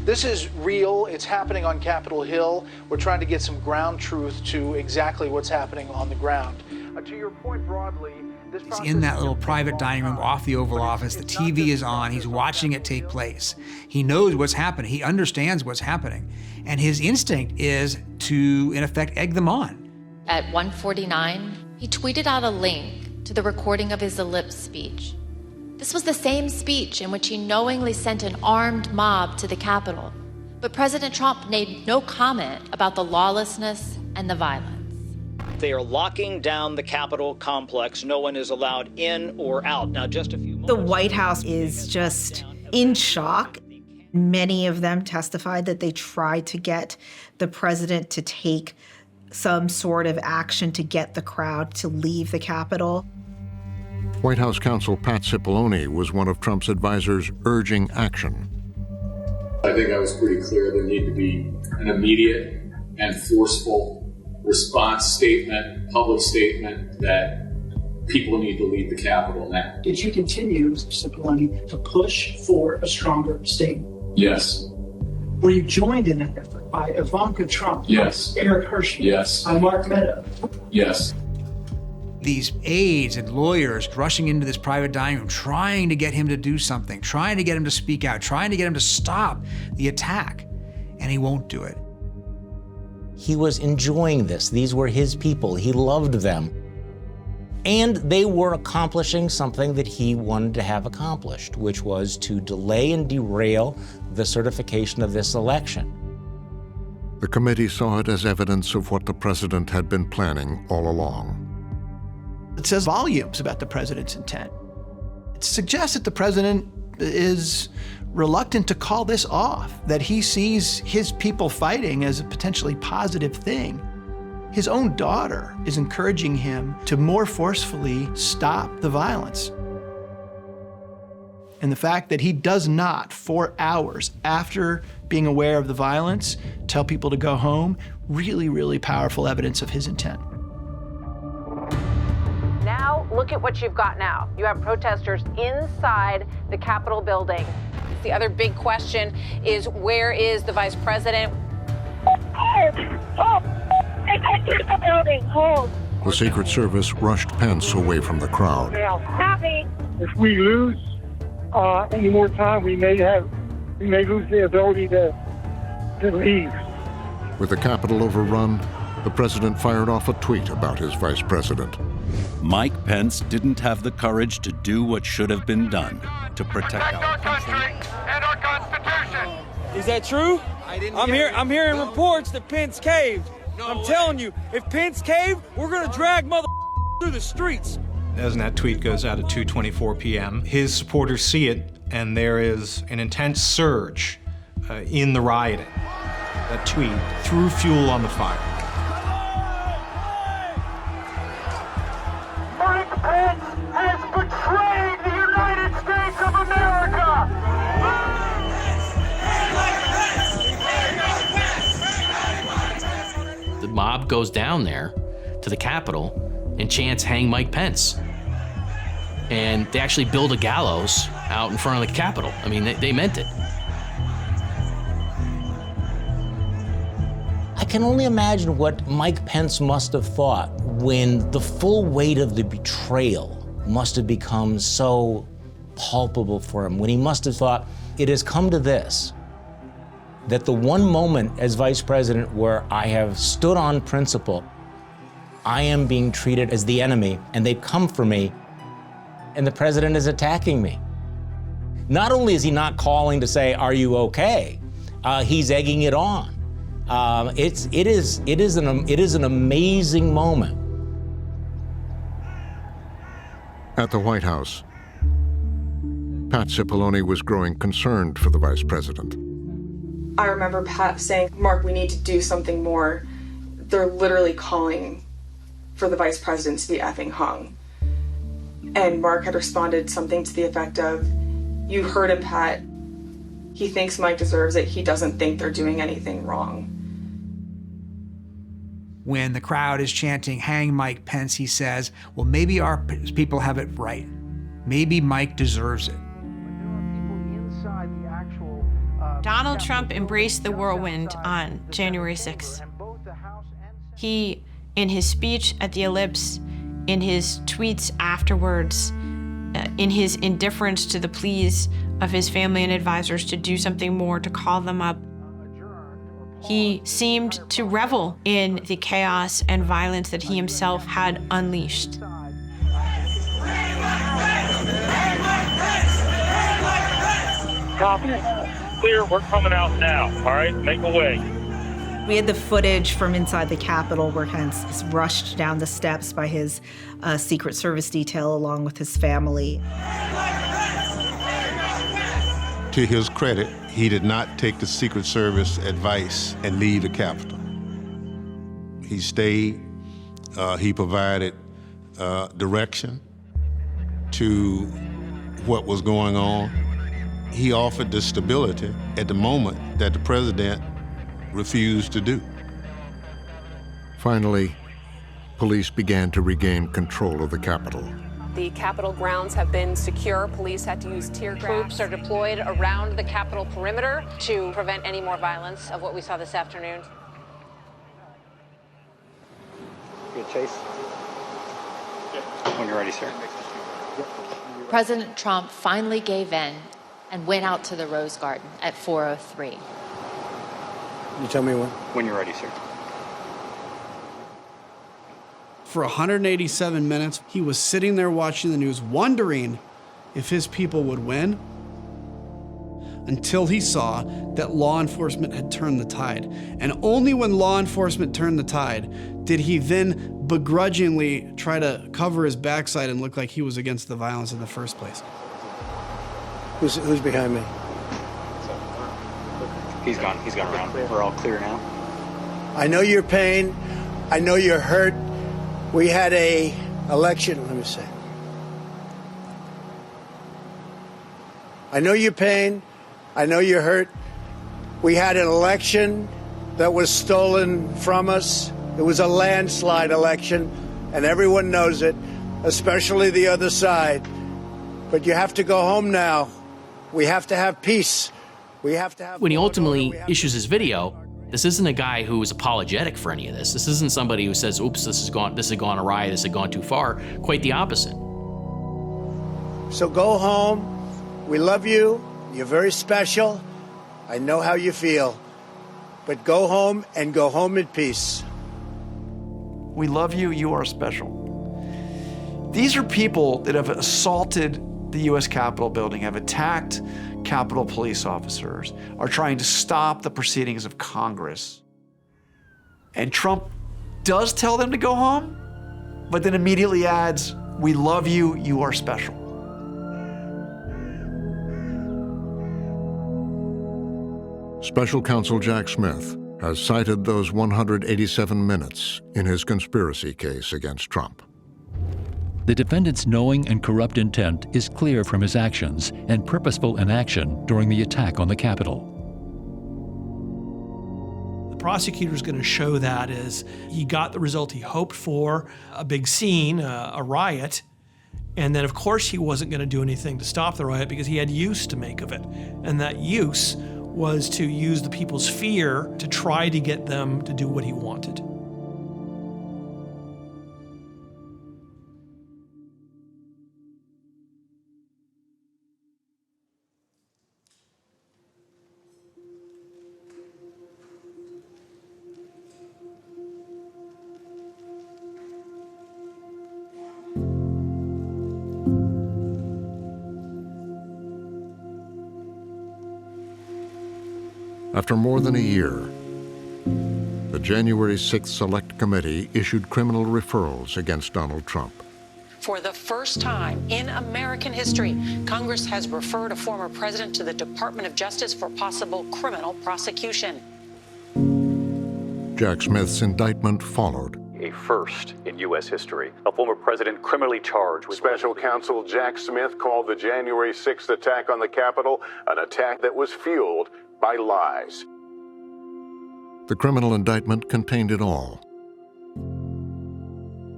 This is real. It's happening on Capitol Hill. We're trying to get some ground truth to exactly what's happening on the ground. To your point broadly, this He's in that little private dining room off the Oval Office. The TV is on. He's watching it take place. He knows what's happening. He understands what's happening. And his instinct is to, in effect, egg them on. At 1:49, he tweeted out a link to the recording of his ellipse speech. This was the same speech in which he knowingly sent an armed mob to the Capitol. But President Trump made no comment about the lawlessness and the violence. They are locking down the Capitol complex. No one is allowed in or out. Now, just a few moments. The White House is just in shock. Many of them testified that they tried to get the president to take some sort of action to get the crowd to leave the Capitol. White House counsel Pat Cipollone was one of Trump's advisors urging action. I think I was pretty clear there needed to be an immediate and forceful response statement, public statement that people need to leave the Capitol now. Did you continue, Mr. Cipollone, to push for a stronger statement? Yes. Were you joined in that effort by Ivanka Trump? Yes. Eric Hershey? Yes. By Mark Meadows? Yes. These aides and lawyers rushing into this private dining room, trying to get him to do something, trying to get him to speak out, trying to get him to stop the attack, and he won't do it. He was enjoying this. These were his people. He loved them. And they were accomplishing something that he wanted to have accomplished, which was to delay and derail the certification of this election. The committee saw it as evidence of what the president had been planning all along. It says volumes about the president's intent. It suggests that the president is reluctant to call this off, that he sees his people fighting as a potentially positive thing. His own daughter is encouraging him to more forcefully stop the violence. And the fact that he does not, 4 hours after being aware of the violence, tell people to go home, really, really powerful evidence of his intent. Now, look at what you've got now. You have protesters inside the Capitol building. The other big question is, where is the vice president? The Secret Service rushed Pence away from the crowd. If we lose any more time, we may lose the ability to leave. With the Capitol overrun, the president fired off a tweet about his vice president. Mike Pence didn't have the courage to do what should have been done to protect our country and our Constitution. Is that true? I'm hearing reports that Pence caved. I'm telling you, if Pence caved, we're gonna drag mother through the streets. As that tweet goes out at 2:24 p.m., his supporters see it, and there is an intense surge in the rioting. That tweet threw fuel on the fire. Mike Pence has betrayed the United States of America! The mob goes down there to the Capitol and chants, "Hang Mike Pence." And they actually build a gallows out in front of the Capitol. I mean, they meant it. I can only imagine what Mike Pence must have thought when the full weight of the betrayal must have become so palpable for him, when he must have thought, it has come to this, that the one moment as vice president where I have stood on principle, I am being treated as the enemy, and they've come for me, and the president is attacking me. Not only is he not calling to say, "Are you okay?" He's egging it on. It is an amazing moment. At the White House, Pat Cipollone was growing concerned for the vice president. I remember Pat saying, "Mark, we need to do something more. They're literally calling for the vice president to be effing hung." And Mark had responded something to the effect of, "You heard him, Pat. He thinks Mike deserves it. He doesn't think they're doing anything wrong." When the crowd is chanting, "Hang Mike Pence," he says, well, maybe our people have it right. Maybe Mike deserves it. Donald Trump embraced the whirlwind on January 6th. He, in his speech at the Ellipse, in his tweets afterwards, in his indifference to the pleas of his family and advisors to do something more, to call them up, he seemed to revel in the chaos and violence that he himself had unleashed. Copy. Clear, we're coming out now. All right, make a way. We had the footage from inside the Capitol where Pence is rushed down the steps by his Secret Service detail along with his family. To his credit, he did not take the Secret Service advice and leave the Capitol. He stayed, he provided direction to what was going on. He offered the stability at the moment that the president refused to do. Finally, police began to regain control of the Capitol. The Capitol grounds have been secure. Police had to use tear gas. Troops are deployed around the Capitol perimeter to prevent any more violence of what we saw this afternoon. Good, Chase. When you're ready, sir. President Trump finally gave in and went out to the Rose Garden at 4:03. You tell me when? When you're ready, sir. For 187 minutes, he was sitting there watching the news, wondering if his people would win, until he saw that law enforcement had turned the tide. And only when law enforcement turned the tide did he then begrudgingly try to cover his backside and look like he was against the violence in the first place. Who's behind me? He's gone around. We're all clear now. I know your pain. I know you're hurt. We had a election, let me say. I know your pain. I know you're hurt. We had an election that was stolen from us. It was a landslide election, and everyone knows it, especially the other side. But you have to go home now. We have to have peace. We have to have. When he ultimately issues his video, this isn't a guy who is apologetic for any of this. This isn't somebody who says, oops, this has gone awry, this has gone too far. Quite the opposite. So go home. We love you. You're very special. I know how you feel. But go home and go home in peace. We love you. You are special. These are people that have assaulted the U.S. Capitol building, have attacked Capitol police officers, are trying to stop the proceedings of Congress. And Trump does tell them to go home, but then immediately adds, we love you, you are special. Special Counsel Jack Smith has cited those 187 minutes in his conspiracy case against Trump. The defendant's knowing and corrupt intent is clear from his actions and purposeful inaction during the attack on the Capitol. The prosecutor's going to show that as he got the result he hoped for, a big scene, a riot, and then of course he wasn't going to do anything to stop the riot because he had use to make of it. And that use was to use the people's fear to try to get them to do what he wanted. After more than a year, the January 6th Select Committee issued criminal referrals against Donald Trump. For the first time in American history, Congress has referred a former president to the Department of Justice for possible criminal prosecution. Jack Smith's indictment followed. A first in U.S. history. A former president criminally charged with... Special Counsel Jack Smith called the January 6th attack on the Capitol an attack that was fueled by lies. The criminal indictment contained it all.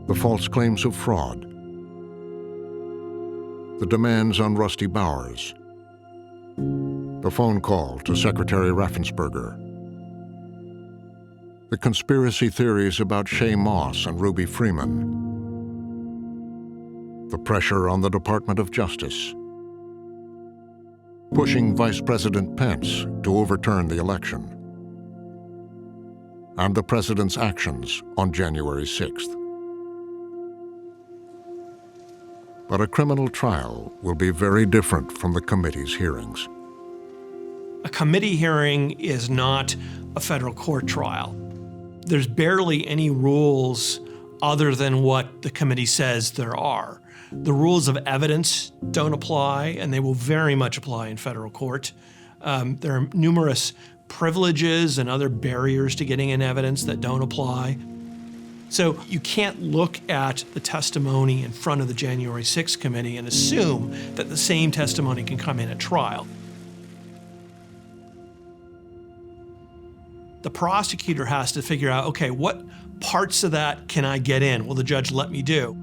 The false claims of fraud, the demands on Rusty Bowers, the phone call to Secretary Raffensperger, the conspiracy theories about Shay Moss and Ruby Freeman, the pressure on the Department of Justice, pushing Vice President Pence to overturn the election, and the president's actions on January 6th. But a criminal trial will be very different from the committee's hearings. A committee hearing is not a federal court trial. There's barely any rules other than what the committee says there are. The rules of evidence don't apply, and they will very much apply in federal court. There are numerous privileges and other barriers to getting in evidence that don't apply. So you can't look at the testimony in front of the January 6th committee and assume that the same testimony can come in at trial. The prosecutor has to figure out, okay, what parts of that can I get in? Will the judge let me do?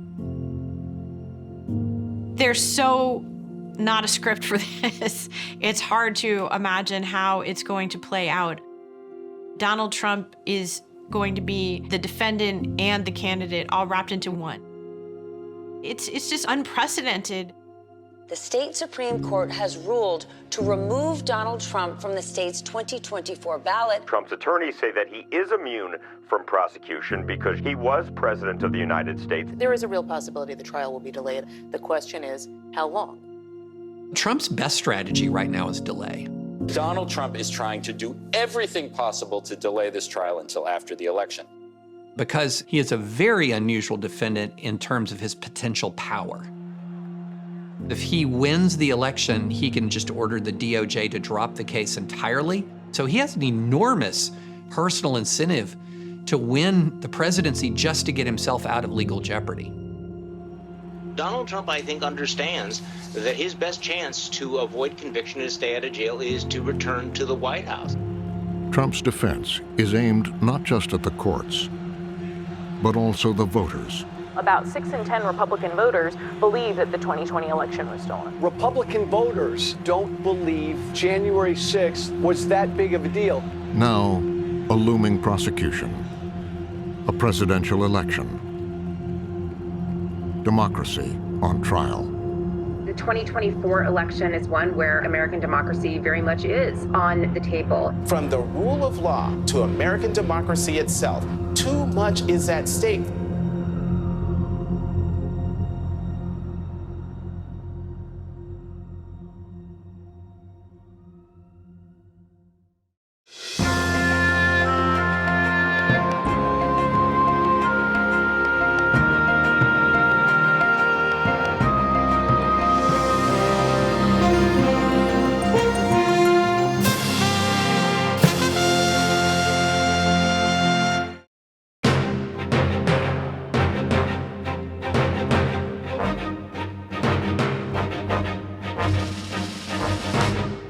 There's so not a script for this. It's hard to imagine how it's going to play out. Donald Trump is going to be the defendant and the candidate all wrapped into one. It's just unprecedented. The state Supreme Court has ruled to remove Donald Trump from the state's 2024 ballot. Trump's attorneys say that he is immune from prosecution because he was president of the United States. There is a real possibility the trial will be delayed. The question is, how long? Trump's best strategy right now is delay. Donald Trump is trying to do everything possible to delay this trial until after the election. Because he is a very unusual defendant in terms of his potential power. If he wins the election, he can just order the DOJ to drop the case entirely. So he has an enormous personal incentive to win the presidency just to get himself out of legal jeopardy. Donald Trump, I think, understands that his best chance to avoid conviction and stay out of jail is to return to the White House. Trump's defense is aimed not just at the courts, but also the voters. About 6 in 10 Republican voters believe that the 2020 election was stolen. Republican voters don't believe January 6th was that big of a deal. Now, a looming prosecution, a presidential election, democracy on trial. The 2024 election is one where American democracy very much is on the table. From the rule of law to American democracy itself, too much is at stake.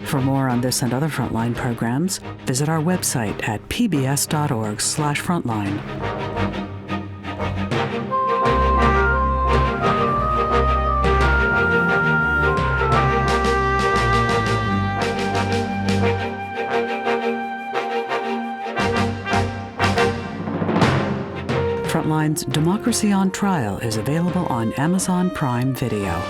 For more on this and other Frontline programs, visit our website at pbs.org/frontline. Frontline's Democracy on Trial is available on Amazon Prime Video.